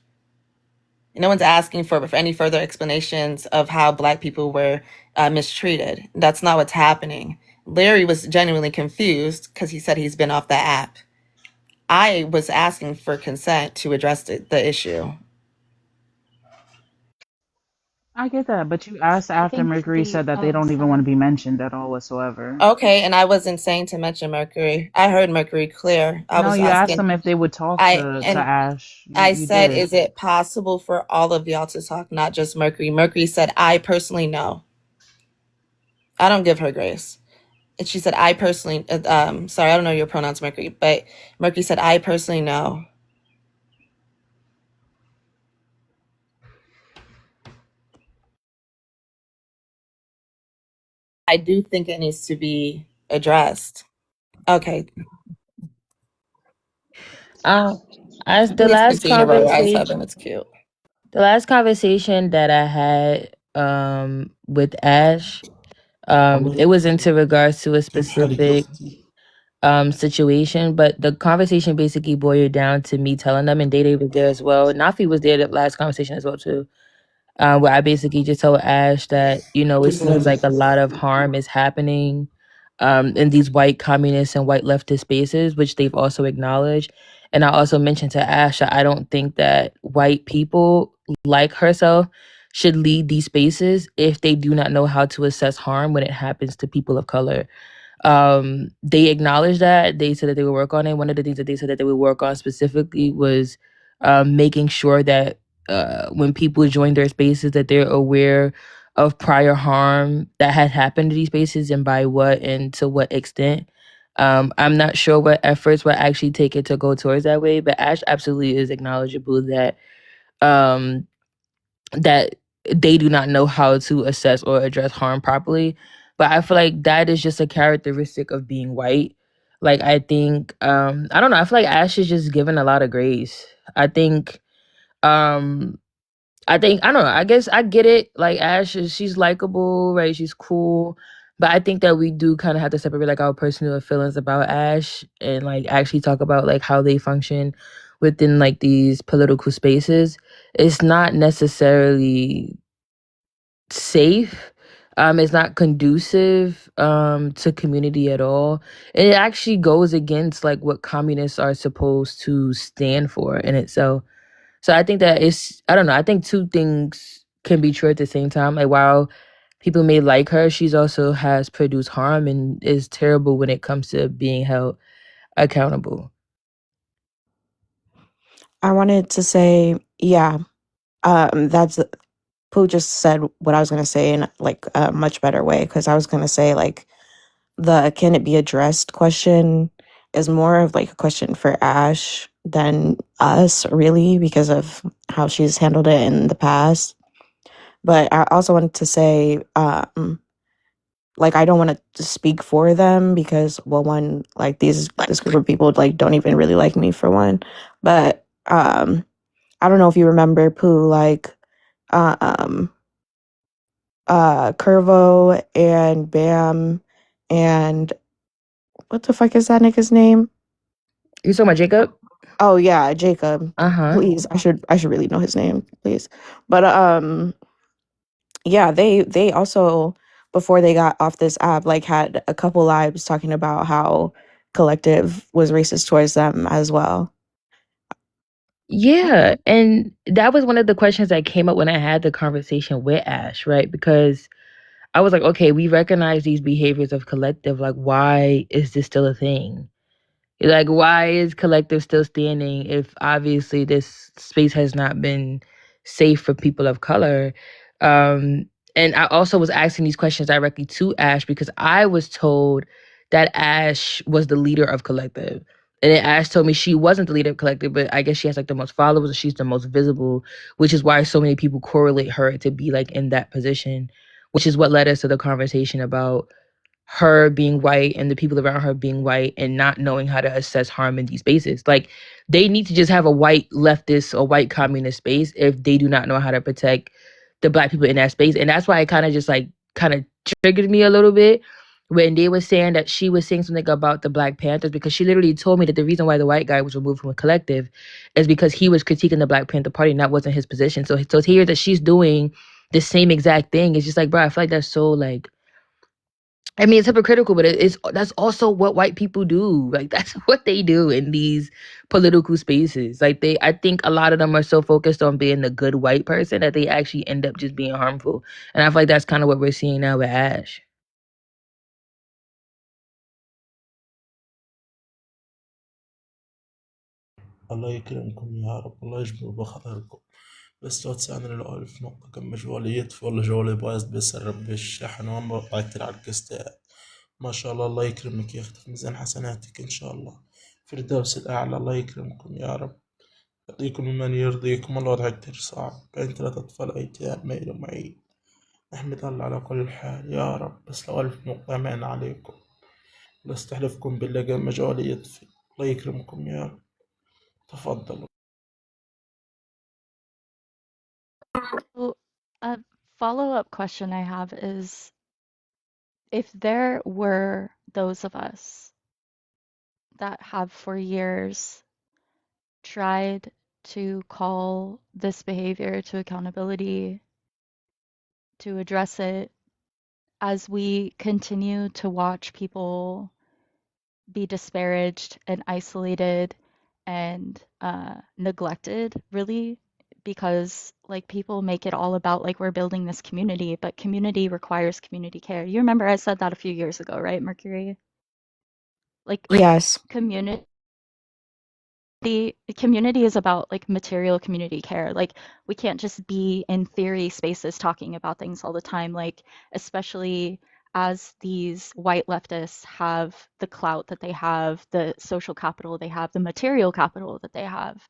No one's asking for any further explanations of how Black people were mistreated. That's not what's happening. Larry was genuinely confused because he said he's been off the app. I was asking for consent to address the issue. I get that, but you asked I after think Mercury the said that they don't even want to be mentioned at all whatsoever. Okay, and I wasn't saying to mention Mercury. I heard Mercury clear. I No, was you asked asking. them if they would talk to Ash. I You said, did. is it possible for all of y'all to talk, not just Mercury? Mercury said, I personally know. I don't give her grace. And she said, I personally, sorry, I don't know your pronouns, Mercury, but Mercury said, I personally know. I do think it needs to be addressed. Okay, Um, as the please last continue to roll your eyes, conversation, Heaven. It's cute. the last conversation that I had with Ash, والله it was into regards to a كيف حالك يا specific أختي؟ situation, but the conversation basically boiled down to me telling them, and Day Day was there as well. Nafi was there the last conversation as well too. Where I basically just told Ash that, it كيف seems like حالك؟ a lot of harm is happening in these white communist and white leftist spaces, which they've also acknowledged. And I also mentioned to Ash that I don't think that white people like herself should lead these spaces if they do not know how to assess harm when it happens to people of color. They acknowledged that. They said that they would work on it. One of the things that they said that they would work on specifically was making sure that when people join their spaces that they're aware of prior harm that had happened to these spaces and by what and to what extent. I'm not sure what efforts were actually taken to go towards that way, but Ash absolutely is acknowledgeable um, that they do not know how to assess or address harm properly. But I feel like that is just a characteristic of being white. Like I think I don't know, I feel like Ash is just given a lot of grace. Um I don't know, I guess I get it. Like Ash is, she's likable, right? She's cool. But I think that we do kind of have to separate like our personal feelings about Ash and like actually talk about like how they function within like these political spaces. It's not necessarily safe. It's not conducive to community at all. And it actually goes against like what communists are supposed to stand for in itself. So I think that it's, I don't know, I think two things can be true at the same time. Like while people may like her, she's also has produced harm and is terrible when it comes to being held accountable. I wanted to say, yeah, that's Pooh just said what I was gonna say in like a much better way, because I was gonna say like the can it be addressed question is more of like a question for Ash than us, really, because of how she's handled it in the past. But I also wanted to say, like, I don't want to speak for them because, well, one, like this group of people like don't even really like me for one. But I don't know if you remember Pooh, like um Curvo and Bam and what the fuck is that nigga's name? You talking about Jacob? Oh yeah, Jacob. Uh-huh. Please, I should really know his name, please. But yeah, they also, before they got off this app, like had a couple lives talking about how Collective was racist towards them as well. Yeah, and that was one of the questions that came up when I had the conversation with Ash, right? Because I was like, okay, we recognize these behaviors of Collective. Like, why is this still a thing? Like, why is Collective still standing if obviously this space has not been safe for people of color? Um, and I also was asking these questions directly to Ash because I was told that Ash was the leader of Collective. And then Ash told me she wasn't the leader of Collective, but I guess she has like the most followers and she's the most visible, which is why so many people correlate her to be like in that position, which is what led us to the conversation about her being white and the people around her being white and not knowing how to assess harm in these spaces. Like they need to just have a white leftist or white communist space if they do not know how to protect the black people in that space. And that's why it kind of just like kind of triggered me a little bit when they were saying that she was saying something about the Black Panthers, because she literally told me that the reason why the white guy was removed from a collective is because he was critiquing the Black Panther Party and that wasn't his position. So to hear that she's doing the same exact thing is just like, bro, I feel like that's so like, I mean, it's hypocritical, but it's that's also what white people do. Like that's what they do in these political spaces. Like I think a lot of them are so focused on being the good white person that they actually end up just being harmful. And I feel like that's kind of what we're seeing now with Ash. الله يكرمكم يا رب، الله يجبر بخاطركم. بس لو تسألني لو ألف نقطة كم مجهولية يطفي ولا جوالي بايظ بسرب بالشحن وما بقعد على الكستات. ما شاء الله، الله يكرمك يا أختي في ميزان حسناتك إن شاء الله. فردوس الأعلى، الله يكرمكم يا رب. يعطيكم من يرضيكم. الوضع كتير صعب، بين 3 أطفال أيتام ما إلهم معين. نحمد الله على كل حال يا رب. بس لو ألف نقطة أمان عليكم، لا استحلفكم بالله قام جوالي يطفي. الله يكرمكم يا رب. تفضلوا. Well, a follow-up question I have is if there were those of us that have for years tried to call this behavior to accountability, to address it, as we continue to watch people be disparaged and isolated and neglected, really, because like people make it all about like we're building this community, but community requires community care. You remember I said that a few years ago, right, Mercury? Like Yes. community the community is about like material community care. Like we can't just be in theory spaces talking about things all the time, like especially as these white leftists have the clout that they have, the social capital they have, the material capital that they have,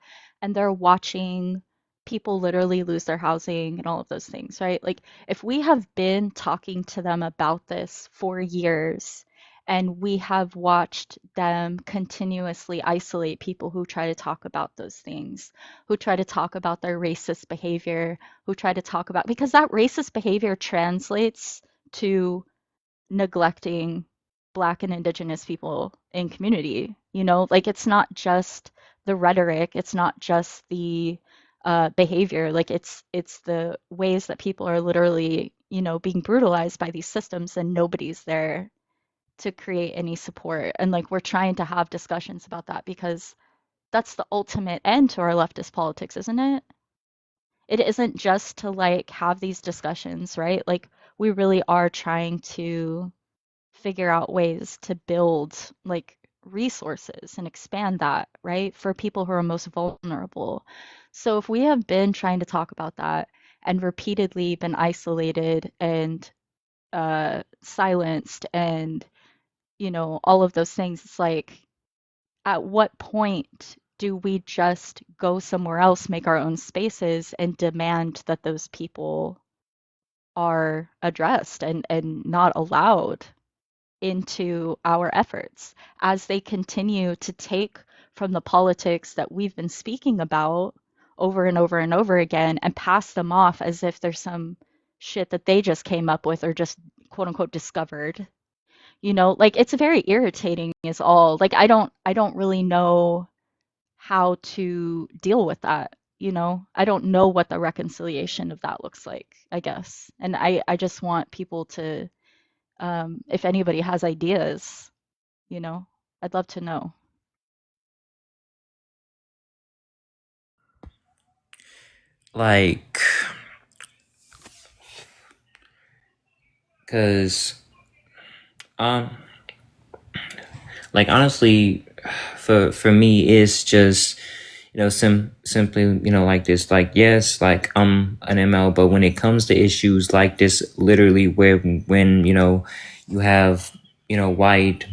and they're watching people literally lose their housing and all of those things, right? Like if we have been talking to them about this for years and we have watched them continuously isolate people who try to talk about those things, who try to talk about their racist behavior, who try to talk about, because that racist behavior translates to neglecting Black and Indigenous people in community. You know, like it's not just the rhetoric, it's not just the behavior, like it's the ways that people are literally, you know, being brutalized by these systems and nobody's there to create any support. And like we're trying to have discussions about that because that's the ultimate end to our leftist politics, isn't it? It isn't just to like have these discussions, right? Like we really are trying to figure out ways to build like resources and expand that, right? For people who are most vulnerable. So if we have been trying to talk about that and repeatedly been isolated and silenced and, you know, all of those things, it's like, at what point do we just go somewhere else, make our own spaces, and demand that those people are addressed and not allowed into our efforts as they continue to take from the politics that we've been speaking about over and over and over again and pass them off as if there's some shit that they just came up with or just quote unquote discovered. You know, like it's very irritating is all. Like I don't really know how to deal with that, you know? I don't know what the reconciliation of that looks like, I guess. And I just want people to if anybody has ideas, you know, I'd love to know. Like, cause um, like honestly, for me, it's just simply like this. Like, yes, like I'm an ML, but when it comes to issues like this, literally where when you have white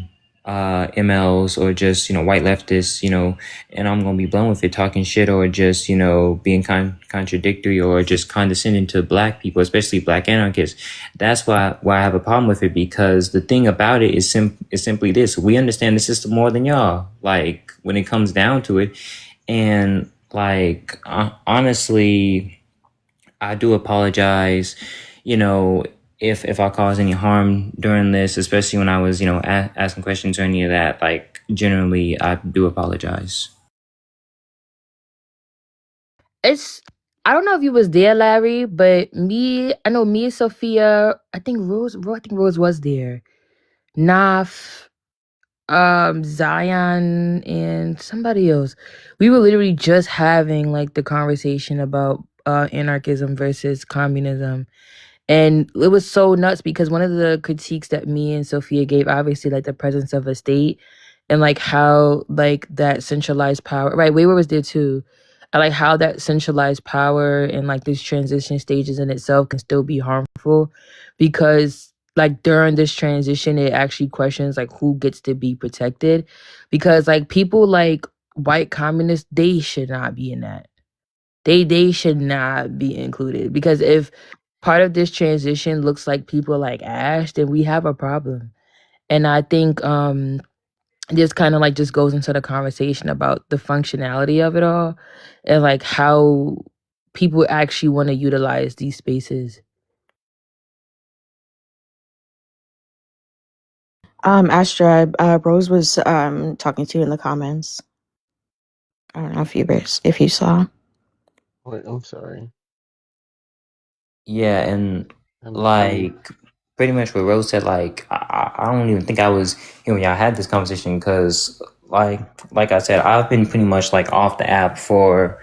MLs or just white leftists, and I'm gonna be blunt with it, talking shit or just being contradictory or just condescending to black people, especially black anarchists. That's why I have a problem with it, because the thing about it is simply this: we understand the system more than y'all. Like when it comes down to it, and like honestly, I do apologize, you know, if I caused any harm during this, especially when I was, asking questions or any of that. Like, generally, I do apologize. It's I don't know if you was there, Larry, but I know me and Sophia, I think Rose was there. Naf, Zion, and somebody else. We were literally just having like the conversation about anarchism versus communism. And it was so nuts because one of the critiques that me and Sophia gave, obviously, like the presence of a state and like how like that centralized power, right? Wayward was there too. I like how that centralized power and like these transition stages in itself can still be harmful, because like during this transition, it actually questions like who gets to be protected, because like people like white communists, they should not be in that. They should not be included, because if part of this transition looks like people like Ash, then we have a problem. And I think this kind of like just goes into the conversation about the functionality of it all and like how people actually want to utilize these spaces. Astra, Rose was talking to you in the comments. I don't know if you saw. Wait, I'm sorry. Yeah, and I'm like pretty much what Rose said, like I don't even think I was here when y'all had this conversation, because like I said, I've been pretty much like off the app for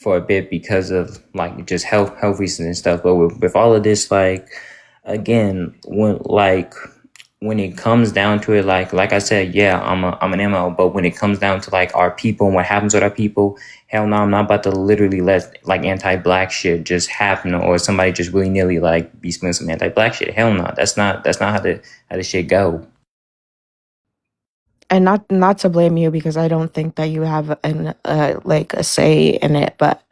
a bit because of like just health reasons and stuff. But with all of this, like again, when it comes down to it, like I said, yeah, I'm an ML, but when it comes down to like our people and what happens with our people, hell no, I'm not about to literally let like anti-black shit just happen, or somebody just willy nilly like be spending some anti-black shit. Hell no, that's not how the shit go. And not to blame you, because I don't think that you have an like a say in it, but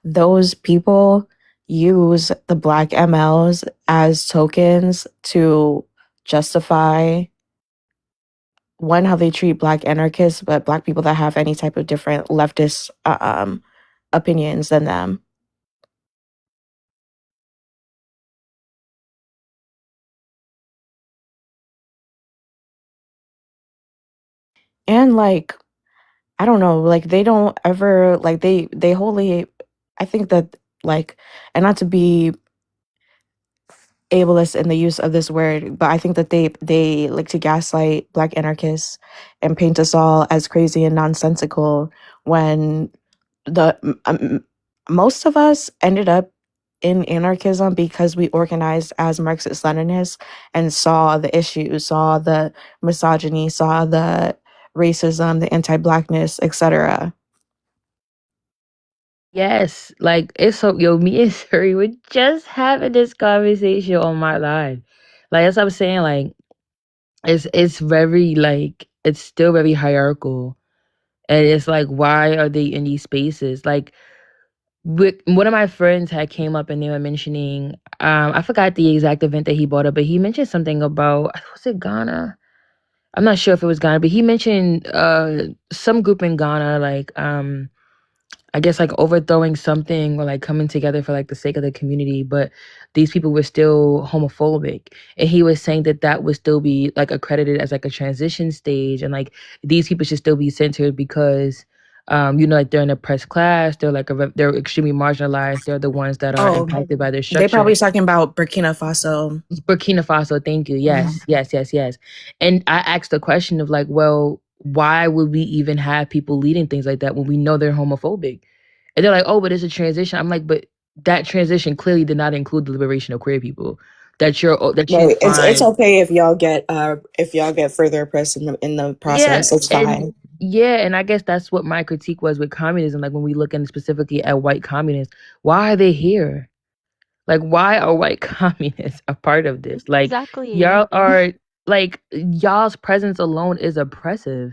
those people use the black MLs as tokens to justify one, how they treat black anarchists, but black people that have any type of different leftist opinions than them. And like, I don't know, like they don't ever like they wholly, I think that like, and not to be ableist in the use of this word, but I think that they like to gaslight black anarchists and paint us all as crazy and nonsensical when the most of us ended up in anarchism because we organized as Marxist Leninists and saw the issues, saw the misogyny, saw the racism, the anti-blackness, etc. Yes, like it's so yo, me and Suri were just having this conversation on my live. Like as I was saying, like it's very like it's still very hierarchical. And it's like, why are they in these spaces? Like one of my friends had came up and they were mentioning, I forgot the exact event that he brought up, but he mentioned something about was it Ghana? I'm not sure if it was Ghana, but he mentioned some group in Ghana, like I guess like overthrowing something or like coming together for like the sake of the community, but these people were still homophobic. And he was saying that that would still be like accredited as like a transition stage, and like these people should still be centered because like they're an oppressed class, they're like they're extremely marginalized, they're the ones that are Oh, impacted by their they structure. probably talking about Burkina Faso. Burkina Faso, thank you. Mhm. Yes, yes, yes, yes. And I asked the question of like, well, why would we even have people leading things like that when we know they're homophobic? And they're like, oh, but it's a transition. I'm like, but that transition clearly did not include the liberation of queer people. That you Right. It's find. okay if y'all get further oppressed in the Yeah, process. It's and fine. yeah, and I guess that's what my critique was with communism. Like when we look in specifically at white communists, why are they here? Like, why are white communists a part of this? Like, Exactly. y'all are like y'all's presence alone is oppressive.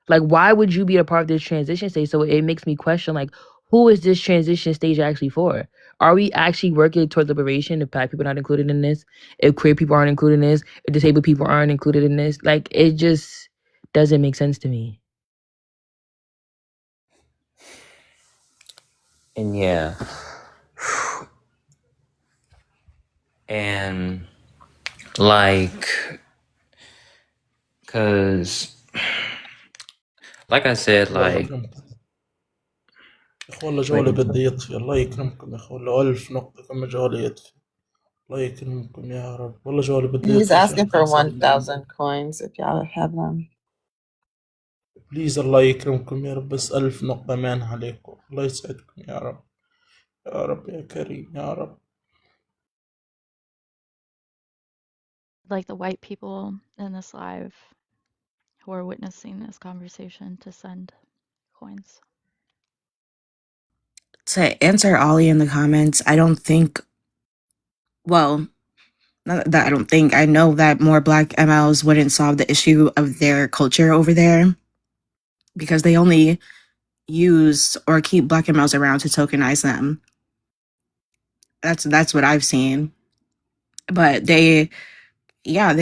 Like, why would you be a part of this transition stage? So it makes me question, like, who is this transition stage actually for? Are we actually working towards liberation if black people are not included in this? If queer people aren't included in this? If disabled people aren't included in this? Like, it just doesn't make sense to me. And yeah. And like, cause like I said, الله like يكرمكم يا اخوان، الله when جوالي بده يطفي. الله يكرمكم يا اخوان، لو 1000 نقطة كم جوالي يطفي. الله يكرمكم يا رب، والله جوالي بده He's يطفي عشان asking for خاطر اليوم. 1,000 coins if y'all have them. بليز الله يكرمكم يا رب، بس 1000 نقطة مان عليكم. الله يسعدكم يا رب، يا رب يا كريم يا رب. Like the white people in this live who are witnessing this conversation to send coins. To answer Ollie in the comments, I don't think, well, not that I don't think, I know that more black MLs wouldn't solve the issue of their culture over there because they only use or keep black MLs around to tokenize them. That's what I've seen. But they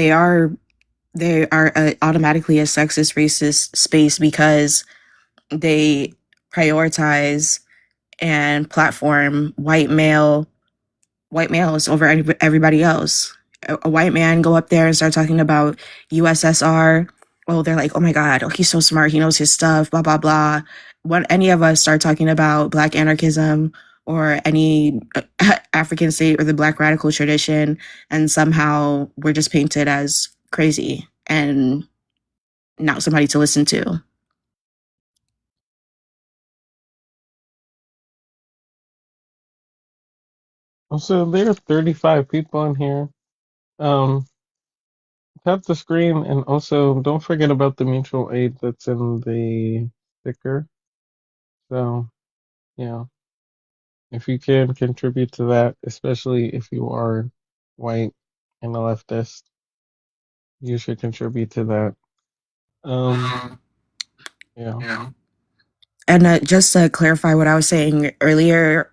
are automatically a sexist, racist space because they prioritize and platform white males over everybody else. A white man go up there and start talking about USSR. Oh, they're like, oh my God, oh, he's so smart. He knows his stuff, blah, blah, blah. When any of us start talking about Black anarchism or any African state or the Black radical tradition, and somehow we're just painted as crazy and not somebody to listen to. Also, there are 35 people in here. Um, Tap the screen and also don't forget about the mutual aid that's in the sticker. So, yeah, if you can contribute to that, especially if you are white and a leftist, you should contribute to that. Um, yeah. And just to clarify what I was saying earlier,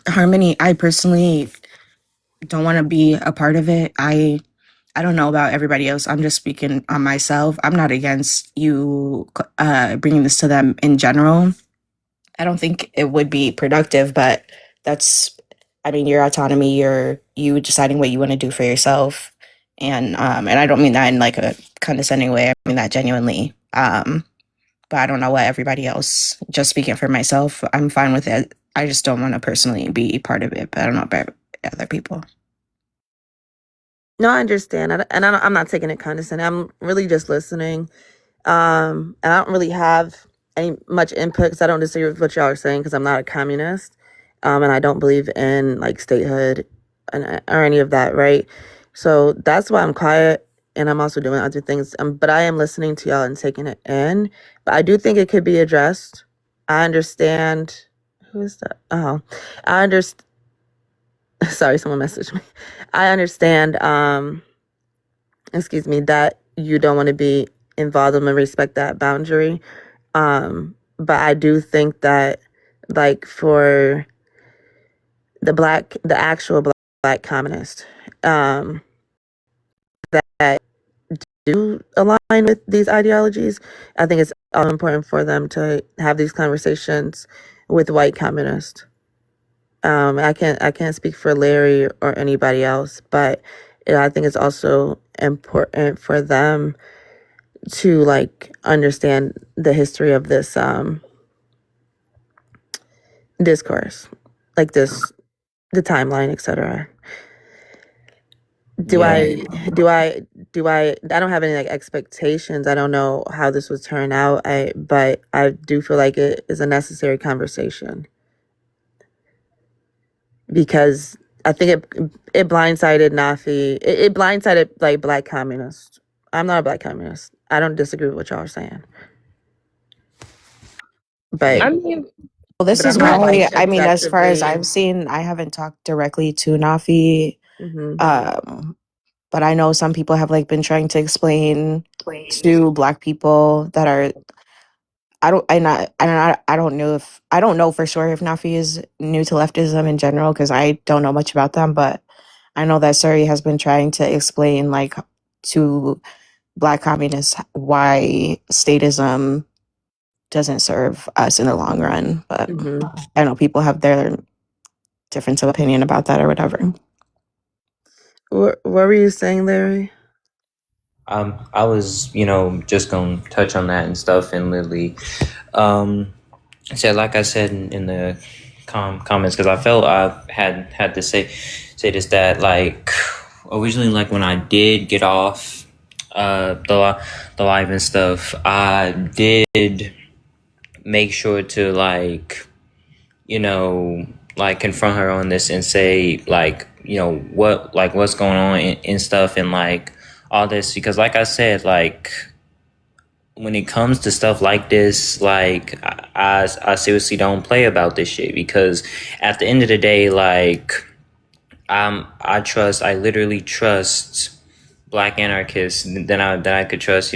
Harmony, I personally don't want to be a part of it. I don't know about everybody else. I'm just speaking on myself. I'm not against you bringing this to them in general. I don't think it would be productive, but that's, I mean, your autonomy, you deciding what you want to do for yourself, and I don't mean that in like a condescending way. I mean that genuinely. But I don't know what everybody else. Just speaking for myself, I'm fine with it. I just don't want to personally be part of it. But I don't know about other people. No, I understand. I'm not taking it condescending. I'm really just listening. And I don't really have any much input because I don't disagree with what y'all are saying because I'm not a communist. and I don't believe in like statehood or any of that, right? So that's why I'm quiet, and I'm also doing other things. But I am listening to y'all and taking it in. But I do think it could be addressed. I understand. Who is that? Oh, I understand. Sorry, someone messaged me. I understand. Excuse me, that you don't want to be involved and respect that boundary. But I do think that, like, for the actual black communist, that do align with these ideologies, I think it's important for them to have these conversations with white communists. I can't speak for Larry or anybody else, but I think it's also important for them to like understand the history of this discourse, like the timeline, etc. Do Yeah. I do I do I don't have any like expectations. I don't know how this would turn out. But I do feel like it is a necessary conversation because I think it blindsided Nafi. It blindsided like black communists. I'm not a black communist. I don't disagree with what y'all are saying, but Yeah. I mean, Well, this I'm is not like why, I mean, as far as objectively. I've seen, I haven't talked directly to Nafi. Hmm. But I know some people have like been trying to explain to black people that are I don't know if I don't know for sure if Nafi is new to leftism in general because I don't know much about them, but I know that Suri has been trying to explain like to black communists why statism doesn't serve us in the long run. But Hmm. I know people have their difference of opinion about that or whatever. What were you saying, Larry? I was, just gonna touch on that and stuff, and literally, said like I said in the comments, because I felt I had to say this, that like originally, like when I did get off the live and stuff, I did make sure to like confront her on this and say like what's going on and stuff, and like all this, because like I said, like when it comes to stuff like this, like I seriously don't play about this shit, because at the end of the day, like I literally trust black anarchists than I could trust,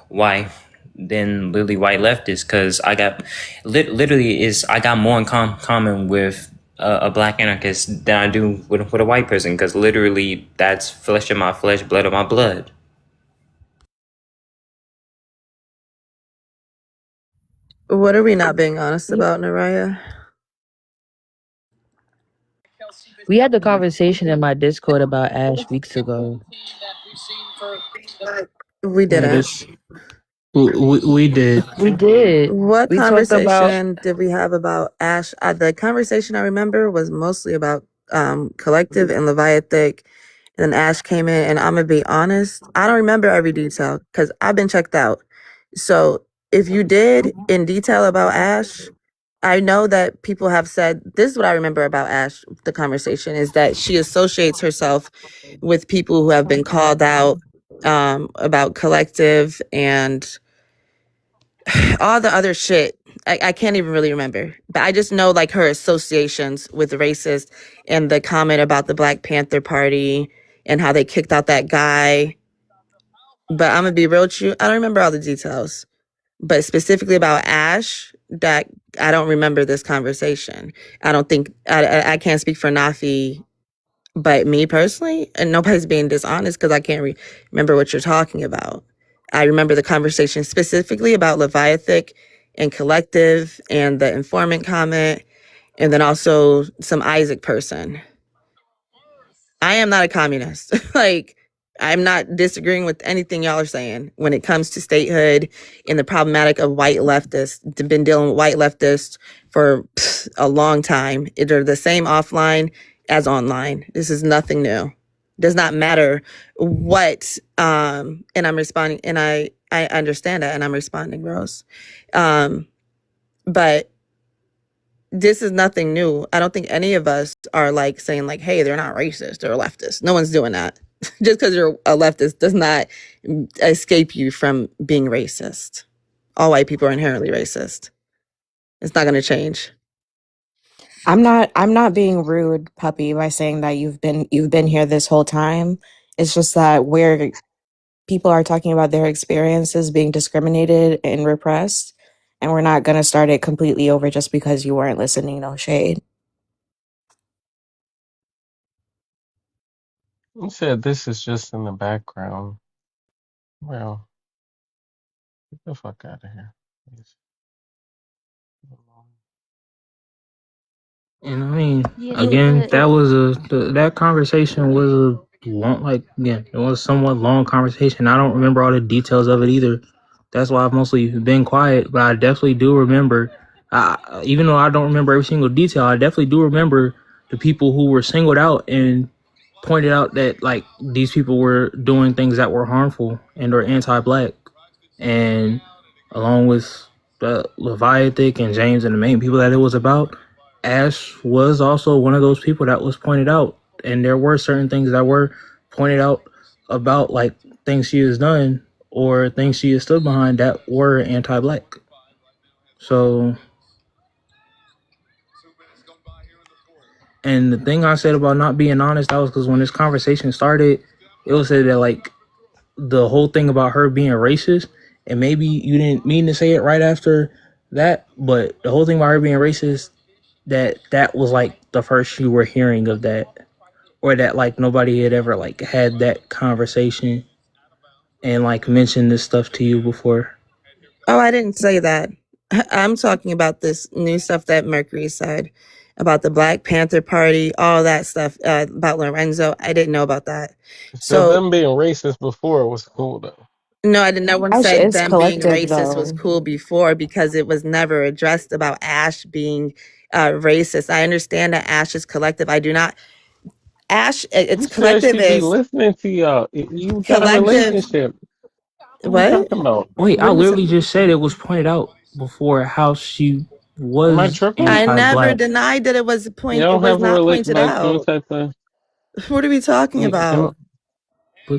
white than literally white leftists, because I got literally is I got more in common with a black anarchist than I do with a white person, because literally that's flesh of my flesh, blood of my blood. What are we not being honest about, Naraya? we had the conversation in my Discord about Ash weeks ago. We Yeah, didn't. this we did. We did. What We talked about conversation did we have about Ash? The conversation I remember was mostly about Collective and Leviathic. And then Ash came in, and I'm gonna be honest, I don't remember every detail because I've been checked out. So if you did in detail about Ash, I know that people have said this is what I remember about Ash. The conversation is that she associates herself with people who have been called out about Collective and all the other shit. I can't even really remember, but I just know like her associations with racist and the comment about the Black Panther Party and how they kicked out that guy. But I'm gonna be real with you, I don't remember all the details. But specifically about Ash, that I don't remember this conversation. I don't think I can't speak for Nafi, but me personally, and nobody's being dishonest because I can't remember what you're talking about. I remember the conversation specifically about Leviathic and Collective and the informant comment, and then also some Isaac person. I am not a communist. Like, I'm not disagreeing with anything y'all are saying when it comes to statehood and the problematic of white leftists. Been dealing with white leftists for a long time. They're the same offline as online. This is nothing new. Does not matter what. And I'm responding, and I understand that, and I'm responding, Rose. But this is nothing new. I don't think any of us are like saying like, hey, they're not racist or leftist. No one's doing that. Just because you're a leftist does not escape you from being racist. All white people are inherently racist. It's not going to change. I'm not being rude, puppy, by saying that you've been here this whole time. It's just that where people are talking about their experiences being discriminated and repressed, and we're not gonna start it completely over just because you weren't listening, no shade. You said this is just in the background. Well, get the fuck out of here, please. And I mean, Yeah, again, the that conversation was a long, like, again, it was a somewhat long conversation. I don't remember all the details of it either. That's why I've mostly been quiet. But I definitely do remember, even though I don't remember every single detail, I definitely do remember the people who were singled out and pointed out that like these people were doing things that were harmful and or anti-black, and along with Leviathan and James and the main people that it was about, Ash was also one of those people that was pointed out, and there were certain things that were pointed out about like things she has done or things she has stood behind that were anti-black. So, and the thing I said about not being honest, that was because when this conversation started, it was said that like the whole thing about her being racist, and maybe you didn't mean to say it right after that, but the whole thing about her being racist, that was like the first you were hearing of that, or that like nobody had ever like had that conversation and like mentioned this stuff to you before. Oh, I didn't say that. I'm talking about this new stuff that Mercury said about the Black Panther Party, all that stuff about Lorenzo. I didn't know about that. So So, them being racist before was cool though. no, I didn't. No one Ash said is them being collective racist was though. cool before because it was never addressed about Ash being racist. I understand that Ash is collective. I do not. Ash, Who it's said collective she be is listening to y'all? You got a collective. relationship. What are you What? talking about? Wait, I What are we literally saying? just said it was pointed out before how she Am I was tripping? I never anti-black. denied that it was Y'all It don't was have a not pointed like no out. type of. What are we talking Am, about?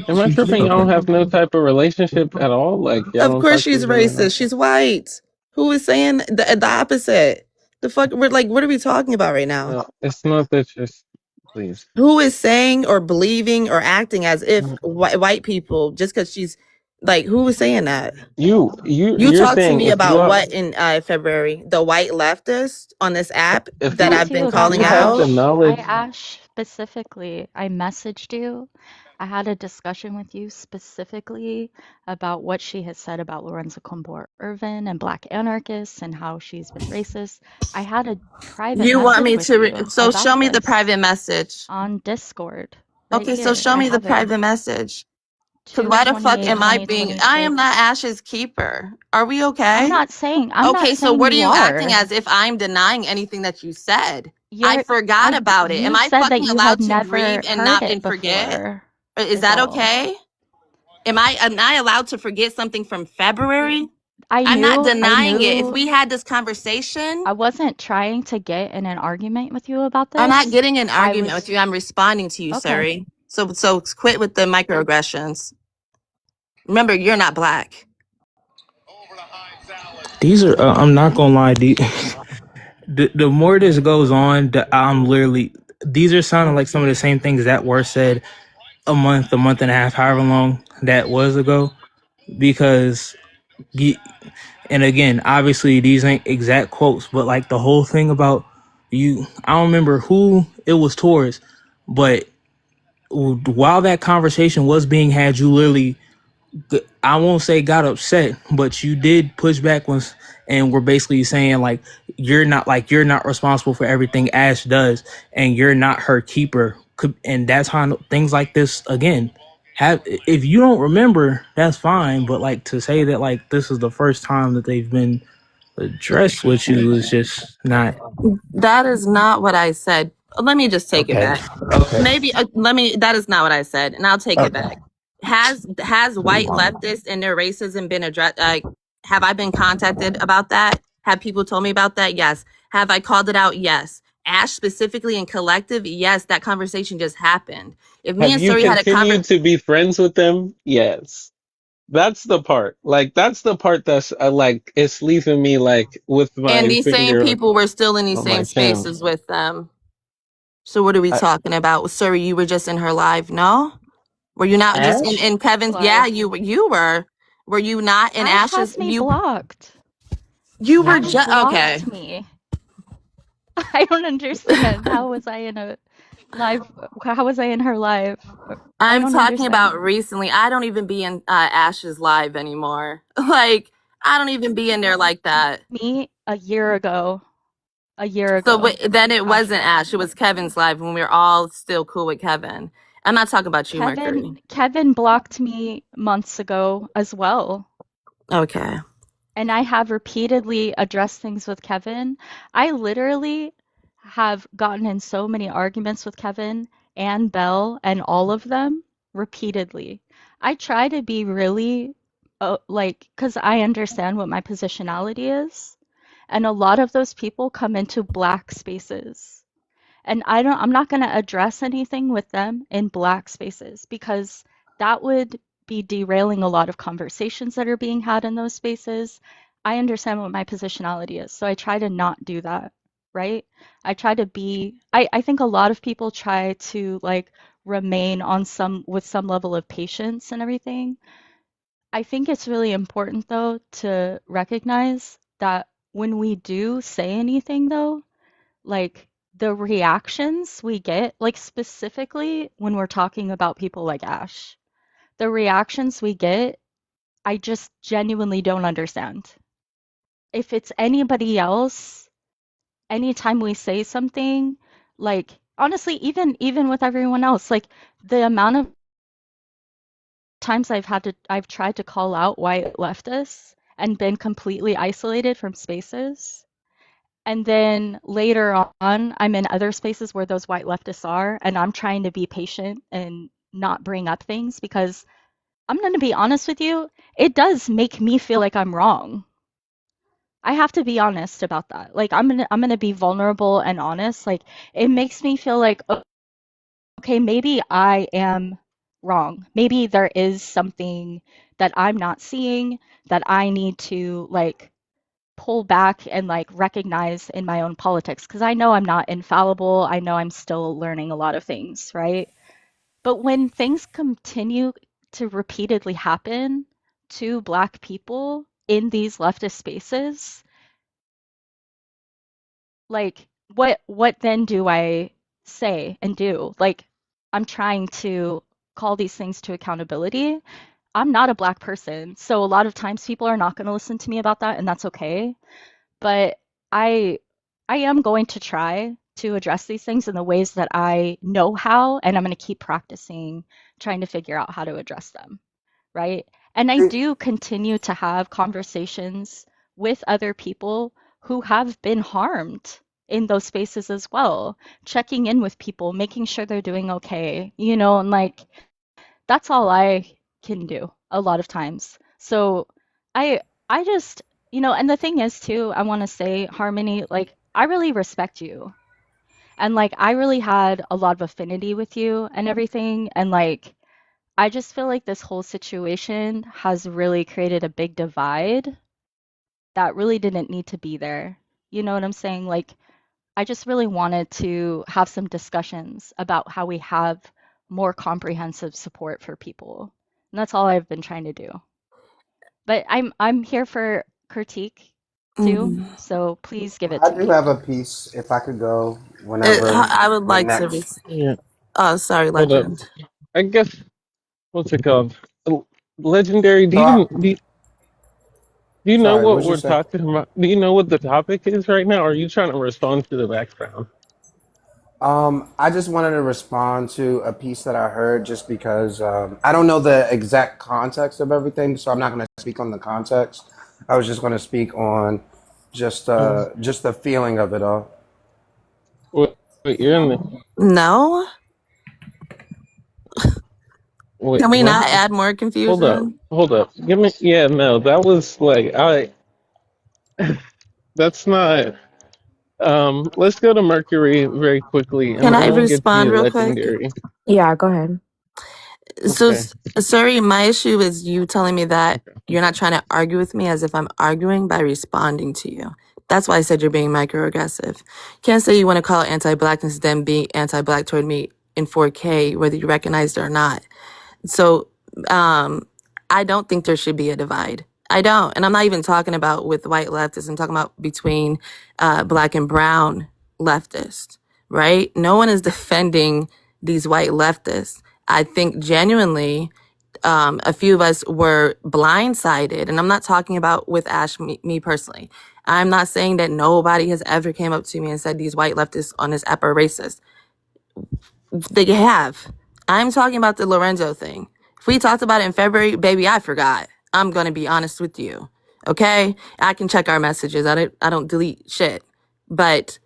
am But I you tripping? Y'all don't okay. have no type of relationship at all. Like y'all Of don't course talk to she's each other. racist. Nothing. She's white. Who is saying the opposite? The fuck? We're like, what are we talking about right now? It's not that just. Please. Who is saying or believing or acting as if white people just because she's like, who is saying that? You You're talked to saying me if you about are what in February? The white leftist on this app if that you me I've been too. That if you calling have out. the I knowledge. Ash specifically, I messaged you. I had a discussion with you specifically about what she has said about Lorenzo Compor Irvin and black anarchists and how she's been racist. I had a private You want message me with to? you So show about me the this private message. on Discord right Okay, so here. show I me the have it. private message. Because why the fuck 2/28, am I being? I am 2026. not Ash's keeper. Are we I'm okay? not saying I'm not Okay, so saying what are you you acting are. as if I'm denying anything that you said? I You're forgot about it. Am you I said that fucking you allowed had to grieve never and heard not it and forget? before, Is is that all. okay? Am I allowed to forget something from February? I I'm not knew I denying it. If knew we had this conversation, I wasn't trying to get in an argument with you about I'm not this. getting in an I argument with was you. I'm responding to you, okay. sorry. So quit with the microaggressions. Remember, you're not black. These are I'm not gonna lie, the more this goes on, I'm literally, these are sounding like some of the same things that were said a month and a half, however long that was ago. Because, and again, obviously these ain't exact quotes, but like the whole thing about you, I don't remember who it was towards, but while that conversation was being had, you literally, I won't say got upset, but you did push back once, and we're basically saying you're not responsible for everything Ash does, and you're not her keeper. And that's how things like this again have. If you don't remember, that's fine. But like to say that like this is the first time that they've been addressed with you is just not That is not what I said. Let me just take it okay. back. Okay. Maybe let me. That is not what I said, and I'll take it back. Has white leftists and their racism been addressed? Like, have I been contacted about that? Have people told me about that? Yes. Have I called it out? Yes. Ash specifically in collective? Yes, that conversation just happened. If me Have and you Suri had a continued conversation, to be friends with them? Yes. That's the part. Like that's the part that's like it's leaving me like with and my these same finger people were still in these on same my chin. spaces with them. So what are we I, talking about? Suri, you were just in her live, no? Were you not just Ash? in Kevin's? Yeah, Live. you were. Were you not in Ash Ash's? has me blocked. You were Ash just okay. blocked me. I don't understand. How was I in a live? How was I in her live? I I'm don't talking understand. about recently. I don't even be in Ash's live anymore. Like I don't even be in there like that. Me a year ago. A year So ago. then it Ash wasn't blocked Ash. It me. was Kevin's live when we were all still cool with Kevin. I'm not talking about you, Mercury. Kevin blocked me months ago as well. Okay. And I have repeatedly addressed things with Kevin. I literally have gotten in so many arguments with Kevin and Belle and all of them repeatedly. I try to be really like, because I understand what my positionality is. And a lot of those people come into black spaces. And I'm not going to address anything with them in black spaces because that would be derailing a lot of conversations that are being had in those spaces. I understand what my positionality is, so I try to not do that, right? I try to be I think a lot of people try to like remain on some with some level of patience and everything. I think it's really important though to recognize that when we do say anything though, like the reactions we get, like specifically when we're talking about people like Ash, the reactions we get, I just genuinely don't understand. If it's anybody else, anytime we say something, like honestly, even with everyone else, like the amount of times I've tried to call out white leftists and been completely isolated from spaces. And then later on, I'm in other spaces where those white leftists are, and I'm trying to be patient and not bring up things because I'm going to be honest with you, it does make me feel like I'm wrong. I have to be honest about that. Like I'm going to be vulnerable and honest. Like it makes me feel like okay, maybe I am wrong. Maybe there is something that I'm not seeing that I need to like pull back and like recognize in my own politics because I know I'm not infallible. I know I'm still learning a lot of things, right? But when things continue to repeatedly happen to Black people in these leftist spaces, like what then do I say and do? Like I'm trying to call these things to accountability. I'm not a Black person, so a lot of times people are not going to listen to me about that, and that's okay. But I I am going to try to address these things in the ways that I know how, and I'm going to keep practicing trying to figure out how to address them, right? And I do continue to have conversations with other people who have been harmed in those spaces as well, checking in with people, making sure they're doing okay, and like that's all I can do a lot of times. So I I just, and the thing is too, I want to say, Harmony, like I really respect you. And like I really had a lot of affinity with you and everything. And like I just feel like this whole situation has really created a big divide that really didn't need to be there. You know what I'm saying? Like I just really wanted to have some discussions about how we have more comprehensive support for people. And that's all I've been trying to do. But I'm here for critique too, Mhm. so please give it I to do me. have a piece if I could go whenever I would you're like to. next. Yeah. Oh, sorry, Hold up. Legend. I guess what's it called? Legendary. So, Do you know sorry, what what'd you we're say? talking about? Do you know what the topic is right now? Or are you trying to respond to the background? I just wanted to respond to a piece that I heard just because I don't know the exact context of everything, so I'm not going to speak on the context. I was just going to speak on just the feeling of it all. Wait, wait, you're in the No, wait. can we What? not add more Hold up. confusion? Hold up. Give me. Yeah, no, that was like I. That's not. Let's go to Mercury very quickly, Can and I then we'll get to respond you, real quick? Legendary. Yeah, go ahead. So, Okay. sorry, my issue is you telling me that Okay. you're not trying to argue with me as if I'm arguing by responding to you. That's why I said you're being microaggressive. Can't say you want to call anti-blackness then be anti-black toward me in 4K, whether you recognize it or not. So, I don't think there should be a divide. I don't. And I'm not even talking about with white leftists. I'm talking about between black and brown leftists, right? No one is defending these white leftists. I think genuinely a few of us were blindsided. And I'm not talking about with Ash, me personally. I'm not saying that nobody has ever came up to me and said these white leftists on this app are racist. They have. I'm talking about the Lorenzo thing. If we talked about it in February, baby, I forgot. I'm gonna be honest with you. Okay? I can check our messages. I don't delete shit. But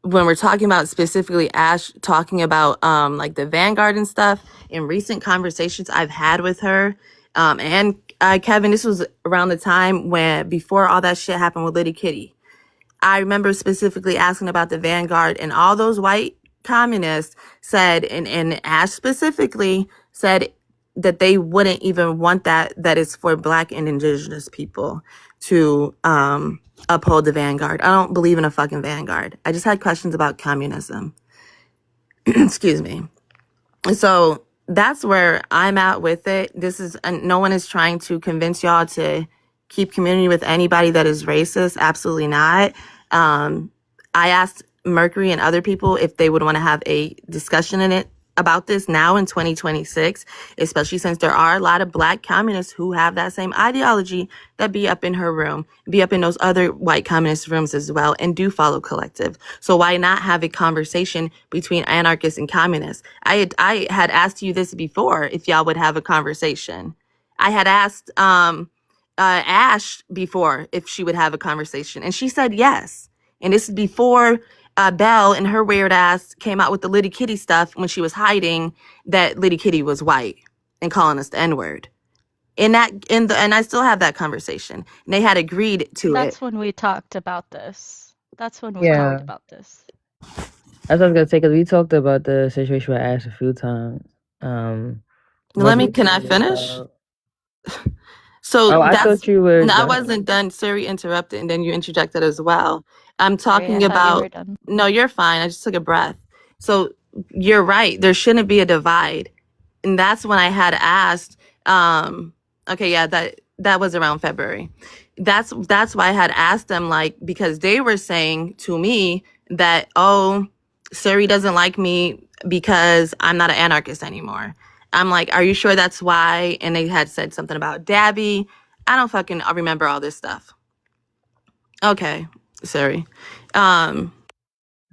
when we're talking about specifically Ash talking about like the Vanguard and stuff, in recent conversations I've had with her, and Kevin, this was around the time when before all that shit happened with Liddy Kitty. I remember specifically asking about the Vanguard, and all those white communists said, and Ash specifically said that they wouldn't even want that is for black and indigenous people to uphold the Vanguard. I don't believe in a fucking Vanguard. I just had questions about communism. Excuse me. So that's where I'm at with it. This is, and no one is trying to convince y'all to keep community with anybody that is racist. Absolutely not. I asked Mercury and other people if they would want to have a discussion in it about this now in 2026, especially since there are a lot of black communists who have that same ideology that be up in her room, be up in those other white communist rooms as well, and do follow collective. So why not have a conversation between anarchists and communists? I had asked you this before, if y'all would have a conversation. I had asked Ash before if she would have a conversation, and she said yes. And this is before Belle and her weird ass came out with the Liddy Kitty stuff when she was hiding that Liddy Kitty was white and calling us the N-word. And I still have that conversation. And they had agreed to it. That's when we talked about this. That's when we talked Yeah, about this. that's what I was gonna say because we talked about the situation with Ash a few times. Can I finish? About, So oh, I that's, thought you were no, I done. wasn't done. Siri interrupted and then you interjected as well. I'm Sorry, I talking thought you about, were done. no, you're fine. I just took a breath. So you're right. There shouldn't be a divide. And that's when I had asked, okay, yeah, that was around February. That's why I had asked them, like, because they were saying to me that, oh, Siri doesn't like me because I'm not an anarchist anymore. I'm like, are you sure that's why? And they had said something about Dabby. I don't fucking remember all this stuff. Okay, Siri. Um,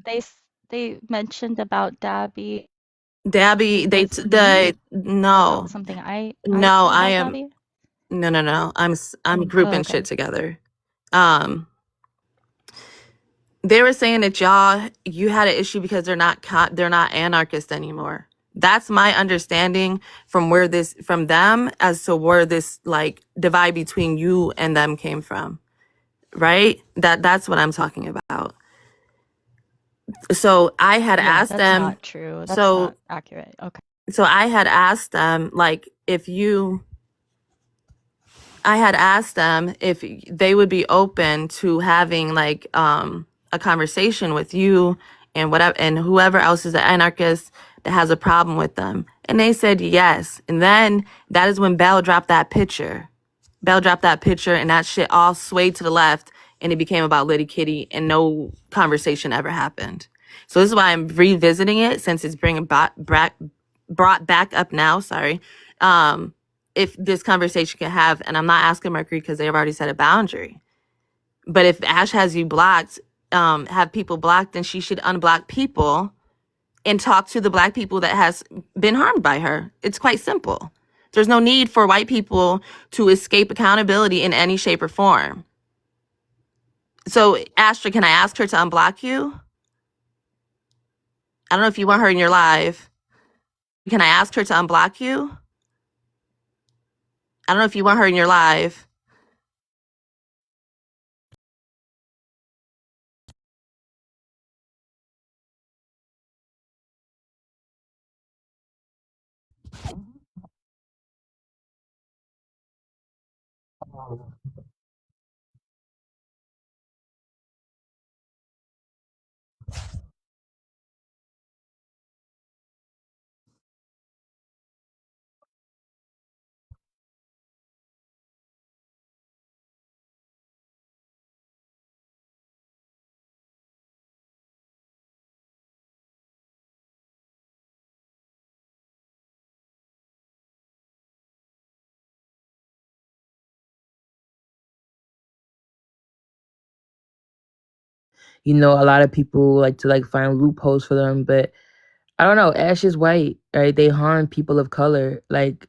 They they mentioned about Dabby Dabby, with me about no, something I no, said I about am, Dabby. no. I'm Oh, grouping okay. shit together. Um, they were saying that you had an issue because they're not anarchists anymore. That's my understanding from them as to where this like divide between you and them came from, right? That's what I'm talking about. So I had Yeah, asked that's them. not true. That's So not accurate. Okay. so I had asked them like I had asked them if they would be open to having like a conversation with you and whatever and whoever else is an anarchist that has a problem with them. And they said yes. And then that is when Belle dropped that picture. Belle dropped that picture and that shit all swayed to the left and it became about Liddy Kitty and no conversation ever happened. So this is why I'm revisiting it since it's brought back up now. Sorry. If this conversation can have, and I'm not asking Mercury because they've already set a boundary. But if Ash has you blocked, have people blocked, then she should unblock people and talk to the black people that has been harmed by her. It's quite simple. There's no need for white people to escape accountability in any shape or form. So, Astra, can I ask her to unblock you? I don't know if you want her in your live. Can I ask her to unblock you? I don't know if you want her in your live. You know, a lot of people like to like find loopholes for them, but I don't know. Ash is white, right? They harm people of color. Like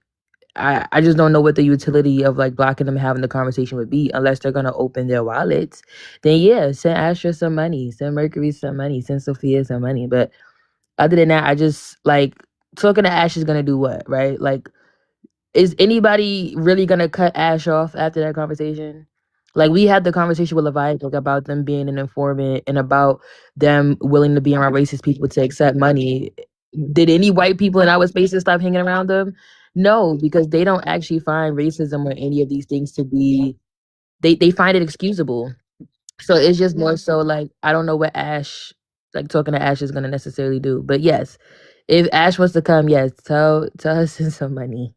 I just don't know what the utility of like blocking them having the conversation would be unless they're gonna open their wallets. Then yeah, send Astra some money, send Mercury some money, send Sophia some money. But other than that, I just like talking to Ash is gonna do what, right? Like, is anybody really gonna cut Ash off after that conversation? Like we had the conversation with Leviathan about them being an informant and about them willing to be around racist people to accept money. Did any white people in our spaces stop hanging around them? No, because they don't actually find racism or any of these things to be they find it excusable. So it's just more so like I don't know what Ash like talking to Ash is gonna necessarily do. But yes, if Ash wants to come, yes, tell her send some money.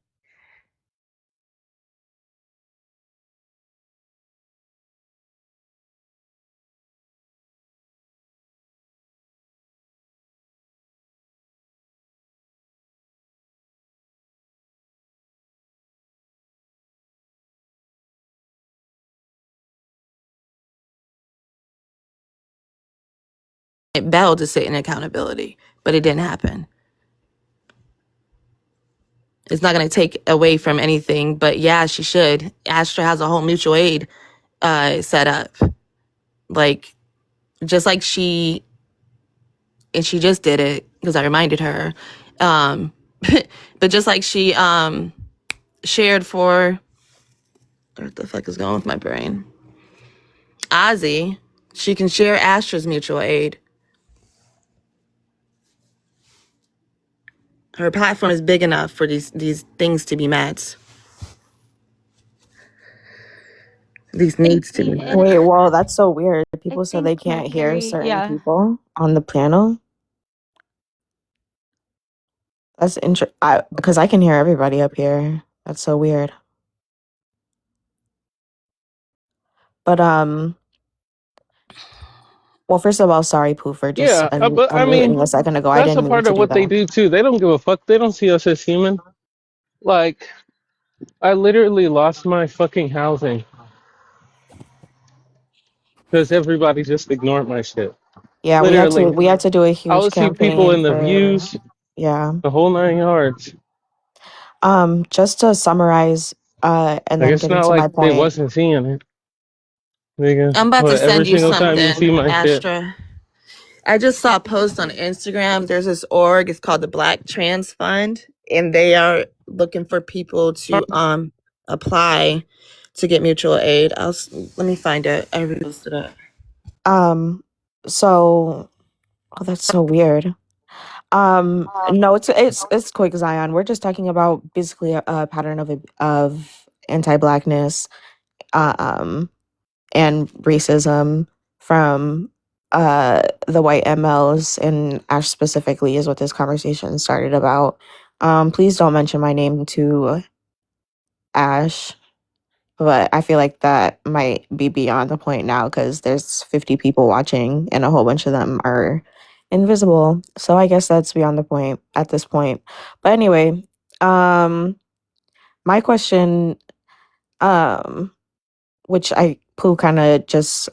Bell to sit in accountability, but it didn't happen. It's not going to take away from anything, but yeah, she should. Astra has a whole mutual aid set up. Like, just like and she just did it because I reminded her. Um, but just like she shared for, what the fuck is going with my brain? Ozzy, she can share Astra's mutual aid. Her platform is big enough for these things to be met. These needs to be met. Wait, well, that's so weird. I People said think they can't hear Mercury, certain yeah. people on the panel. That's interesting. Because I can hear everybody up here. That's so weird. But well, first of all, sorry, Pooh, for just Yeah, but I mean, unmuting a second ago. I that's a didn't mean part to of do what they that. do too. They don't give a fuck. They don't see us as human. Like, I literally lost my fucking housing because everybody just ignored my shit. Yeah, Literally, we had to do a I huge would see people campaign in the for, views, yeah. the whole 9 yards. Just to summarize, and Like, then it's get not into my like they point. wasn't seeing it, nigga. I'm about to But every send you single time you see something, my shit, Astra. I just saw a post on Instagram. There's this org. It's called the Black Trans Fund, and they are looking for people to apply to get mutual aid. Let me find it. I reposted it. So, oh, that's so weird. No, it's quick, Zion. We're just talking about basically a pattern of anti-blackness, um, and racism from the white MLs, and Ash specifically is what this conversation started about. Please don't mention my name to Ash, but I feel like that might be beyond the point now because there's 50 people watching and a whole bunch of them are invisible. So I guess that's beyond the point at this point. But anyway, my question, um, which I Pooh kind of just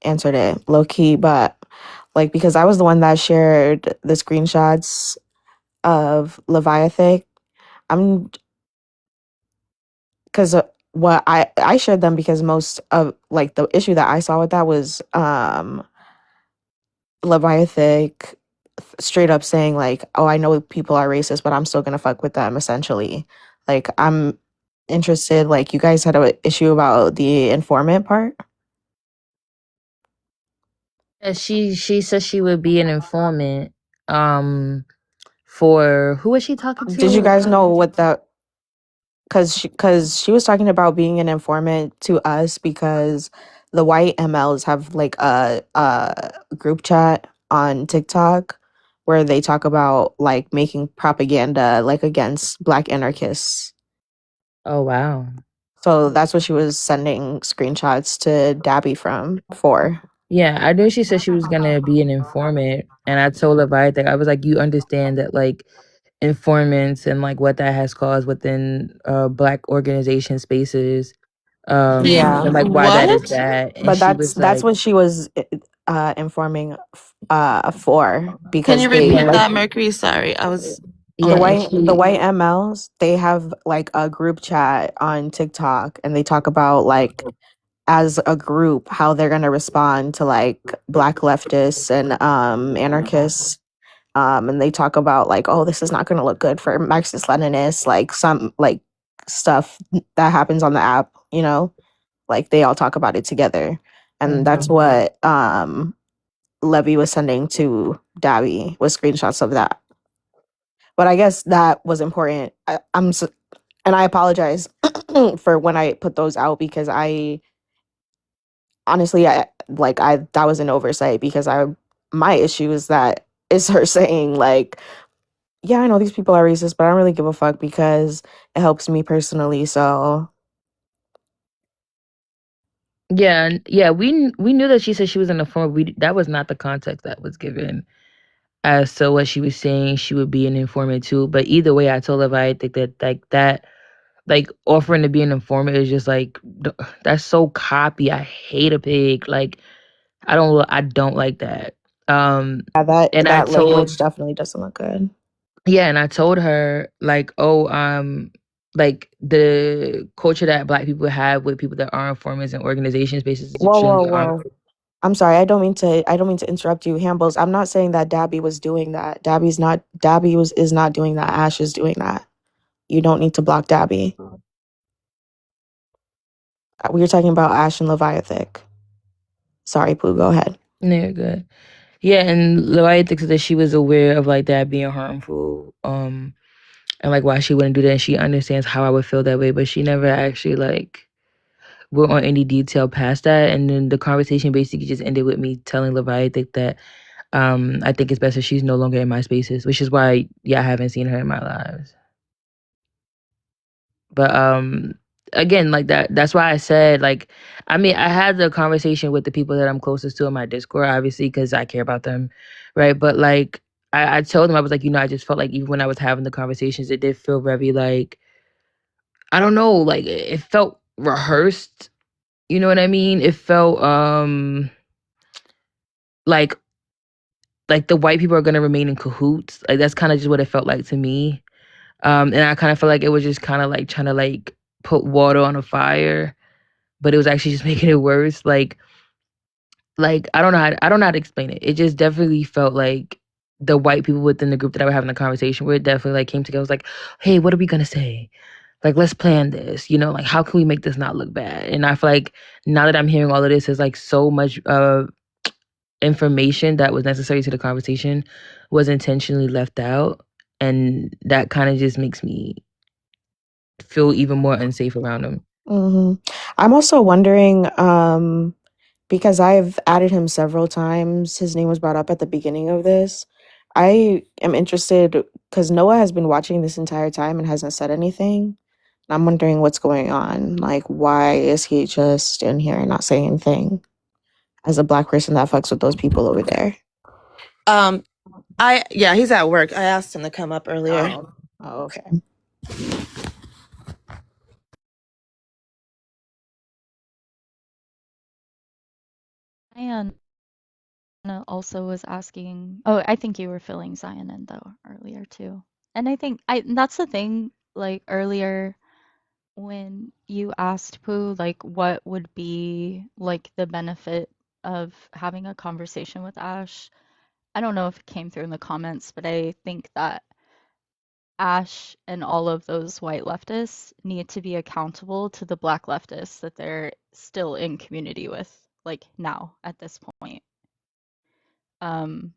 answered it low key, but like because I was the one that shared the screenshots of Leviathan. I'm because what I shared them because most of like the issue that I saw with that was Leviathan straight up saying like, oh, I know people are racist, but I'm still gonna fuck with them essentially. Like I'm interested, like you guys had an issue about the informant part. Yeah, she said she would be an informant. For who was she talking Did you to? guys know what that because she was talking about being an informant to us because the white MLs have like a group chat on TikTok where they talk about like making propaganda like against black anarchists. Oh wow. So that's what she was sending screenshots to Dabby from for. Yeah, I knew she said she was gonna be an informant, and I told her right there. I was like, "You understand that, like, informants and like what that has caused within Black organization spaces, Yeah, and like why that is What? bad." And but she that's was that's like, what she was informing for Can because you they repeat like "Yeah, that, Mercury? Sorry, I was yeah," on and mute. the she, white MLs, they have like a group chat on TikTok and they talk about like as a group how they're going to respond to like black leftists and anarchists, and they talk about like, oh, this is not going to look good for Marxist Leninists, like some like stuff that happens on the app, like they all talk about it together. And that's Mhm. what Levy was sending to Dabby was screenshots of that. But I guess that was important. And I apologize for when I put those out because I honestly, I that was an oversight because my issue is that it's her saying like, yeah, I know these people are racist, but I don't really give a fuck because it helps me personally. So Yeah, yeah, we knew that she said she was in the form. We That was not the context that was given as to what she was saying. She would be an informant too. But either way, I told her I think that like offering to be an informant is just like that's so copy. I hate a pig. Like I don't like that. yeah, that And I that told language definitely doesn't look good. yeah, and I told her like, oh, like the culture that Black people have with people that are informants and organizations basis is Whoa, whoa, extremely whoa. harmful. I'm sorry. I don't mean to interrupt you, Hambles. I'm not saying that Dabby was doing that. Dabby is not doing that. Ash is doing that. You don't need to block Dabby. We were talking about Ash and Leviathic. Sorry, Pooh, go ahead. Yeah, good. Yeah, and Loaya thinks that she was aware of like that being harmful, and like why she wouldn't do that. And she understands how I would feel that way, but she never actually like went on any detail past that. And then the conversation basically just ended with me telling Leviathan that I think it's best if she's no longer in my spaces, which is why I haven't seen her in my lives. But again, like that's why I said like I mean I had the conversation with the people that I'm closest to in my Discord, obviously, because I care about them, right? But like I told them I was like, I just felt like even when I was having the conversations, it did feel very like I don't know, like it felt rehearsed. You know what I mean? It felt like the white people are gonna remain in cahoots. Like that's kind of just what it felt like to me. And I kind of feel like it was just kind of like trying to like put water on a fire, but it was actually just making it worse. Like I don't know how to explain it. It just definitely felt like the white people within the group that I was having a conversation with definitely like came together. It was like, hey, what are we gonna say? Like, let's plan this. Like how can we make this not look bad? And I feel like now that I'm hearing all of this, is like so much information that was necessary to the conversation was intentionally left out, and that kind of just makes me feel even more unsafe around them. hmm I'm also wondering, because I've added him several times. His name was brought up at the beginning of this. I am interested because Noah has been watching this entire time and hasn't said anything. I'm wondering what's going on. Like, why is he just in here and not saying anything as a black person that fucks with those people over there? Um, he's at work. I asked him to come up earlier. Oh, oh, okay. And also was asking, oh, I think you were filling Zion in though earlier too. And I think that's the thing, like earlier when you asked Pooh, like what would be like the benefit of having a conversation with Ash. I don't know if it came through in the comments, but I think that Ash and all of those white leftists need to be accountable to the black leftists that they're still in community with, like now at this point. Um,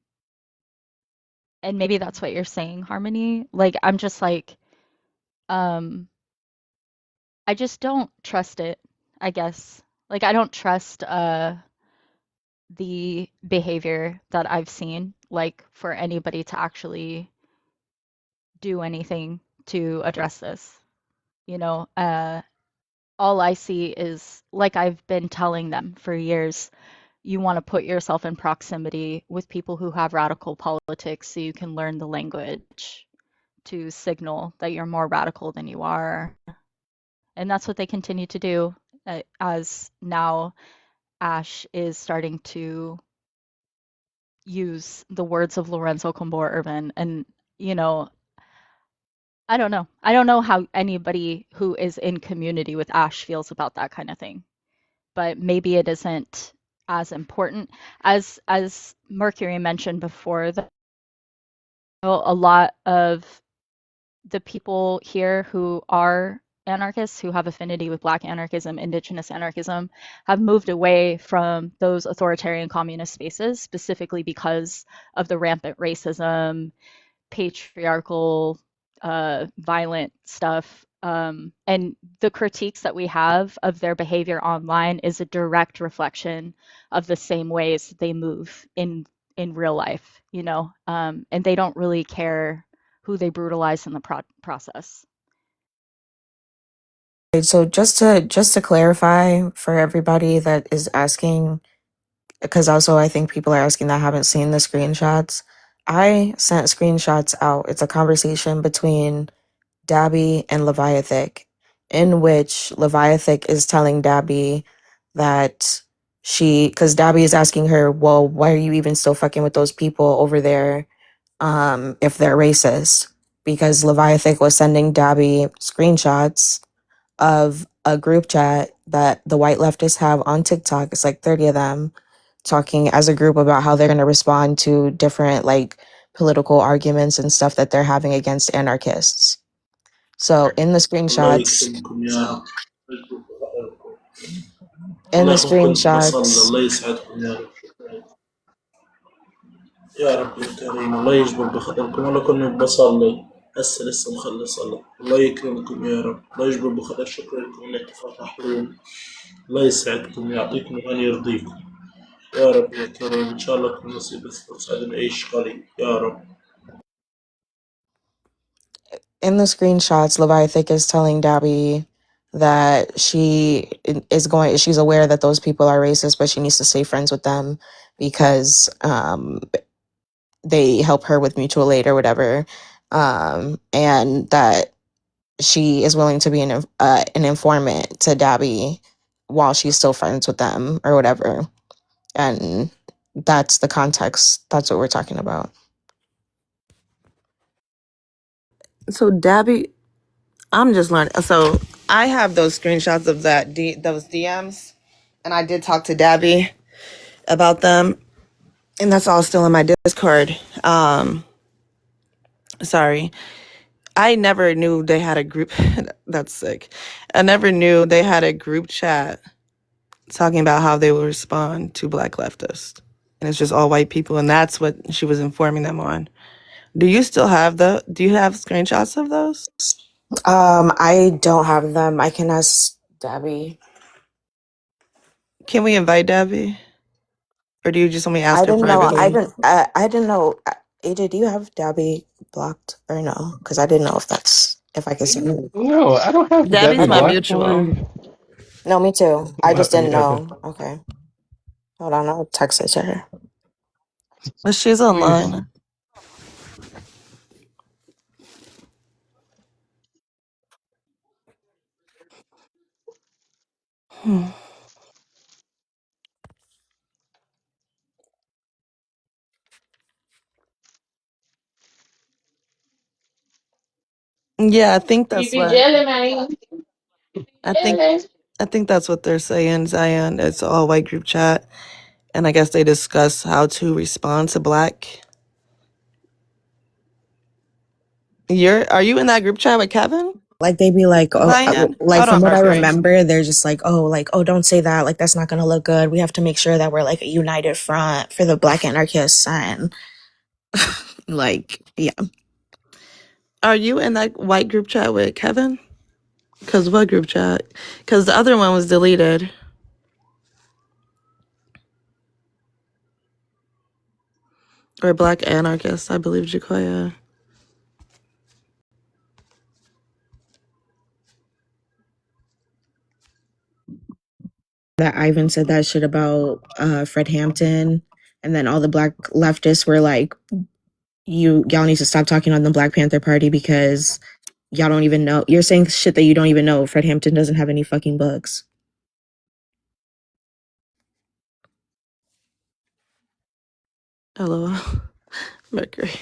and maybe that's what you're saying, Harmony. Like I'm just like, um, I just don't trust it, I guess. Like I don't trust the behavior that I've seen, like for anybody to actually do anything to address this. You know, all I see is like I've been telling them for years, you want to put yourself in proximity with people who have radical politics so you can learn the language to signal that you're more radical than you are. And that's what they continue to do as now Ash is starting to use the words of Lorenzo Combor Urban. And, you know, I don't know. I don't know how anybody who is in community with Ash feels about that kind of thing. But maybe it isn't as important as Mercury mentioned before. A lot of the people here who are anarchists, who have affinity with Black anarchism, Indigenous anarchism, have moved away from those authoritarian communist spaces, specifically because of the rampant racism, patriarchal, violent stuff. And the critiques that we have of their behavior online is a direct reflection of the same ways they move in real life, you know, and they don't really care who they brutalize in the process. So just to clarify for everybody that is asking, because also I think people are asking that haven't seen the screenshots. I sent screenshots out. It's a conversation between Dabby and Leviathic, in which Leviathic is telling Dabby that because Dabby is asking her, well, why are you even still fucking with those people over there if they're racist? Because Leviathic was sending Dabby screenshots of a group chat that the white leftists have on TikTok. It's like 30 of them talking as a group about how they're going to respond to different like political arguments and stuff that they're having against anarchists. So in the الله screenshots, يكرمكم يا رب. in the والله كنت بصلي، screenshots, الله يسعدكم يا رب. شكرا يا رب الكريم، الله يجبر بخاطركم. أنا كنت بصلي هسه لسه مخلص صلاة. الله يكرمكم يا رب، الله يجبر بخاطر. شكرا لكم إنك فتحتون. الله يسعدكم، يعطيكم وأن يرضيكم يا رب يا كريم. إن شاء الله كل نصيب فرصة نعيش قليل يا رب. in the screenshots, Leviathic is telling Dabby that she's aware that those people are racist, but she needs to stay friends with them because they help her with mutual aid or whatever, and that she is willing to be an informant to Dabby while she's still friends with them or whatever. And that's the context. That's what we're talking about. So Dabby, I'm just learning. So I have those screenshots of those DMs, and I did talk to Dabby about them, and that's all still in my Discord. Sorry, I never knew they had a group. That's sick. I never knew they had a group chat talking about how they would respond to Black leftists, and it's just all white people, and that's what she was informing them on. Do you still have Do you have screenshots of those? I don't have them. I can ask Dabby. Can we invite Dabby, or do you just want me to I ask her didn't know. privately? I didn't know. AJ, do you have Dabby blocked or no? Because I didn't know if I could see it. No, I don't have Dabby's Debbie my Black mutual. one. No, me too. I just Let didn't me open. know. Okay, hold on. I'll text it to her. But she's Please. online. Hmm. Yeah, I think You that's be what jelly, man. I think. Jelly. I think that's what they're saying, Zion. It's an all white group chat, and I guess they discuss how to respond to Black. Are you in that group chat with Kevin? Like they be like, oh, Zion? like Hold from on, what I Mercury. remember, they're just like, oh, don't say that. Like that's not gonna look good. We have to make sure that we're like a united front for the Black anarchists and like, yeah. Are you in that white group chat with Kevin? Cause what group chat? Cause the other one was deleted. Or Black Anarchists, I believe, Jacoya. That Ivan said that shit about Fred Hampton, and then all the black leftists were like, y'all need to stop talking on the Black Panther Party because y'all don't even know. You're saying shit that you don't even know. Fred Hampton doesn't have any fucking books. LOL. Mercury.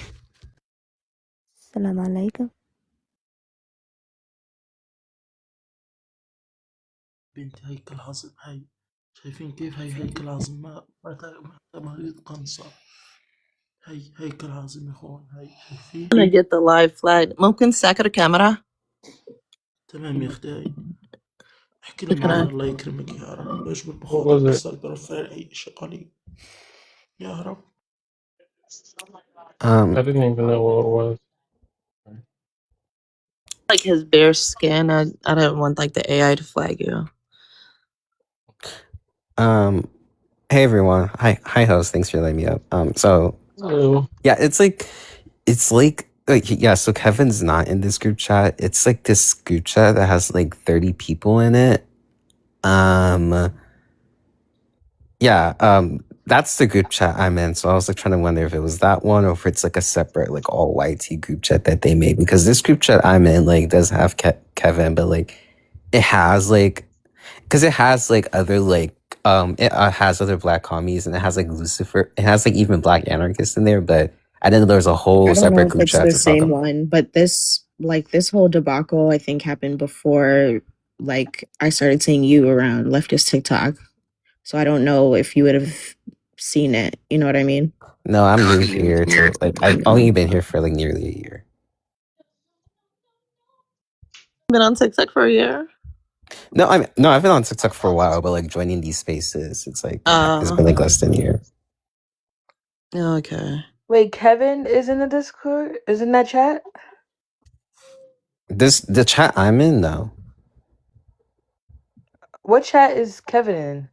Salam alaikum. بنت هيكل عظم هاي شايفين كيف هاي هيكل عظم ما مريض قنصر هاي هيكل عظم يا اخوان هاي شايفين I'm gonna get the live flag. ممكن ساكر الكاميرا؟ تمام يا اختي هاي احكي له معنا شكرا. الله يكرمك يا رب الله يجبر What بخاطرك was it? السر برفع اي شيء قليل يا رب I didn't even know what it was. Like his bare skin. I don't want like the AI to flag you. Um, hey everyone. Hi host. Thanks for letting me up. So Hello. yeah, yeah, so Kevin's not in this group chat. It's like this group chat that has like 30 people in it. Yeah, that's the group chat I'm in. So I was like trying to wonder if it was that one or if it's like a separate like all YT group chat that they made, because this group chat I'm in like does have Kevin, but like it has like, because it has like other like it has other black commies, and it has like Lucifer, it has like even black anarchists in there, but I didn't know there was a I whole don't know separate if group it's chat the to talk same about. one, but this whole debacle I think happened before like I started seeing you around leftist TikTok. So I don't know if you would have seen it. You know what I mean? No, I'm new here to like, I've only been here for like nearly a year. Been on TikTok for a year. No, I've been on TikTok for a while, but like joining these spaces, it's like it's been like less than a year. Okay. Wait, Kevin is in the Discord? Is in that chat? The chat I'm in though. What chat is Kevin in?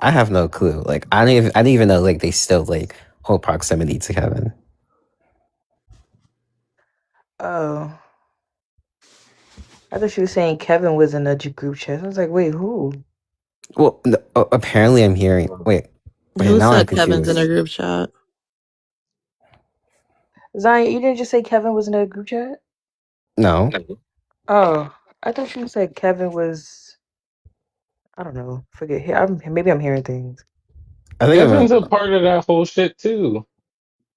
I have no clue. Like I didn't even know like they still like hold proximity to Kevin. Oh. I thought she was saying Kevin was in a group chat. I was like, wait, who? Well, no, apparently I'm hearing. Wait, Who now I'm said Kevin's in a confused. group chat? Zion, you didn't just say Kevin was in a group chat? No, Oh. I thought you said Kevin was, I don't know. Forget. Maybe I'm hearing things. I think Kevin's a part of that whole shit too.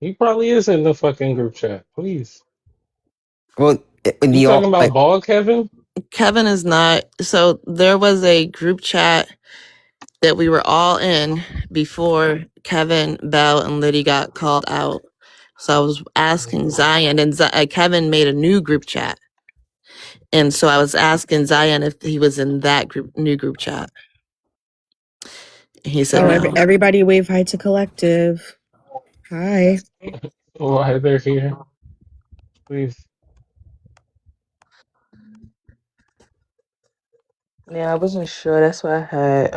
He probably is in the fucking group chat. Please. well, You the talking all about like bald Kevin? Kevin is not. So there was a group chat that we were all in before Kevin, Bell, and Liddy got called out. So I was asking Zion, and Kevin made a new group chat. And so I was asking Zion if he was in that new group chat. He said Oh, no. everybody wave hi to Collective. Hi. Why they're here? Please. Yeah, I wasn't sure. That's why I had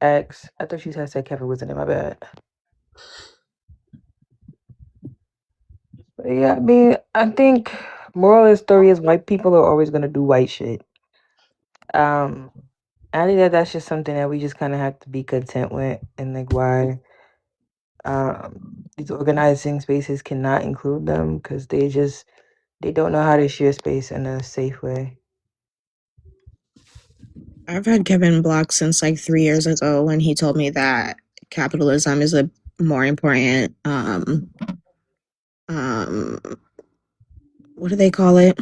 X. I thought you had said Kevin wasn't in my bed. But yeah, I mean, I think moral of the story is white people are always gonna do white shit. I think that's just something that we just kind of have to be content with, and like why these organizing spaces cannot include them because they don't know how to share space in a safe way. I've had Kevin blocked since like 3 years ago when he told me that capitalism is a more important what do they call it?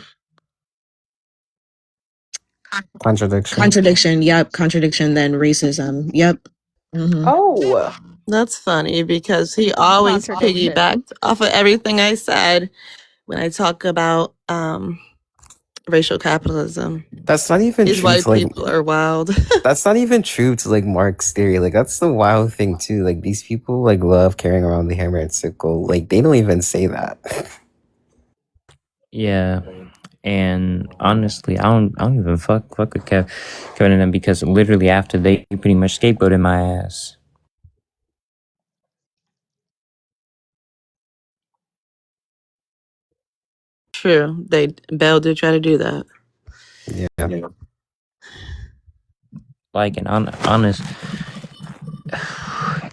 contradiction. Contradiction. Yep, contradiction than racism. Yep. Mm-hmm. Oh, That's funny because he always Contradiction. piggybacked off of everything I said when I talk about racial capitalism. That's not even These true white to like. people are wild. That's not even true to like Mark's theory. Like that's the wild thing too. Like these people like love carrying around the hammer and sickle. Like they don't even say that. Yeah, And honestly, I don't even fuck with Kevin and them, because literally after they pretty much scapegoated my ass. True. Belle did try to do that. Yeah. Like, and honest,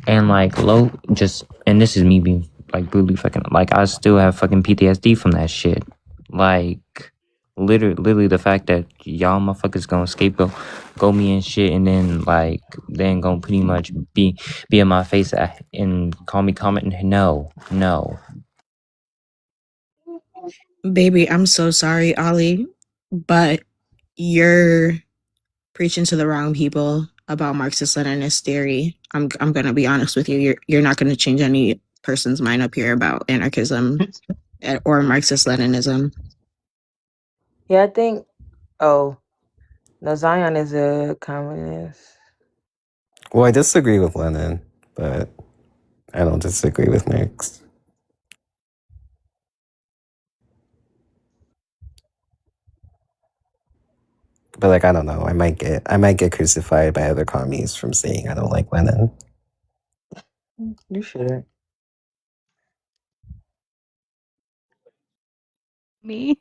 and like low, just, and this is me being like brutally fucking, like, I still have fucking PTSD from that shit. Like, literally the fact that y'all motherfuckers gonna scapegoat go me and shit, and then gonna pretty much be in my face and call me comment. No. Baby, I'm so sorry, Ollie, but you're preaching to the wrong people about Marxist Leninist theory. I'm gonna be honest with you. You're not gonna change any person's mind up here about anarchism or Marxist Leninism. Yeah, I think. Oh, no, Zion is a communist. Well, I disagree with Lenin, but I don't disagree with Marx. But like, I don't know. I might get crucified by other commies from saying I don't like Lenin. You shouldn't. Me?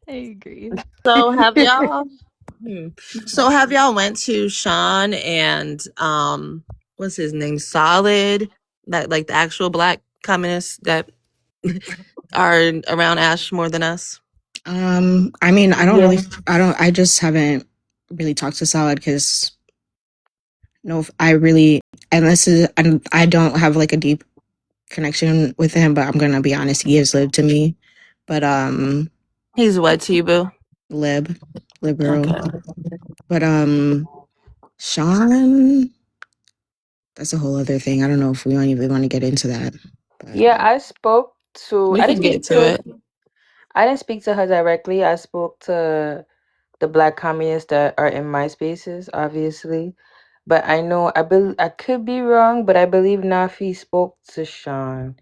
I agree. So have y'all? So have y'all went to Sean and what's his name? Solid, that like the actual black communists that are around Ash more than us? I mean, Yeah. I just haven't really talked to Solid because no, I really, unless I don't have like a deep connection with him, but I'm gonna be honest, he gives lib to me. But He's what to you, boo? liberal. Okay. But Sean, that's a whole other thing. I don't know if we don't even want to get into that. But Yeah, I spoke to. We I can didn't get speak to to. it. I didn't speak to her directly. I spoke to the black communists that are in my spaces, obviously. But I know I could be wrong, but I believe Nafi spoke to Sean.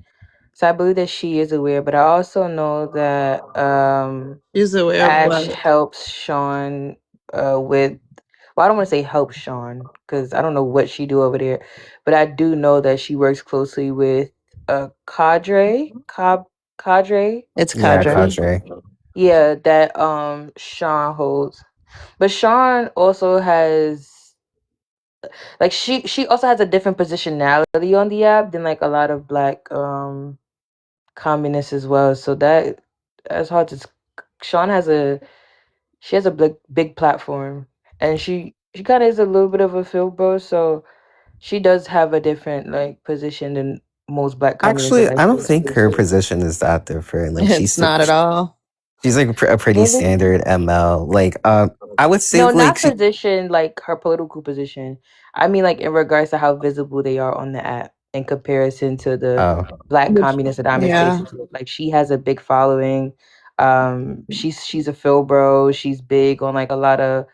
So I believe that she is aware, but I also know that She's aware of Ash what? helps Sean with, well, I don't want to say help Sean because I don't know what she do over there, but I do know that she works closely with cadre, It's Yeah, cadre. cadre. yeah, that Sean holds. But Sean also has, like, she also has a different positionality on the app than like a lot of black communists as well. So that's hard to. Sean has a she has a big platform, and she kind of is a little bit of a field bro. So she does have a different like position than most black communists Actually, that I I don't see. think her position is that different. Like It's not at all. she's like a pretty Is it? standard ML. Like, I would say No, like not she. position like her political position. I mean like in regards to how visible they are on the app in comparison to the Oh, black communists that I'm in Yeah. spaces with. Like she has a big following. She's a Phil bro. She's big on like a lot of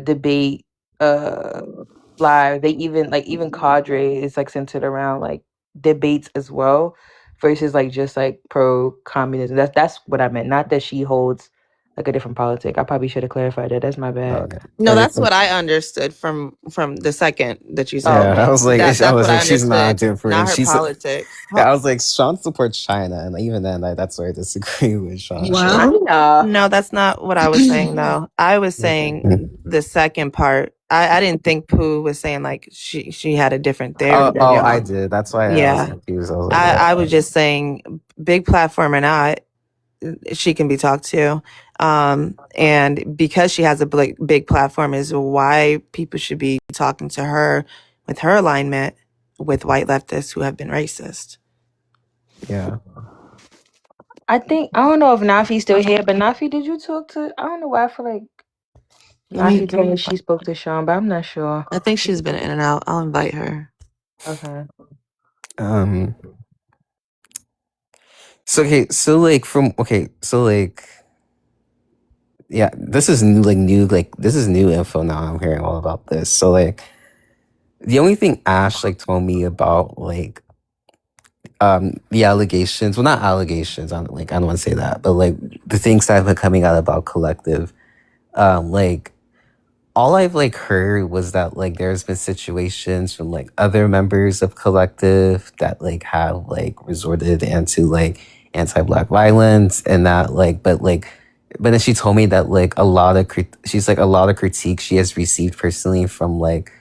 debate live. They even cadre is like centered around like debates as well versus like just like pro communism. That's what I meant. Not that she holds like a different politic. I probably should have clarified that. That's my bad. okay. No, Okay. that's what I understood from the second that you Oh, said. Yeah, okay. I That's was what I like, she's not understood. Not different. her She's. politics. I was like, Sean supports China, and even then, that's where I disagree with Sean. But well, China. No, that's not what I was saying though. I was saying Mhm. the second part. I didn't think Pooh was saying like she had a different theory than Oh, I y'all. did. That's why I was Yeah. confused. I was like, I oh, was just saying big platform or not, she can be talked to. And because she has a big platform is why people should be talking to her with her alignment with white leftists who have been racist. yeah. I don't know if Nafi's still here, but Nafi, did you talk to? I don't know why I feel like Nafi told me she spoke to Sean, but I'm not sure. I think she's been in and out. I'll invite her. Okay. Um. So okay. So like from okay. So like yeah. This is new. Like new. Like this is new info now. I'm hearing all about this. So like the only thing Ash like told me about like the allegations, well, not allegations, I don't want to say that, but like the things that have been coming out about collective, like all I've like heard was that like there's been situations from like other members of collective that like have like resorted into like anti-black violence, and that like but then she told me that like she's like a lot of critique she has received personally from like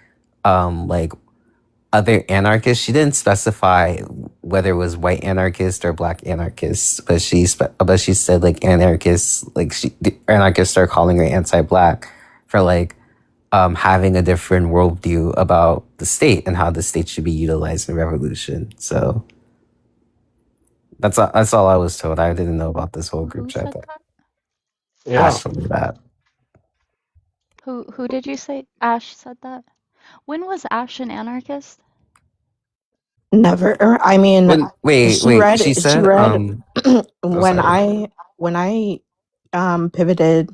other anarchists. She didn't specify whether it was white anarchists or black anarchists, but she said like anarchists, the anarchists are calling her anti-black for like having a different worldview about the state and how the state should be utilized in revolution. So that's all I was told. I didn't know about this whole group Who chat said that that? Yeah. Ash told me that. Who did you say Ash said that? When was Ash an anarchist? Never. I mean, she Wait. She read. She said, read oh, when sorry. I pivoted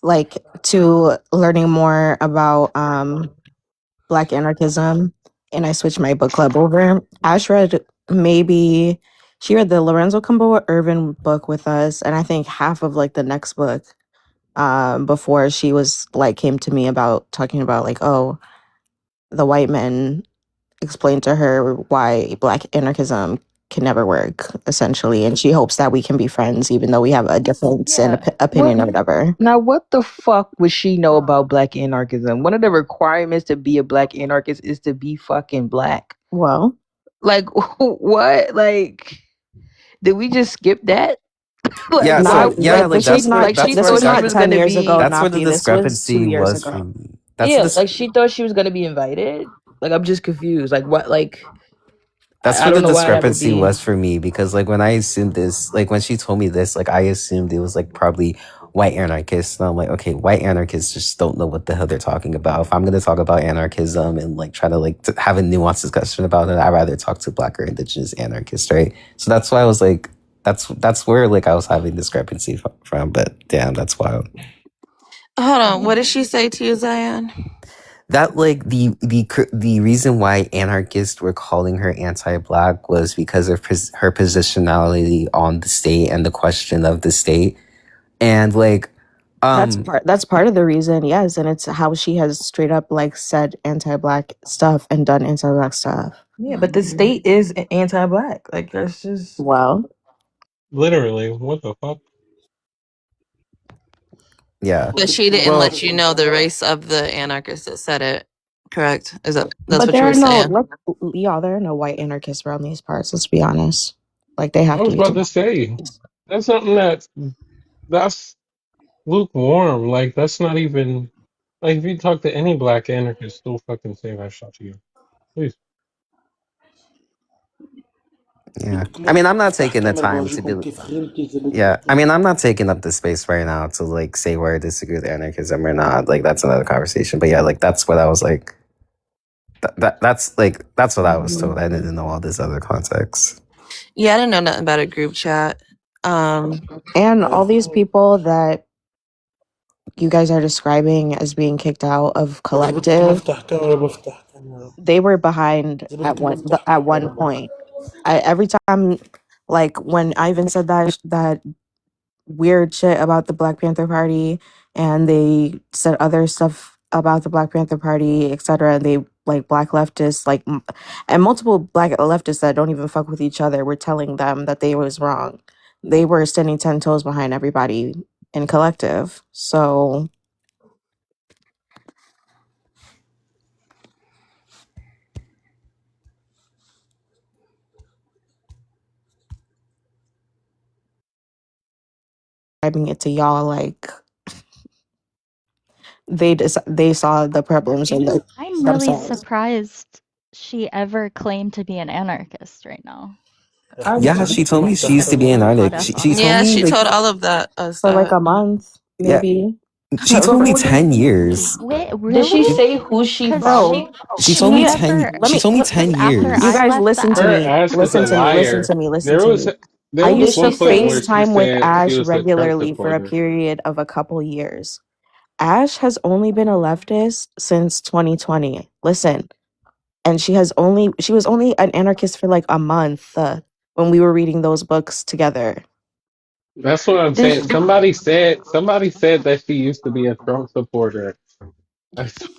like to learning more about Black anarchism, and I switched my book club over. Ash read maybe she read the Lorenzo Camboa Irvin book with us, and I think half of like the next book before she was like came to me about talking about like, oh, the white men explained to her why Black anarchism can never work, essentially, and she hopes that we can be friends even though we have a difference in Yeah. opinion or whatever. Now, what the fuck would she know about black anarchism? One of the requirements to be a black anarchist is to be fucking black. Well, like what? Like, did we just skip that? like, Yeah, why? so not yeah, like Like, like this she was not like she this thought was she not was 10 gonna years ago, be. that's where the Nafi. This was 2 discrepancy years was for ago. me. That's Yeah, what like she thought she was gonna be invited. Like, I'm just confused. Like, what? Like, That's I where the don't know why that would discrepancy be. was for me, because like when I assumed this, like when she told me this, like I assumed it was like probably white anarchists, and I'm like, okay, white anarchists just don't know what the hell they're talking about. If I'm going to talk about anarchism and like try to like to have a nuanced discussion about it, I'd rather talk to black or indigenous anarchists, right? So that's why I was like, that's where like I was having discrepancy from. But damn, that's wild. Hold on. What did she say to you, Zion? That like the reason why anarchists were calling her anti-black was because of her positionality on the state and the question of the state, and like That's part of the reason, yes, and it's how she has straight up like said anti-black stuff and done anti-black stuff. Yeah, but the state is anti-black. Like, that's just. Well, Literally, what the fuck? yeah. But she didn't Well, let you know the race of the anarchist that said it. Correct? That's but what you there were are no saying? like y'all, there are no white anarchists around these parts. Let's be honest. Like they I have to was be about too. to say that's something that's lukewarm. Like that's not even like if you talk to any black anarchist, they'll fucking say that shit to you. Please. yeah. I mean, I'm not افتح taking the كامل time to بورجيكم be. كيف خدمتي زبدة. Yeah, I mean, I'm not taking up the space right now to like say where I disagree with anarchism or not. Like that's another conversation. But yeah, like that's what I was like. That's what I was told. I didn't know all this other context. Yeah, I didn't know nothing about a group chat. And all these people that you guys are describing as being kicked out of زبدتكم collective, افتح كاميرا بفتح كاميرا. they were behind زبدتكم افتح at one كاميرا. point. Every time, like when Ivan said that weird shit about the Black Panther Party, and they said other stuff about the Black Panther Party, etc. And they like black leftists, and multiple black leftists that don't even fuck with each other were telling them that they was wrong. They were standing 10 toes behind everybody in collective. So describing it to y'all like they saw the problems in I'm really themselves. surprised she ever claimed to be an anarchist right now. Yeah, she told زبدتكم me she افتح used to Just be an كاميرا. caught addict. up She on told Yeah, it. me she like told all of that us For like that. a month, yeah. maybe. She told me 10 years. Wait, Did she really? say who she Because followed? She told she me She 10. never. let She me told me Because 10 after you I years. guys left the listen to Her app, me. ass is a Listen to me. Listen liar. to me. Listen There to was me. there I was used Did to she one point say? where she FaceTime with said she Ash was a Trump regularly for a supporter. period of a couple years. Ash has only been a leftist since 2020. Listen, and she was only an anarchist for like a month. when we were reading those books together. That's what I'm saying. Somebody said that she used to be a Trump supporter. I s-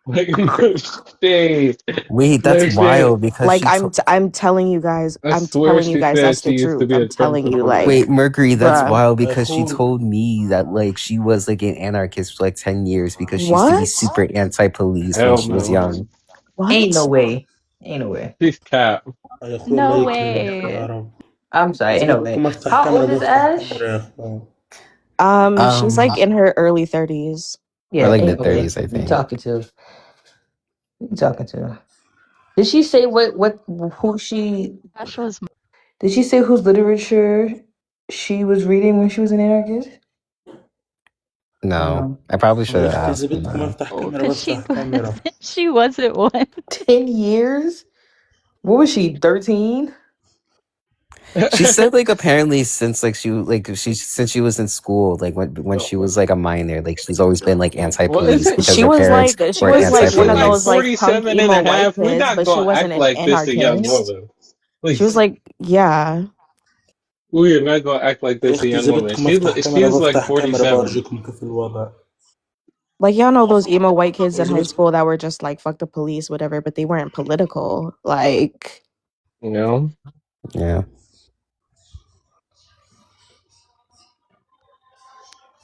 Like no shade, Wait, that's no shade. wild because Like she told. I'm telling you guys, I swear she said that's she the used to truth. be a I'm Trump telling you, supporter. like, Wait, Mercury, that's bruh. wild because she أخوي told me that like she was like an anarchist for like 10 years because she used to be What? super anti-police when Hell she was no, young. Ain't no What? way. Ain't no way. she's cap. يا أخوي الله No يكرمك يا way. رب. I'm sorry. Ain't إذا no way. بدكم أفتح How كاميرا old is بفتح Ash? كاميرا يا أخوان. She's like Um, in her early 30s. or Yeah, like ain't mid no way. 30s, I You think. talking to? You talking to? Did she say what who she? Ash was Did she say whose literature she was reading when she was an anarchist? No, No. I probably should يا have أختي إذا asked him بدكم that. أفتح old كاميرا because she بفتح كاميرا. wasn't she wasn't one. 10 years? What was she? 13? She said like apparently since like since she was in school, like when she was like a minor, like she's always been like Well, anti-police isn't because She her was parents like were one of like those anti-police. like punk 47 and a emo white half? We're kids, not but she gonna wasn't act an like this a young anarchist. woman. She was Please, like, yeah. we are not gonna act like يا this a أختي young إذا woman. بدكم أفتح كاميرا She's like بفتح كاميرا 47. بورجيكم كيف الوضع. Like y'all know those emo white kids in وإذا high بدكم school that were just like fuck the police, whatever, but they weren't political. Like You know, Yeah.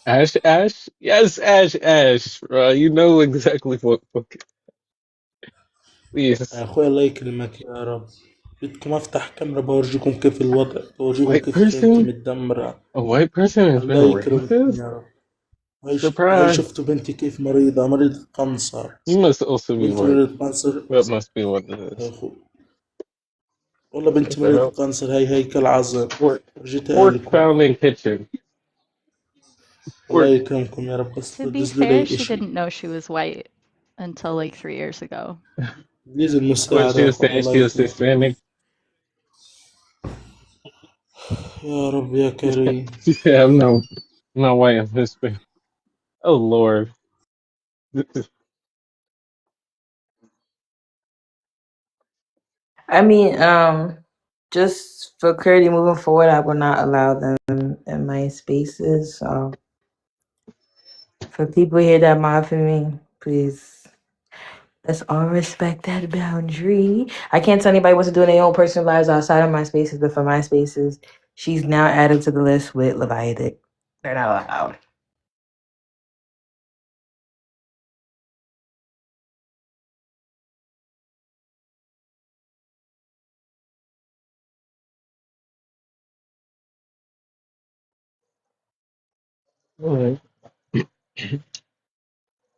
Ash, yes, Ash. You know exactly what. يا Please, أخوي الله يكرمك يا رب. بدكم أفتح كاميرا بورجيكم كيف الوضع، بورجيكم white كيف خيمتي person, متدمرة. a white person has been الله يكرمكم racist. يا رب. هاي Surprise! شفتوا بنتي كيف مريضة، مريضة قنصر. You must also be بنتي white. مريضة قنصر. That must be what it يا is. أخو والله بنتي What the مريضة hell? قنصر، هاي هيكل عظم. Pork, رجيتها pork لكم. found in kitchen. الله Pork. يكرمكم يا رب، بس To be دزلوا fair, لي she إشي. didn't know she was white until like 3 years ago. بليز What المساعدة she يا was أخوان، saying, الله she was يكرمكم. Hispanic. يا رب يا كريم. She said, I'm not white, I'm Hispanic. Oh Lord. I mean, just for clarity moving forward, I will not allow them in my spaces. So for people here that mod for me, please, let's all respect that boundary. I can't tell anybody what to do in their own personal lives outside of my spaces, but for my spaces, she's now added to the list with Leviathan. They're not allowed. Alright.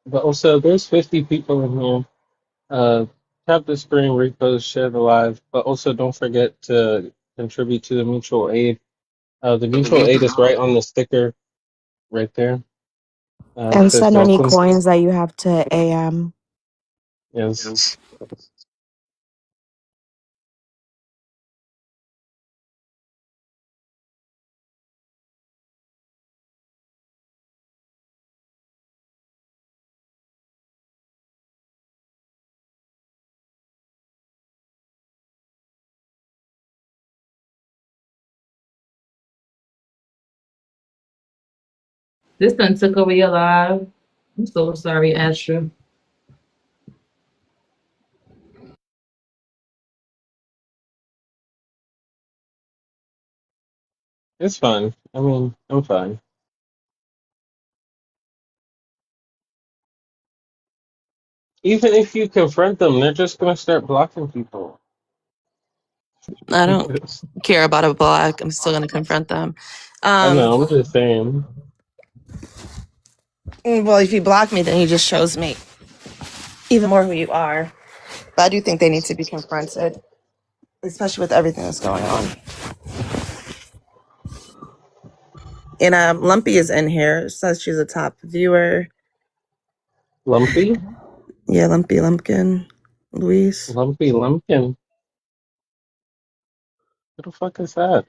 But also, there's 50 people in here. Tap the screen, repost, share the live. But also, don't forget to contribute to the mutual aid. The mutual aid is right on the sticker right there. It and says send any welcome. coins that you have to AM. Yes. This done took over your live. I'm so sorry, Astra. It's fine. I mean, I'm fine. Even if you confront them, they're just gonna start blocking people. I don't care about a block. I'm still gonna confront them. I Um, know, I'm just saying. well, if you block me, then you just shows me even more who you are. But I do think they need to be confronted, especially with everything that's going on. And Lumpy is in here. Says she's a top viewer. Lumpy? Yeah, Lumpy Lumpkin. Luis. Lumpy Lumpkin. What the fuck is that?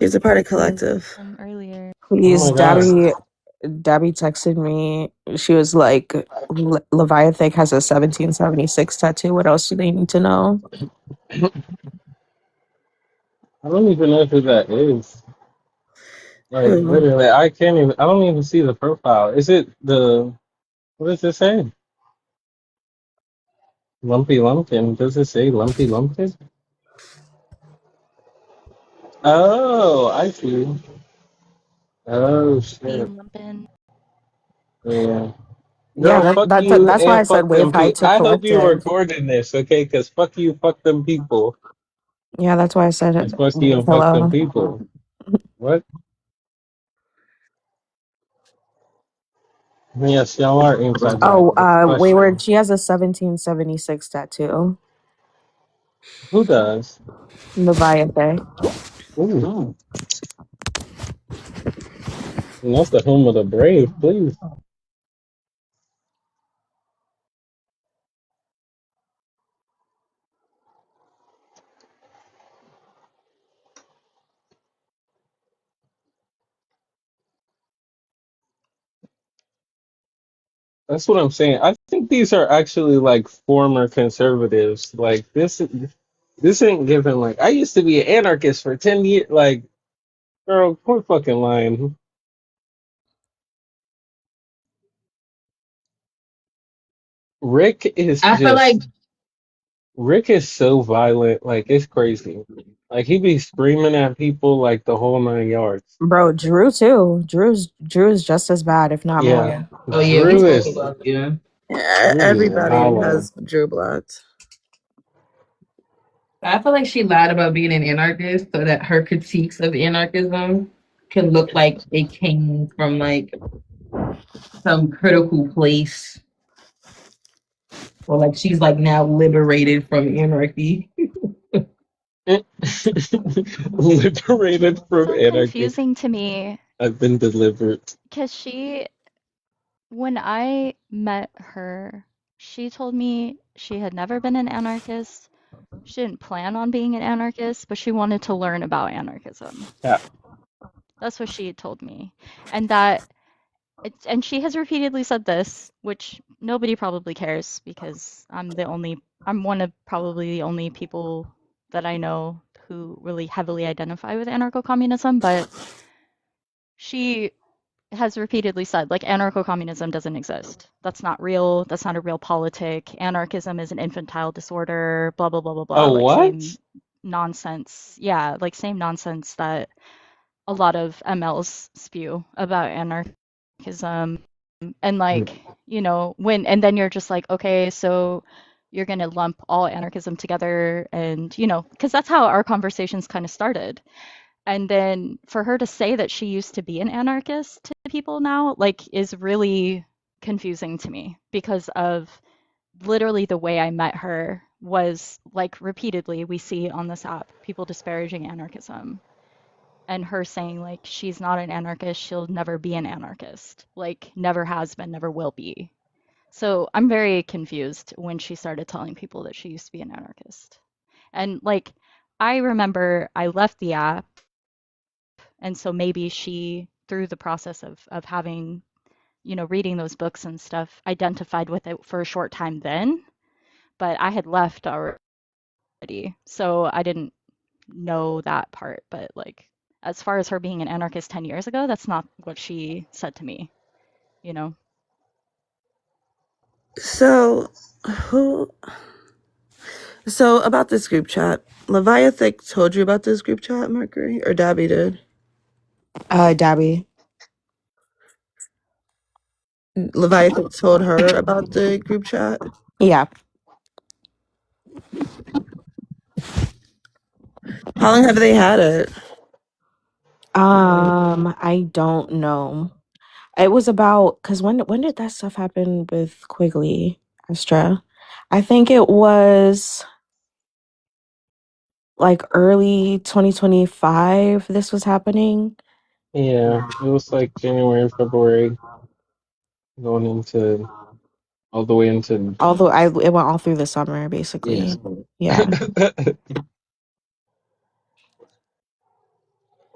She's a part of Was collective. earlier. Oh Please, my god. Dabby texted me. She was like, Leviathan has a 1776 tattoo. What else do they need to know? I don't even know who that is. Like Who? literally, I can't even. I don't even see the profile. Is it the? What does it say? Lumpy Lumpkin. Does it say Lumpy Lumpkin? Oh, I see. Oh Be shit. lumping. Yeah. Yeah, Girl, that, fuck that you that's why I and said fuck wave them height people. to I hope you collective. recording this, okay? Cause fuck you, fuck them people. Yeah, that's why I said And fuck you wave and fuck them hello. people. What? Yes, y'all are anti-black. Oh, Especially. Wayward. She has a 1776 tattoo. Who does? Leviathan. Ooh, and that's the home of the brave, please. That's what I'm saying. I think these are actually like former conservatives. Like this ain't given like I used to be an anarchist for 10 years. Like, girl, quit fucking lying. Rick is I feel like, just Rick is so violent, like it's crazy. Like he be screaming at people like the whole 9 yards. Bro, Drew too. Drew's just as bad, if not Yeah, more. oh yeah, we Drew spoke is about you. Yeah, Drew be everybody wilding. has Drew blocked. I feel like she lied about being an anarchist so that her critiques of anarchism can look like it came from like some critical place, or like she's like now liberated from anarchy. Liberated It's from so anarchy. confusing to me I've been delivered. because when I met her, she told me she had never been an anarchist. She didn't plan on being an anarchist, but she wanted to learn about anarchism. Yeah. That's what she told me. And that and she has repeatedly said this, which nobody probably cares because I'm one of probably the only people that I know who really heavily identify with anarcho-communism, but she has repeatedly said like anarcho-communism doesn't exist. That's not real. That's not a real politic. Anarchism is an infantile disorder, blah blah blah blah blah, Oh, like what? same nonsense. Yeah, like same nonsense that a lot of MLs spew about anarchism. And like, and then you're just like, okay, so you're going to lump all anarchism together and, because that's how our conversations kind of started. And then for her to say that she used to be an anarchist to people now, like, is really confusing to me because of literally the way I met her was like repeatedly we see on this app people disparaging anarchism and her saying like she's not an anarchist, she'll never be an anarchist, like never has been, never will be. So I'm very confused when she started telling people that she used to be an anarchist. And like I remember I left the app and so maybe she through the process of having, reading those books and stuff, identified with it for a short time then, but I had left already. So I didn't know that part, but like as far as her being an anarchist 10 years ago, that's not what she said to me, you know. So, who? So about this group chat, Leviathan told you about this group chat, Mercury, or Dabby did. Dabby. Leviathan told her about the group chat. Yeah. How long have they had it? I don't know. It was about because when did that stuff happen with Quigley, Astra? I think it was like early 2025 this was happening. Yeah, it was like January, February, going into all the way into Although it went all through the summer yeah. basically. Yeah.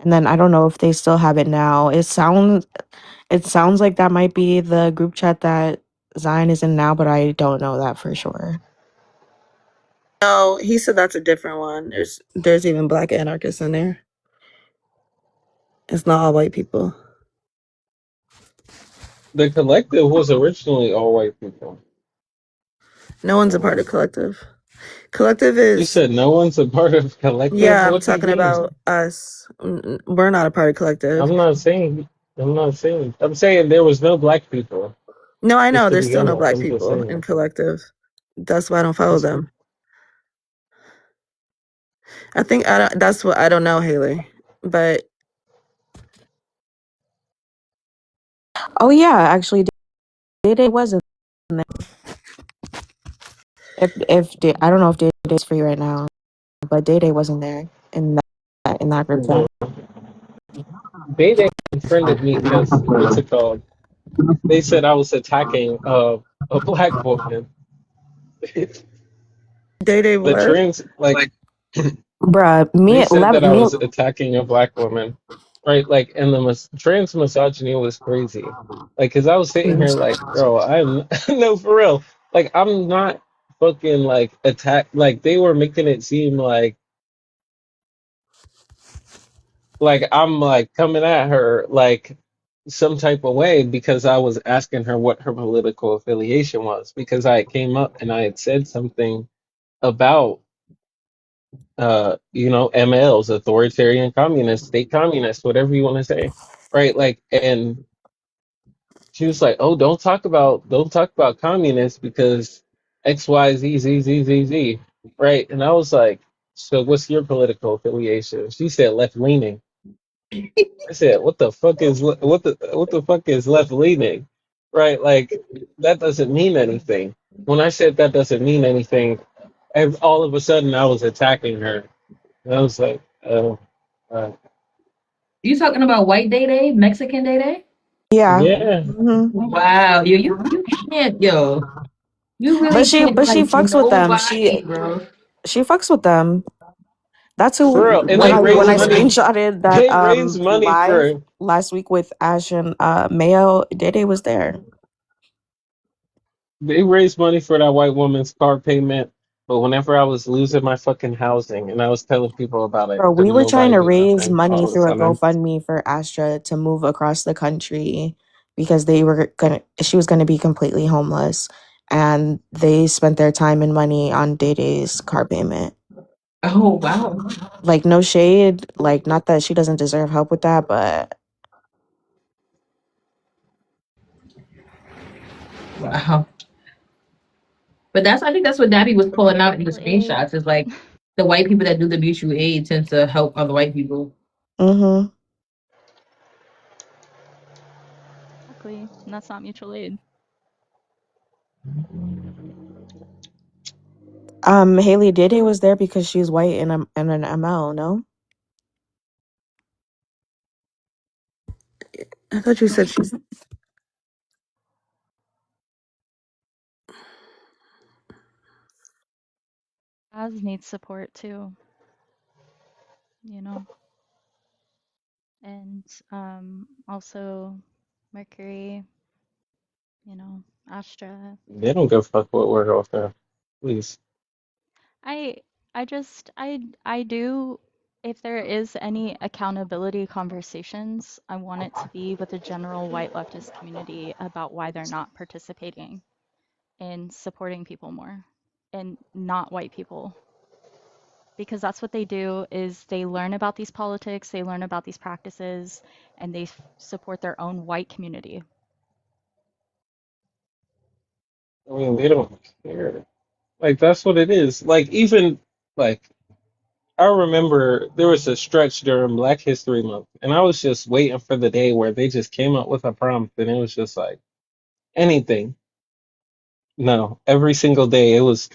And then I don't know if they still have it now. It sounds like that might be the group chat that Zion is in now, but I don't know that for sure. No, he said that's a different one. There's even black anarchists in there. It's not all white people. The collective was originally all white people. No one's a part of collective. Collective You is said no one's a part of collective? yeah, I'm What do you talking mean? about us. We're not a part of collective. I'm not saying, I'm not saying, I'm saying there was no black people, No, I just know to there's still begin no with. black I'm just people in saying. collective. That's why I don't follow That's, them. I think I don't, that's what I don't know, Haley. But Oh yeah, actually, Day Day was in there. I don't know if Day Day's free right now, but Day Day wasn't there in that group chat. no. They unfriended me because, what's it called? They said I was attacking a black woman. Day The what? trans, like, Bruh, they said that I was attacking a black woman, right? Like, and the trans misogyny was crazy. Like, cause I was sitting here like, bro, I'm no for real. Like, I'm not fucking like attack. Like, they were making it seem like I'm like coming at her like some type of way because I was asking her what her political affiliation was because I came up and I had said something about MLs, authoritarian communists, state communists, whatever you want to say, right? Like, and she was like, "Oh, don't talk about communists because X, Y, Z, Z, Z, Z, Z," right? And I was like, "So what's your political affiliation?" She said left leaning. I said, "What the fuck is left leaning?" Right? Like that doesn't mean anything. When I said that doesn't mean anything, all of a sudden I was attacking her. And I was like, "Oh." You talking about white Day Day, Mexican Day Day? Yeah. Yeah, Hmm. Wow, you can't, yo. You But really she can't but she like fucks with them. nobody, bro. She fucks with them. That's for who real. And when they I raise money. screenshotted that They raise money live for. last week with Ash and Mayo, Day Day was there. They raise money for that white woman's car payment. But whenever I was losing my fucking housing and I was telling people about it, Bro, we couldn't were trying nobody to do raise nothing money all of a through a sudden. GoFundMe for Astra to move across the country because she was gonna be completely homeless, and they spent their time and money on Day Day's car payment. Oh wow. Like no shade, like not that she doesn't deserve help with that, but Wow. But I think that's what Dabby was pulling out in the Mutual aid. screenshots is like the white people that do the mutual aid tend to help other white people. mm-hmm. Exactly. And that's not mutual aid. Haley Day Day was there because she's white and an ML, no? I thought you said she's Az needs support too, you know. And also Mercury, Astra. They don't give a fuck what we're going through. Please. I I do, if there is any accountability conversations, I want it to be with the general white leftist community about why they're not participating in supporting people more and not white people. Because that's what they do is they learn about these politics, they learn about these practices, and they support their own white community. I mean, they don't care. Like, that's what it is. Like, even, like, I remember there was a stretch during Black History Month, and I was just waiting for the day where they just came up with a prompt, and it was just like anything. No, every single day it was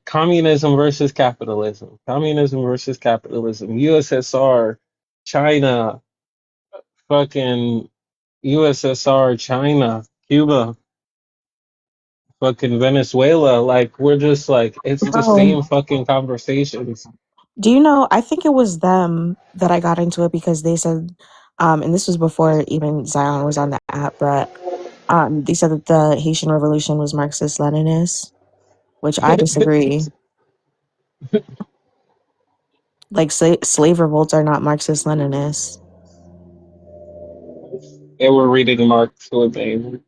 communism versus capitalism, communism versus capitalism, USSR, China, fucking USSR, China, Cuba, fucking Venezuela. Like we're just like it's the Bro, same fucking conversations. do you know, I think it was them that I got into it because they said, and this was before even Zion was on the app, but they said that the Haitian Revolution was Marxist Leninist, which I disagree. Like slave revolts are not Marxist Leninists. They were reading Marx when they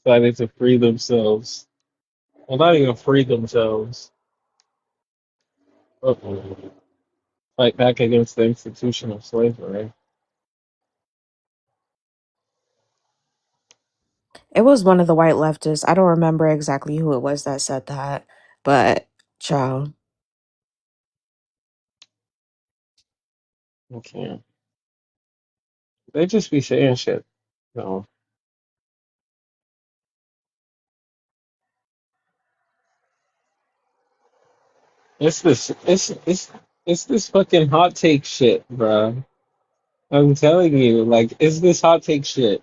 decided to free themselves. Well, not even free themselves, but fight back against the institution of slavery. It was one of the white leftists. I don't remember exactly who it was that said that, but child. Okay. They just be saying shit. No. It's this it's this fucking hot take shit, bruh. I'm telling you, like, it's this hot take shit.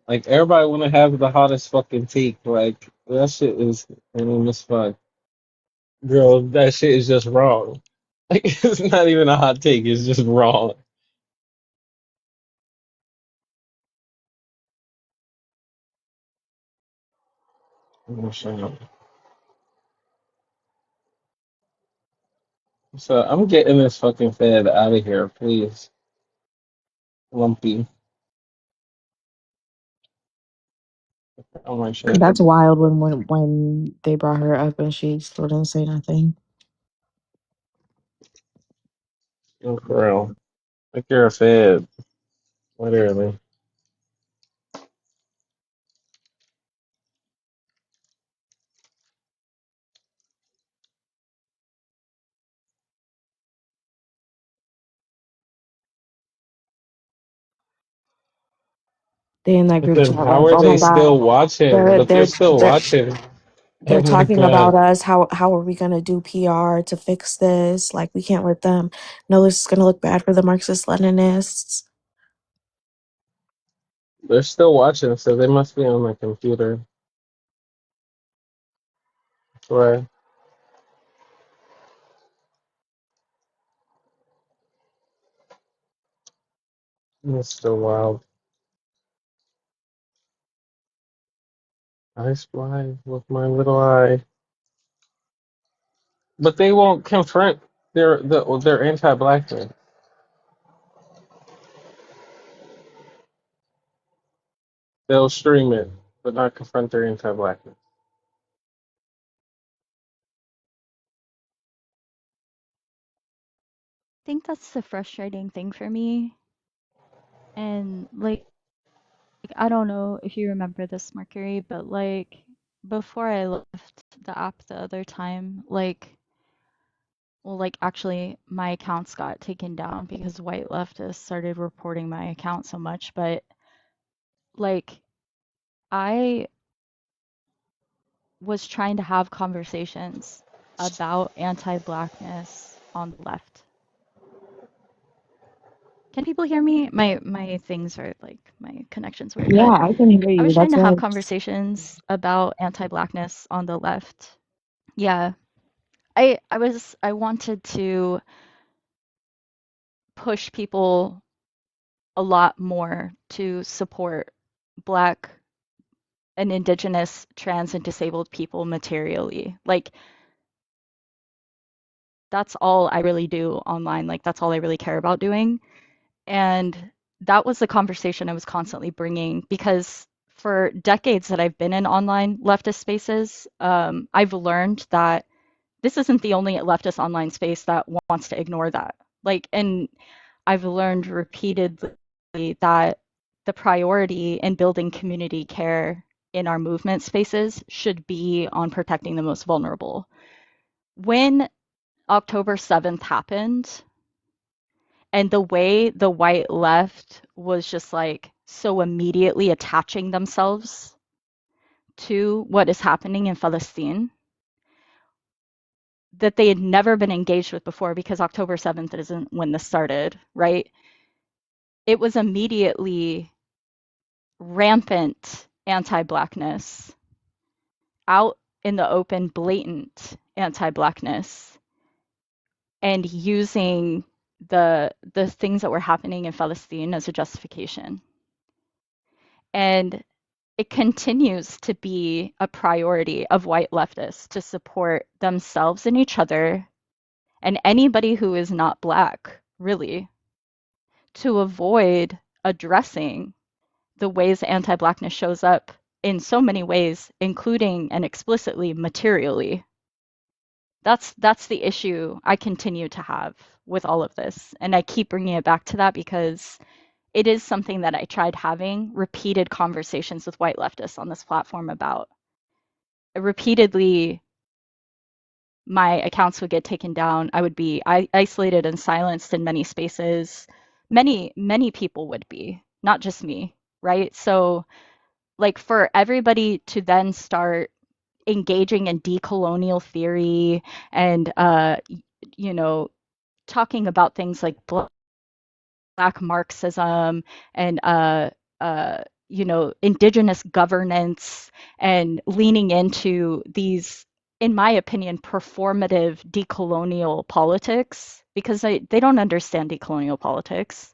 Like, everybody wanna have the hottest fucking take. Like, that shit is lame as fuck. Girl, that shit is just wrong. Like, it's not even a hot take, it's just wrong. So I'm getting this fucking fed out of here, please. Lumpy. Oh my shit. That's wild when they brought her up and she still didn't say nothing. Oh, for real. Like you're a fed. Literally. They in that But group then chat how like, are oh they my god, still watching? they're But they're they're still they're watching. Oh they're my talking about god. us. How are we gonna do PR to fix this? Like we can't let them know this is gonna look bad for the Marxist Leninists. They're still watching, so they must be on my computer. That's why it's still wild. I spy with my little eye. But they won't confront their anti-blackness. They'll stream it, but not confront their anti-blackness. I think that's the frustrating thing for me. And like I don't know if you remember this, Mercury, but like before I left the app the other time, like well, like actually my accounts got taken down because white leftists started reporting my account so much, but like I was trying to have conversations about anti-blackness on the left. Can people hear me? My things are like my connection's weird, Yeah, but I can hear I you. was trying That's to have why. conversations about anti-blackness on the left. Yeah. I wanted to push people a lot more to support Black and Indigenous, trans, and disabled people materially. Like that's all I really do online. Like that's all I really care about doing. And that was the conversation I was constantly bringing because for decades that I've been in online leftist spaces, I've learned that this isn't the only leftist online space that wants to ignore that. Like, and I've learned repeatedly that the priority in building community care in our movement spaces should be on protecting the most vulnerable. When October 7th happened, and the way the white left was just like so immediately attaching themselves to what is happening in Palestine that they had never been engaged with before because October 7th isn't when this started, right? It was immediately rampant anti Blackness, out in the open, blatant anti Blackness, and using the things that were happening in Palestine as a justification. And it continues to be a priority of white leftists to support themselves and each other and anybody who is not Black, really, to avoid addressing the ways anti-Blackness shows up in so many ways, including and explicitly materially. That's the issue I continue to have with all of this. And I keep bringing it back to that because it is something that I tried having repeated conversations with white leftists on this platform about. Repeatedly, my accounts would get taken down. I would be isolated and silenced in many spaces. Many people would be, not just me, right? So, like, for everybody to then start engaging in decolonial theory and, you know, talking about things like Black Marxism and you know, indigenous governance and leaning into these, in my opinion, performative decolonial politics because they don't understand decolonial politics.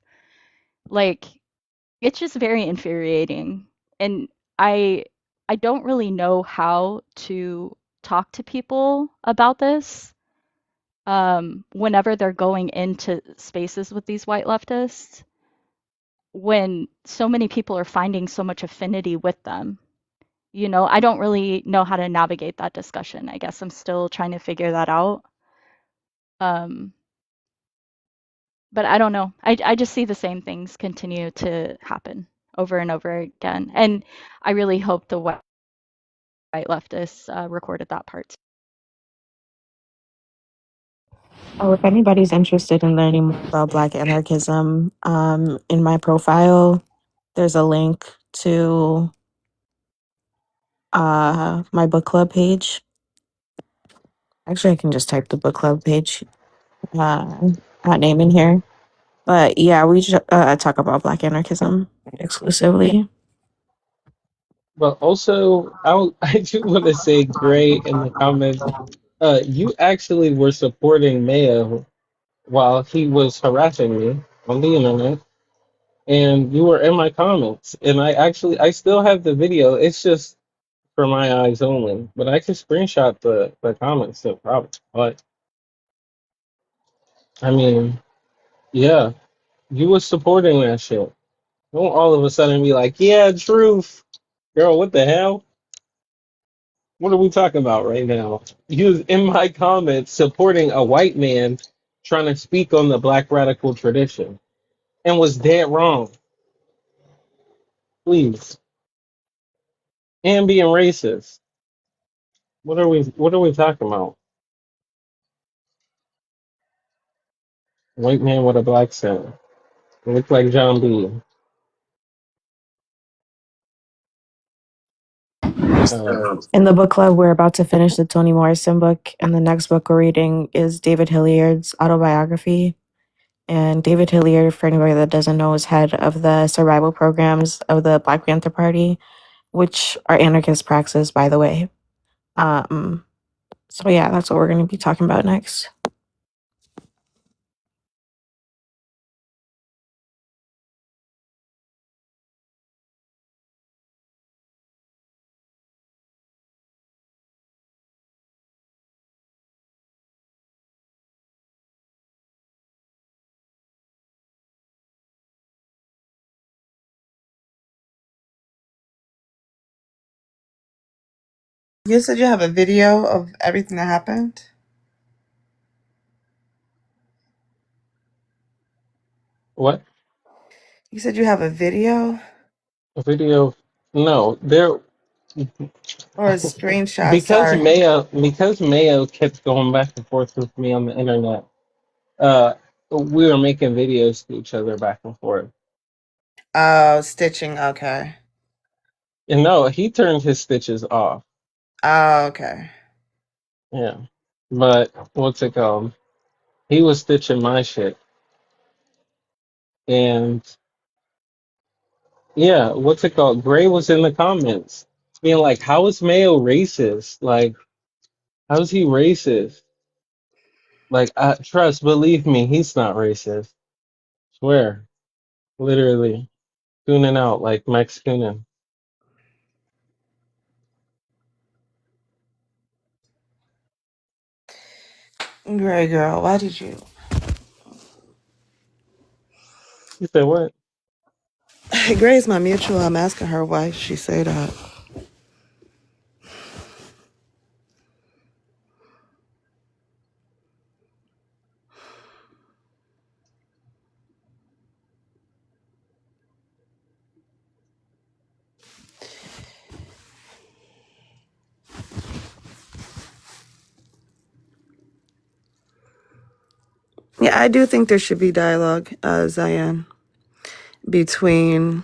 Like, it's just very infuriating. And I I don't really know how to talk to people about this whenever they're going into spaces with these white leftists when so many people are finding so much affinity with them. You know, I don't really know how to navigate that discussion. I guess I'm still trying to figure that out. Um, but I don't know. I just see the same things continue to happen over and over again. And I really hope the white leftists recorded that part. Oh, if anybody's interested in learning more about Black anarchism, in my profile, there's a link to my book club page. Actually, I can just type the book club page name in here. But yeah, we talk about Black anarchism exclusively. But also, I do want to say, Gray, in the comments, you actually were supporting Mayo while he was harassing me on the internet, and you were in my comments. And I still have the video. It's just for my eyes only, but I can screenshot the comments, no problem. But I mean, yeah, you was supporting that shit. Don't all of a sudden be like, yeah, truth, girl. What the hell? What are we talking about right now? You was in my comments supporting a white man trying to speak on the black radical tradition and was dead wrong. Please. And being racist. What are we talking about? White man with a black cent. Look like John B. In the book club, we're about to finish the Toni Morrison book, and the next book we're reading is David Hilliard's autobiography. And David Hilliard, for anybody that doesn't know, is head of the survival programs of the Black Panther Party, which are anarchist praxis, by the way. So yeah, that's what we're going to be talking about next. You said you have a video of everything that happened? What? You said you have a video A video? No, there or a screenshot? Sorry. because Mayo kept going back and forth with me on the internet. Uh, we were making videos to each other back and forth. Oh, stitching. Okay. And no, he turned his stitches off. Oh, okay. Yeah. But what's it called? He was stitching my shit. And yeah, what's it called? Gray was in the comments being like, how is Mayo racist? Like, how is he racist? Like, believe me, he's not racist. Swear. Literally. Cooning out like Max Coonan. Gray girl, why did you? You said what? Gray's my mutual. I'm asking her why she say that. Yeah, I do think there should be dialogue, Zion, between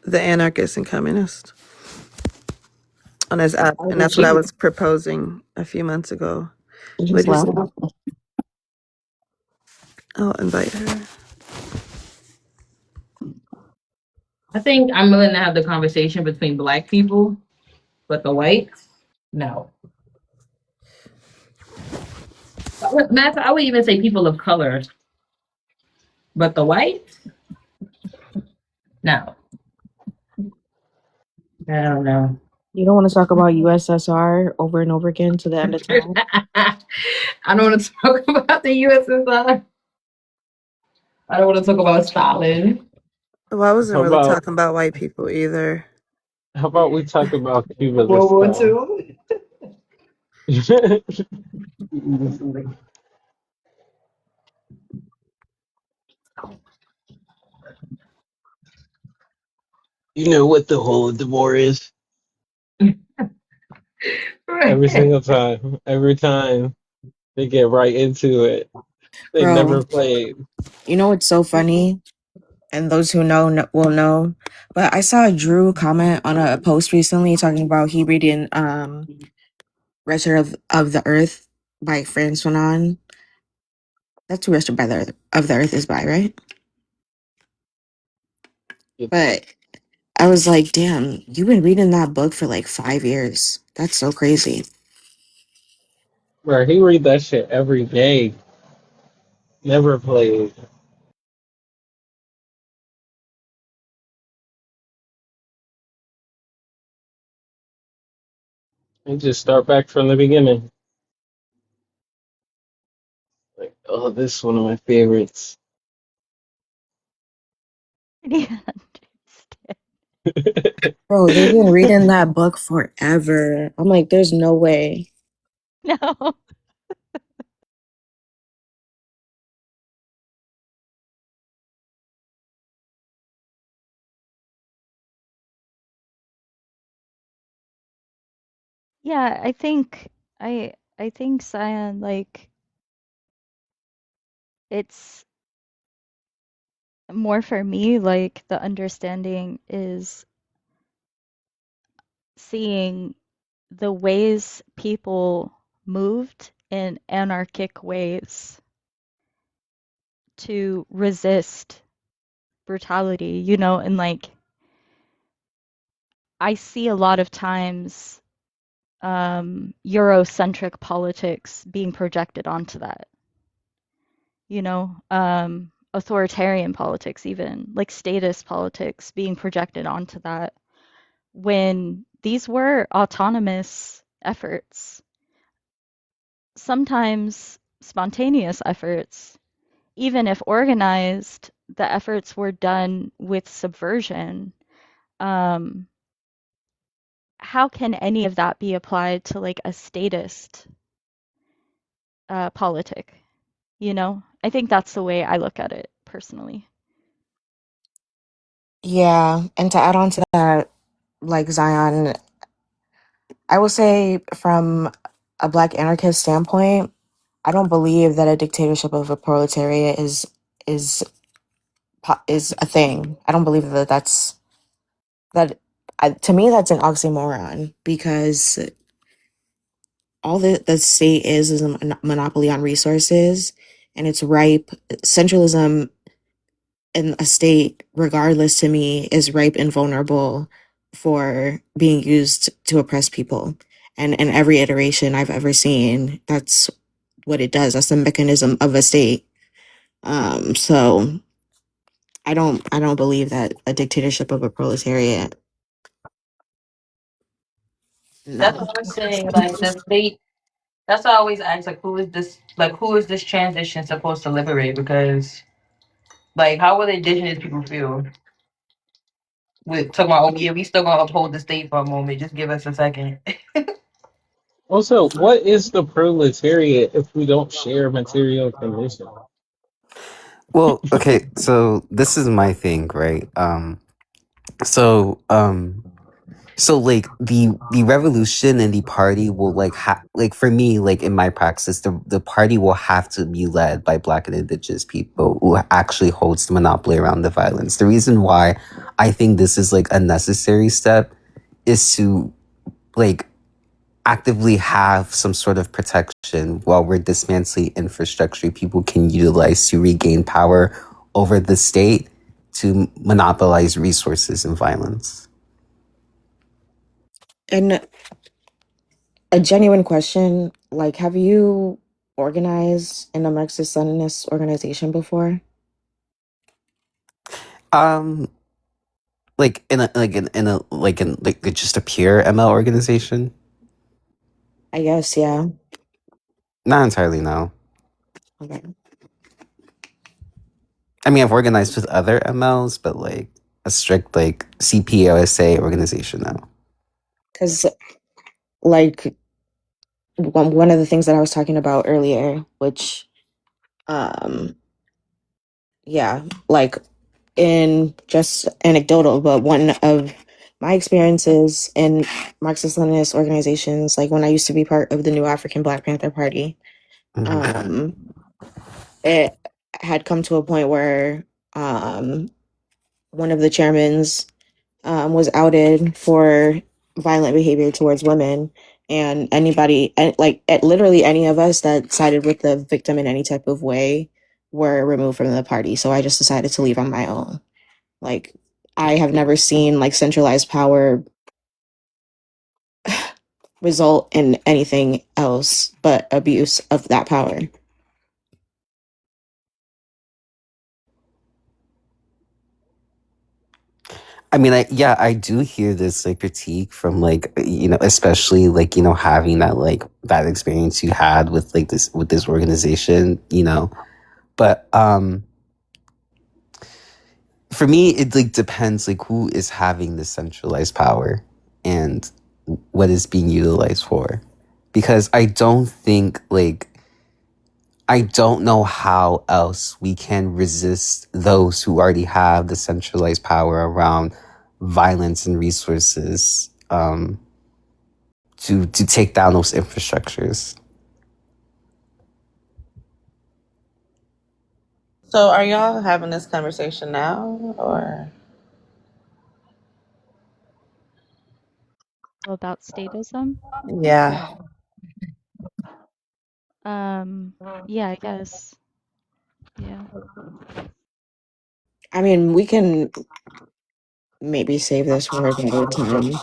the anarchists and communists on this app, Why and did that's what I she? was proposing a few months ago. She Would just you? left. I'll invite her. I think I'm willing to have the conversation between black people, but the whites, no. Matter, I would even say people of color, but the whites, no. I don't know. You don't want to talk about USSR over and over again to the end of time. I don't want to talk about the USSR. I don't want to talk about Stalin. Well, I wasn't How really about talking about white people either. how about we talk about Cuba World this War time? II. You know what the whole of the war is? Every Right. single time. Every time they get right into it. They Bro, never played. you know what's so funny? And those who will know. But I saw Drew comment on a post recently talking about he reading Return of the Earth by Franz Fanon. That's who Return by the Earth, of the Earth is by, right? But I was like, damn, you've been reading that book for like 5 years. That's so crazy. Bro, he read that shit every day. Never played. He just start back from the beginning. Like, oh, this is one of my favorites. Yeah. Bro, they've been reading that book forever. I'm like, there's no way. No. Yeah, I think Cyan, like, it's more for me, like the understanding is seeing the ways people moved in anarchic ways to resist brutality, you know, and like I see a lot of times Eurocentric politics being projected onto that, you know, authoritarian politics, even like statist politics being projected onto that when these were autonomous efforts, sometimes spontaneous efforts, even if organized, the efforts were done with subversion. Um, how can any of that be applied to like a statist politic? You know, I think that's the way I look at it personally. Yeah, and to add on to that, like Zion, I will say from a black anarchist standpoint, I don't believe that a dictatorship of a proletariat is is a thing. I don't believe that that to me that's an oxymoron because all the state is a monopoly on resources and it's ripe centralism in a state regardless to me is ripe and vulnerable for being used to oppress people, and in every iteration I've ever seen that's what it does. That's the mechanism of a state. So I don't believe that a dictatorship of a proletariat, That's no. what I'm saying. Like the state. That's why I always ask, like, who is this transition supposed to liberate? Because, like, how will the indigenous people feel with talking about, oh yeah, we still gonna uphold the state for a moment? Just give us a second. Also, what is the proletariat if we don't share material conditions? Well, okay, so this is my thing, right? So so like the revolution and the party will like for me, like in my praxis, the party will have to be led by Black and Indigenous people who actually holds the monopoly around the violence. The reason why I think this is like a necessary step is to like actively have some sort of protection while we're dismantling infrastructure people can utilize to regain power over the state to monopolize resources and violence. And a genuine question, like, have you organized in a Marxist-Leninist organization before? Um, like in like just a pure ML organization? I guess, yeah. Not entirely, no. Okay. I mean, I've organized with other MLs, but like a strict like CPOSA organization, no. Because, like, one of the things that I was talking about earlier, which, um, yeah, like, in just anecdotal, but one of my experiences in Marxist-Leninist organizations, like when I used to be part of the New African Black Panther Party, Mm-hmm. um, it had come to a point where one of the chairmans was outed for violent behavior towards women. And anybody, and like literally any of us that sided with the victim in any type of way were removed from the party. So I just decided to leave on my own. Like, I have never seen like centralized power result in anything else but abuse of that power. I mean, I do hear this like critique from like especially like having that experience you had with like this organization, but for me it like depends like who is having the centralized power and what is being utilized for, because I don't know how else we can resist those who already have the centralized power around violence and resources, to take down those infrastructures. So are y'all having this conversation now or About statism. yeah. Um, yeah, I guess. Yeah. I mean, we can maybe save this for another time.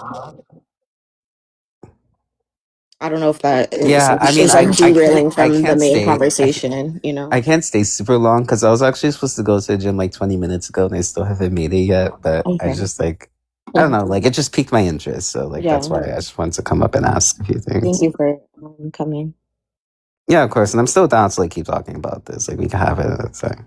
I don't know if that Yeah, I mean, is like derailing I from the can't main stay. conversation, you I know? can't stay super long because I was actually supposed to go to the gym like 20 minutes ago and I still haven't made it yet. But I Okay. just like, I don't know, like it just piqued my interest. So like Yeah. that's why I just wanted to come up and ask a few Thank things. you for coming. Yeah, of course. And I'm still down to like keep talking about this. Like we can have it at a time.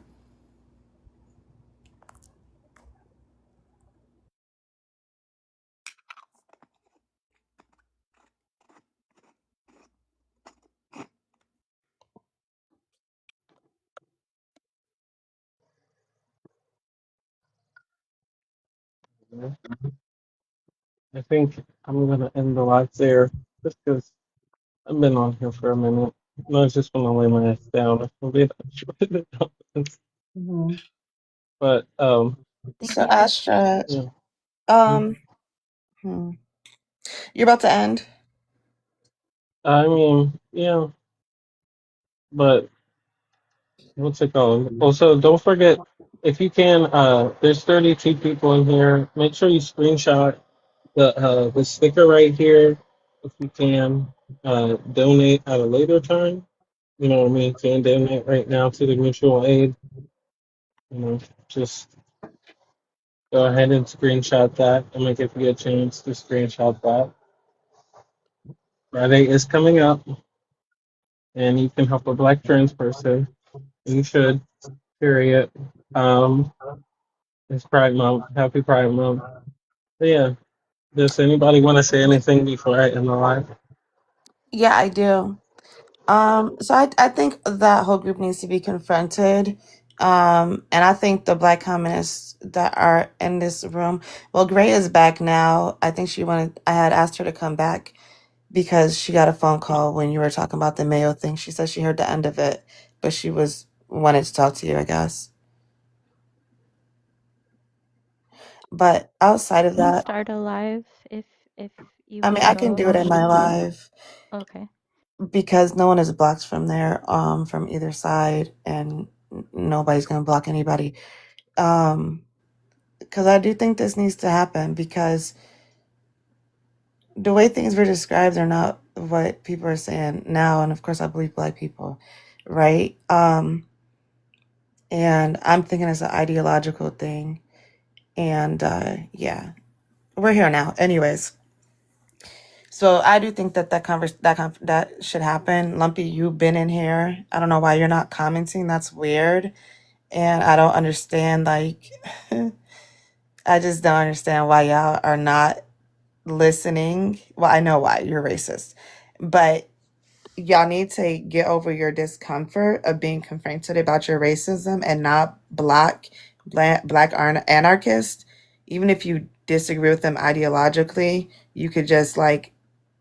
I think I'm gonna end the live there just because I've been on here for a minute. No, I just want to lay my ass down. I'll be that short of nonsense. Hmm. But Thank So you for Astra, yeah. um, hmm. You're about to end. I mean, yeah, but what's it called? Also, don't forget if you can. There's 32 people in here. Make sure you screenshot the sticker right here if you can. Donate at a later time. You know what I mean? Can donate right now to the mutual aid. You know, just go ahead and screenshot that. I'm gonna give you a chance to screenshot that. Friday is coming up. and you can help a black trans person, you should. Period. Um, it's Pride Month. Happy Pride Month. But yeah. Does anybody want to say anything before I end the live? Yeah, I do. So I think that whole group needs to be confronted. And I think the black communists that are in this room, well, Gray is back now. I think I had asked her to come back because she got a phone call when you were talking about the Mayo thing. She said she heard the end of it, but she wanted to talk to you, I guess. But outside of Can you that, start a live if you I mean, I can feel do it in like my live okay. because no one is blocked from there, from either side, and nobody's gonna block anybody. Because I do think this needs to happen because the way things were described are not what people are saying now, and of course, I believe black people, right? And I'm thinking it's an ideological thing, and yeah, we're here now, anyways. So I do think that that should happen. Lumpy, you've been in here. I don't know why you're not commenting. That's weird, and I don't understand. Like, I just don't understand why y'all are not listening. Well, I know why you're racist, but y'all need to get over your discomfort of being confronted about your racism and not black anarchists. Even if you disagree with them ideologically, you could just like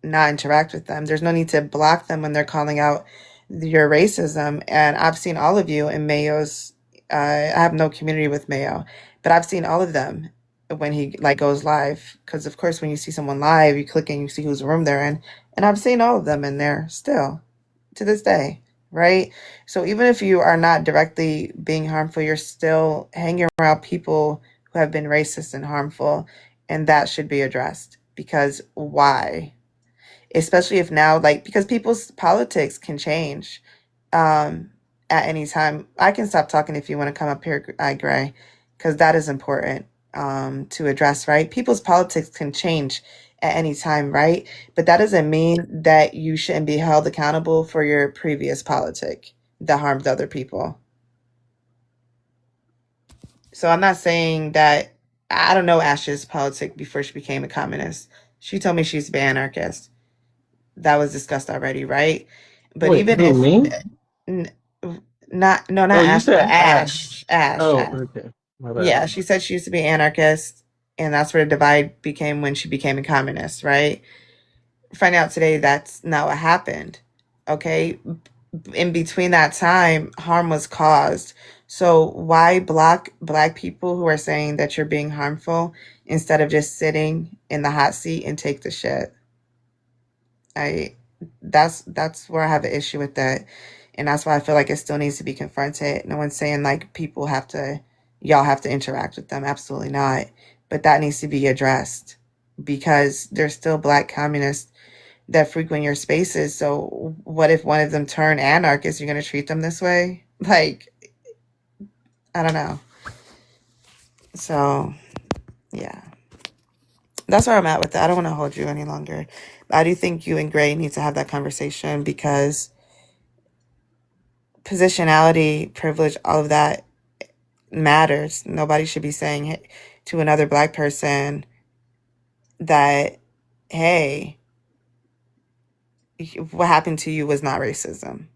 not interact with them. There's no need to block them when they're calling out your racism. And I've seen all of you in Mayo's. I have no community with Mayo, but I've seen all of them when he like goes live. Because of course, when you see someone live, you click and you see whose room they're in, and I've seen all of them in there still to this day, right? So even if you are not directly being harmful, you're still hanging around people who have been racist and harmful, and that should be addressed. Because why? Especially if now, like, because people's politics can change at any time. I can stop talking if you want to come up here, Gray, because that is important to address, right? People's politics can change at any time, right? But that doesn't mean that you shouldn't be held accountable for your previous politic that harmed other people. So I'm not saying that I don't know Ash's politic before she became a communist. She told me she's an anarchist. That was discussed already, right? But Wait, even who, if me? n- not no Oh, not you Ash, but said Ash, Ash. Ash, Oh, Ash. okay. My bad. Yeah, she said she used to be anarchist, and that's where the divide became when she became a communist, right? Find out today that's not what happened. Okay, in between that time, harm was caused. So why block black people who are saying that you're being harmful instead of just sitting in the hot seat and take the shit? I that's where I have an issue with that. And that's why I feel like it still needs to be confronted. No one's saying like y'all have to interact with them. Absolutely not. But that needs to be addressed because there's still black communists that frequent your spaces. So what if one of them turn anarchists? You're gonna treat them this way? Like, I don't know. So yeah. That's where I'm at with it. I don't want to hold you any longer. I do think you and Gray need to have that conversation because positionality, privilege, all of that matters. Nobody should be saying to another black person that, hey, what happened to you was not racism.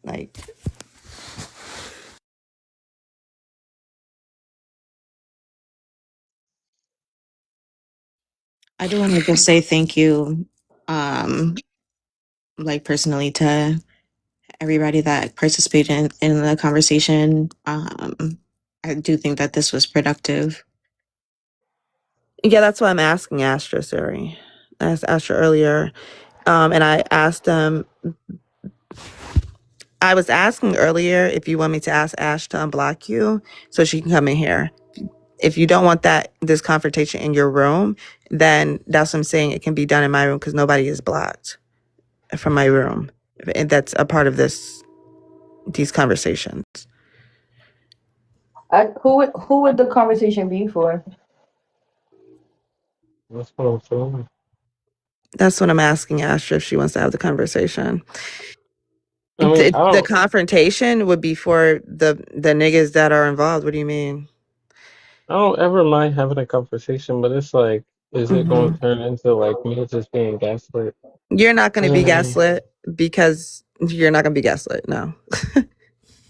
Like, I do want to just say thank you, um, like personally to everybody that participated in the conversation. I do think that this was productive. yeah, that's why I'm asking Astra, Siri. I asked Astra earlier. And I asked I was asking earlier if you want me to ask Ash to unblock you so she can come in here. If you don't want this confrontation in your room, then that's what I'm saying. It can be done in my room because nobody is blocked from my room. And that's a part of these conversations. Who would the conversation be for? That's what I'm saying. That's what I'm asking Astra if she wants to have the conversation. I mean, The confrontation would be for the niggas that are involved. What do you mean? I don't ever mind having a conversation, but it's like, is it going Hmm. to turn into like me just being gaslit? You're not going to be Um, gaslit because you're not going to be gaslit. No.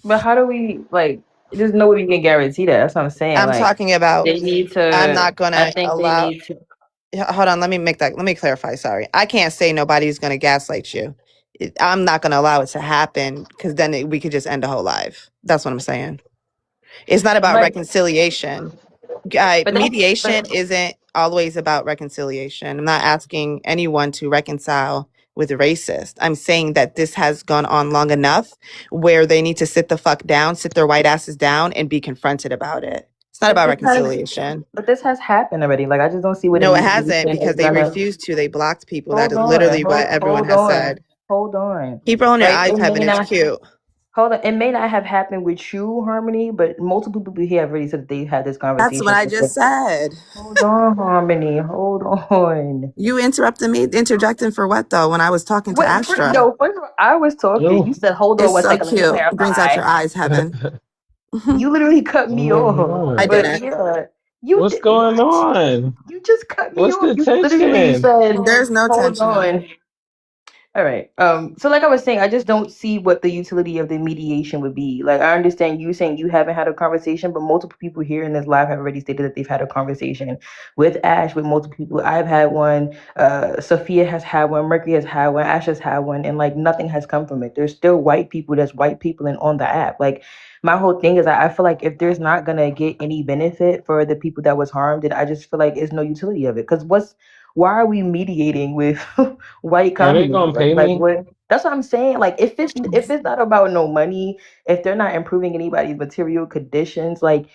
But how do we like? There's no way we can guarantee that. That's what I'm saying. I'm Like talking about, they need I'm to. not going I to think they allow, need to. hold on, let me clarify. Sorry. I can't say nobody's going to gaslight you. I'm not going to allow it to happen because then we could just end the whole life. That's what I'm saying. It's not about Like, reconciliation. but that's Mediation but isn't always about reconciliation. I'm not asking anyone to reconcile with a racist. I'm saying that this has gone on long enough where they need to sit the fuck down, sit their white asses down, and be confronted about it. It's not but about this has reconciliation. but this has happened already. Like I just don't see what the No, it hasn't mediation because is they gonna. refused to. They blocked people. That Hold is on, literally what everyone hold has on, said. hold on. Keep rolling your Right? eyes, It may Heaven. It's not. cute. Hold on. It may not have happened with you, Harmony, but multiple people here have already said that they've had this That's what conversation. I just said. Hold on, Harmony. Hold on. You interrupted me, interjecting for what though? When I was talking to What? Astra. No, first of all, I was talking. You no. said, "Hold on It's one so second. Let me cute. Brings out clarify." your eyes, Heaven. You literally cut Oh me my off. I God. But didn't. yeah, you What's did going what? on? You just cut me What's off. the You literally tension? said, There's no "Hold tension. on." All right. So like I was saying, I just don't see what the utility of the mediation would be. Like I understand you saying you haven't had a conversation, but multiple people here in this live have already stated that they've had a conversation with Ash, with multiple people. I've had one, Sophia has had one, Mercury has had one, Ash has had one, and like nothing has come from it. There's still white people that's white people and on the app. Like my whole thing is I feel like if there's not gonna get any benefit for the people that was harmed, then I just feel like it's no utility of it. Because why are we mediating with white Are they communism? gonna pay Like me? what? That's what I'm saying. Like if it's not about no money, if they're not improving anybody's material conditions, like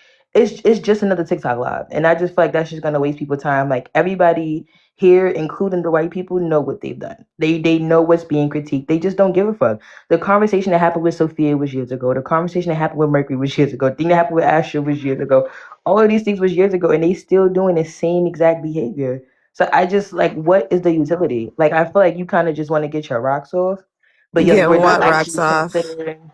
it's just another TikTok live, and I just feel like that's just gonna waste people time. Like everybody here, including the white people, know what they've done. They know what's being critiqued. They just don't give a fuck. The conversation that happened with Sophia was years ago. The conversation that happened with Mercury was years ago. The thing that happened with Asher was years ago. All of these things was years ago, and they still doing the same exact behavior. So I just like, what is the utility? Like, I feel like you kind of just want to get your rocks off, but Get we're not what rocks actually off? considering.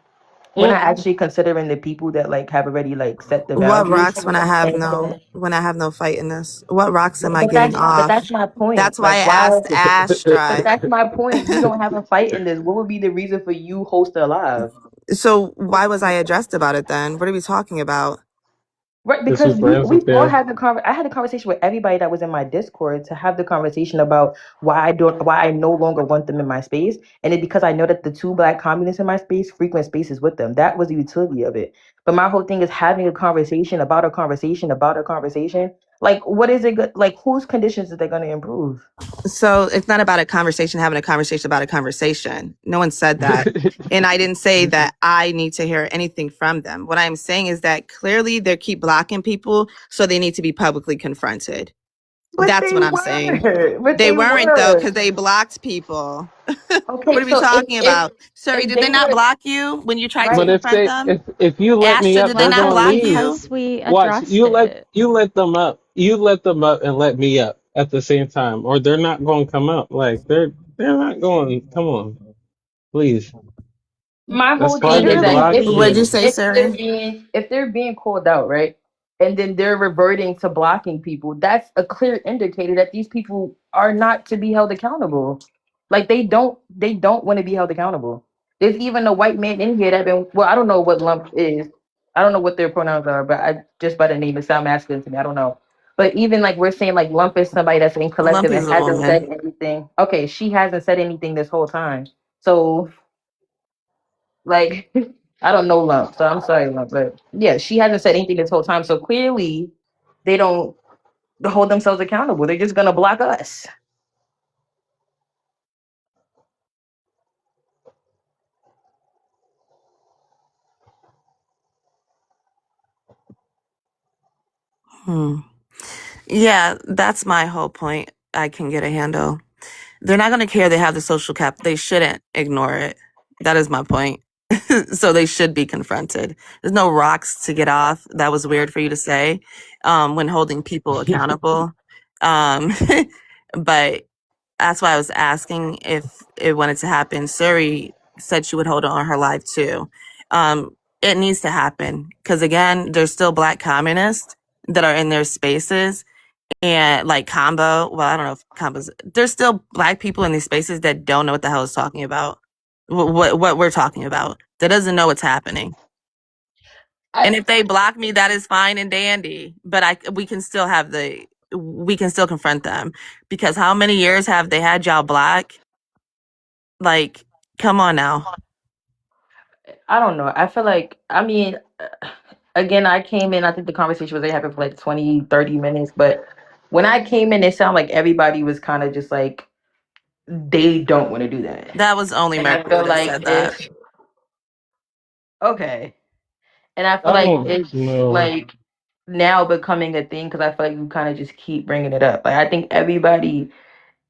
We're not Mm. actually considering the people that like have already like set the What boundaries. rocks when I have And no when I have no fight in this? What rocks am I but getting that's off? my point. That's why I Like, why? asked But Astra. that's my point. You don't have a fight in this. What would be the reason for you hosting a live? So why was I addressed about it then? What are we talking about? Right, Is he because friends we with all you? had the I had a conversation with everybody that was in my Discord to have the conversation about why I no longer want them in my space, and it's because I know that the two black communists in my space frequent spaces with them. That was the utility of it. But my whole thing is having a conversation about a conversation about a conversation. Like, what is it good? Like, whose conditions are they going to improve? So it's not about a conversation, having a conversation about a conversation. No one said that. And I didn't say that I need to hear anything from them. What I'm saying is that clearly they keep blocking people, so they need to be publicly confronted. But That's they what I'm saying. were. But They they weren't though, were. because they blocked people. What Okay, are we so talking about? Sorry, if did they they not were block you when you tried to But right. if confront they them? if you let me Astra, up, did they they're Well, not gonna that's block leave. you? because we Watch, addressed it. you let them up. You let them up and let me up at the same time, or they're not gonna come up. Like they're not going. Come on, please. My That's whole why thing they is that Clearly. blocked What'd you you. say, Siri? if they're being called out, right, and then they're reverting to blocking people, that's a clear indicator that these people are not to be held accountable. Like they don't want to be held accountable. There's even a white man in here that been well, I don't know what lump is. I don't know what their pronouns are, but I just by the name it sound masculine to me. I don't know. But even like we're saying like lump is somebody that's in collective Lumpy's and a hasn't woman. said anything. Okay, she hasn't said anything this whole time. So like, I don't know Lump, so I'm sorry, Lump, but yeah, she hasn't said anything this whole time. So clearly, they don't hold themselves accountable. They're just gonna block us. Hmm. Yeah, that's my whole point. I can get a handle. They're not going to care they have the social cap. They shouldn't ignore it. That is my point. So they should be confronted. There's no rocks to get off. That was weird for you to say when holding people accountable. Um, but That's why I was asking if it wanted to happen. Suri said she would hold it on her live too. It needs to happen because again, there's still Black communists that are in their spaces and like Combo. Well, I don't know if Combo's. There's still Black people in these spaces that don't know what the hell is talking about. What we're talking about. That doesn't know what's happening. And if they block me, that is fine and dandy. But we can still confront them because how many years have they had y'all black? Like, come on now. I don't know. I feel like, I mean, again, I came in, I think the conversation was they happened for like 20, 30 minutes. But when I came in, it sounded like everybody was kind of just like, they don't want to do that. That was only And I Mercury feel that like said that. it's okay. And I feel I like don't it's know. like now becoming a thing because I feel like you kind of just keep bringing it up. Like, I think everybody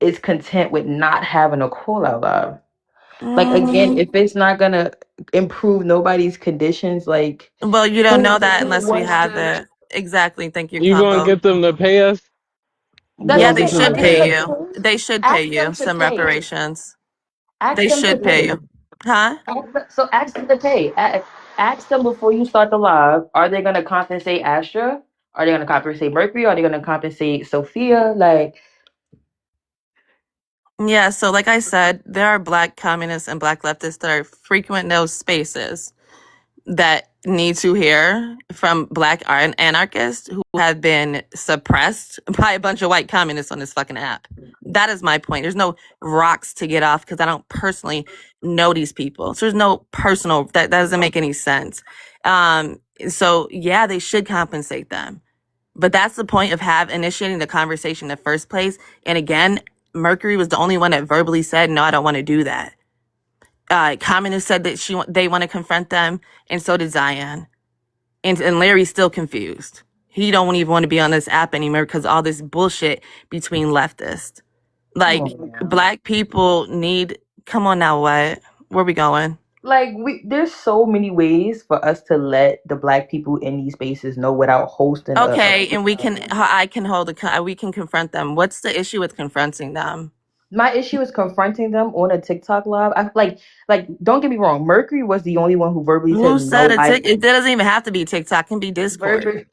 is content with not having a call out loud. Like, again, Mm, if it's not gonna improve nobody's conditions, like well, you don't know that who unless we wants have to? it. Exactly. Thank you, You gonna Combo. get them to pay us? You That's what Yeah, gonna I'm they get saying. them to should Ask pay pay us? them you. to They should pay ask you them to some pay. reparations. Ask They them to should pay pay. you. Huh? So ask them to pay. Ask them before you start the live. Are they gonna compensate Astra? Are they gonna compensate Mercury? Are they gonna compensate Sophia? Like, Yeah, so like I said, there are Black communists and Black leftists that are frequent those spaces that need to hear from Black anarchists who have been suppressed by a bunch of white communists on this fucking app. That is my point. There's no rocks to get off because I don't personally know these people. So there's no personal, that doesn't make any sense. So yeah, they should compensate them. But that's the point of initiating the conversation in the first place. And again, Mercury was the only one that verbally said, no, I don't want to do that. Communist said that they want to confront them, and so did Zion. And Larry's still confused. He don't even want to be on this app anymore because all this bullshit between leftists. come Like, on now. Black people need, come on now, what? Where we going? Like, there's so many ways for us to let the Black people in these spaces know without hosting Okay, and I can we can confront them. What's the issue with confronting them? my issue is confronting them on a TikTok live. I like don't get me wrong. Mercury was the only one who verbally Who said said no. it doesn't even have to be TikTok, it can be Discord. Mercury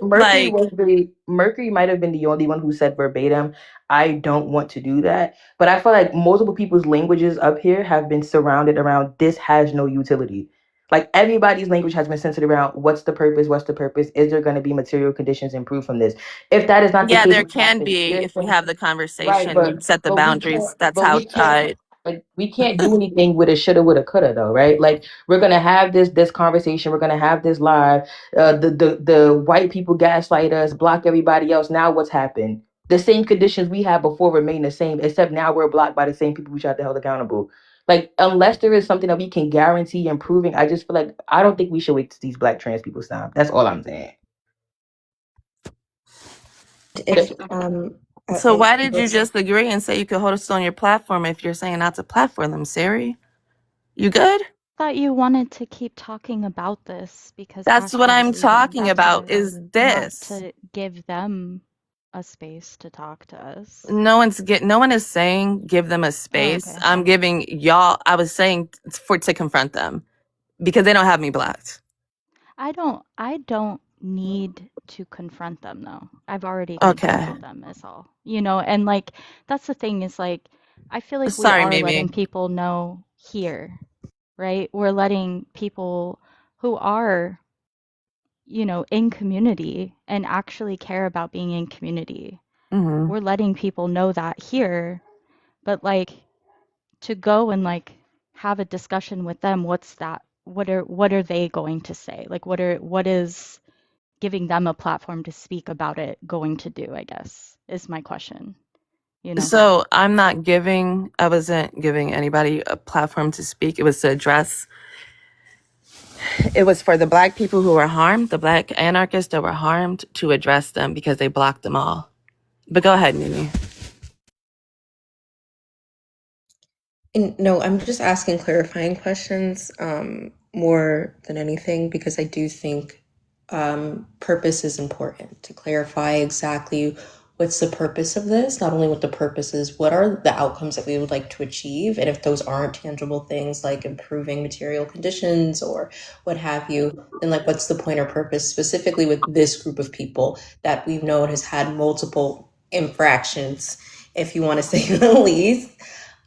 Mercury Like, was the Mercury might have been the only one who said verbatim, I don't want to do that. But I feel like multiple people's languages up here have been surrounded around this has no utility. Like, everybody's language has been centered around what's the purpose, what's the purpose, is there going to be material conditions improved from this? If that is not the yeah, case, there we have can to be hear if we from have the right, conversation, you set the boundaries. That's but how we can't like we can't do anything with a shoulda, woulda, coulda though, right? Like, we're gonna have this conversation, we're gonna have this live. The white people gaslight us, block everybody else. Now what's happened? The same conditions we had before remain the same, except now we're blocked by the same people we tried to hold accountable. Like, unless there is something that we can guarantee improving, I just feel like I don't think we should wait to these Black trans people stop. That's all I'm saying. If So why did you just agree and say you could hold us on your platform if you're saying not to platform them, Siri? You good? Thought you wanted to keep talking about this because That's what Astra was I'm leaving, talking not about to is not this. to give them a space to talk to us. No one is saying give them a Oh, space. okay. I'm giving y'all, I was saying to confront them because they don't have me blocked. I don't need to confront them though. I've already Okay. confronted them is all. You know, and like that's the thing is like I feel like we Sorry, are letting Mimi. people know here, right? We're letting people who are, you know, in community and actually care about being in community. Hmm. We're letting people know that here, but like to go and like have a discussion with them, what's that? What are they going to say? Like what is giving them a platform to speak about it going to do, I guess, is my question, you know? So I wasn't giving anybody a platform to speak. It was to address, it was for the Black people who were harmed, the Black anarchists that were harmed, to address them because they blocked them all. But go ahead, Mimi. No, I'm just asking clarifying questions more than anything because I do think purpose is important to clarify exactly what's the purpose of this? Not only what the purpose is, what are the outcomes that we would like to achieve? And if those aren't tangible things like improving material conditions or what have you, then like what's the point or purpose specifically with this group of people that we've known has had multiple infractions, if you want to say the least.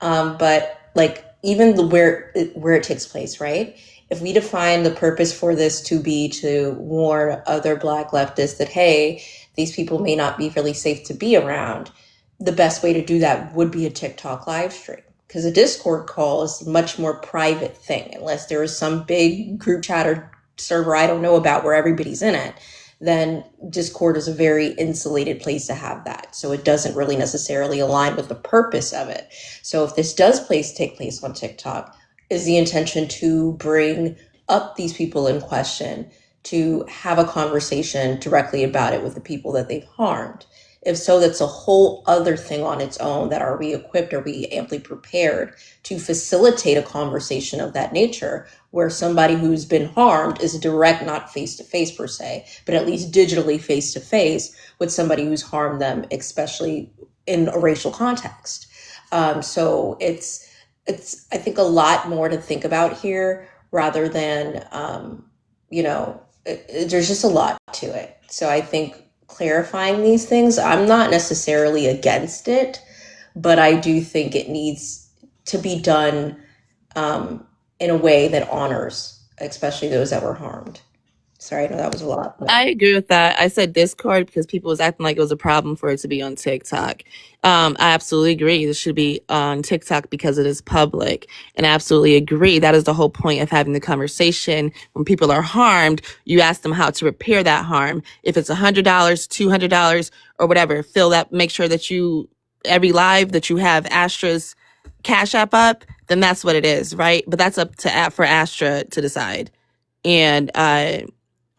But like even where it takes place, right? If we define the purpose for this to be to warn other Black leftists that, hey, these people may not be really safe to be around, the best way to do that would be a TikTok live stream. Because a Discord call is a much more private thing, unless there is some big group chat or server I don't know about where everybody's in it. Then Discord is a very insulated place to have that. So it doesn't really necessarily align with the purpose of it. So if this does take place on TikTok, is the intention to bring up these people in question, to have a conversation directly about it with the people that they've harmed? If so, that's a whole other thing on its own. That are we equipped, are we amply prepared to facilitate a conversation of that nature where somebody who's been harmed is direct, not face to face per se, but at least digitally face to face with somebody who's harmed them, especially in a racial context. So it's I think a lot more to think about here rather than there's just a lot to it. So I think clarifying these things, I'm not necessarily against it, but I do think it needs to be done in a way that honors, especially those that were harmed. Sorry, I know that was a lot. But. I agree with that. I said Discord because people was acting like it was a problem for it to be on TikTok. I absolutely agree. This should be on TikTok because it is public. And I absolutely agree. That is the whole point of having the conversation. When people are harmed, you ask them how to repair that harm. If it's $100, $200, or whatever, make sure that every live that you have Astra's Cash App up, then that's what it is, right? But that's up for Astra to decide. And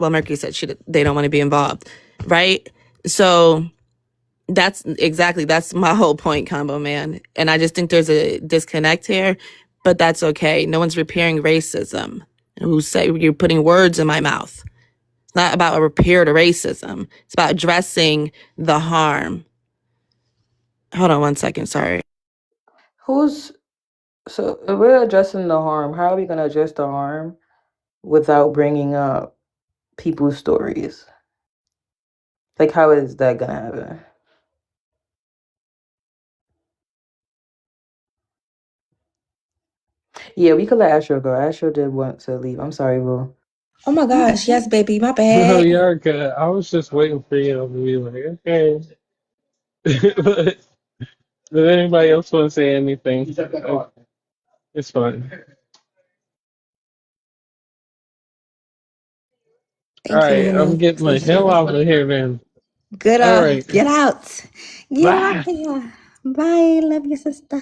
Mercury said they don't want to be involved, right? So that's my whole point, Combo Man. And I just think there's a disconnect here, but that's okay. No one's repairing racism. Who say you're putting words in my mouth? It's not about a repair to racism. It's about addressing the harm. Hold on one second. Sorry. So if we're addressing the harm, how are we going to address the harm without bringing up people's stories? Like, how is that going to happen? Yeah, we could let Astro go. Astro did want to leave. I'm sorry, Boo. Oh my gosh, yes, baby, my No, bad. you're good. I was just waiting for you to be like, okay. Did anybody else want to say anything? It's fine. All Thank you, right, I'm honey. getting the hell out of here, man. Good, All right, get out. Get out bye. here. Bye. Love you, sister.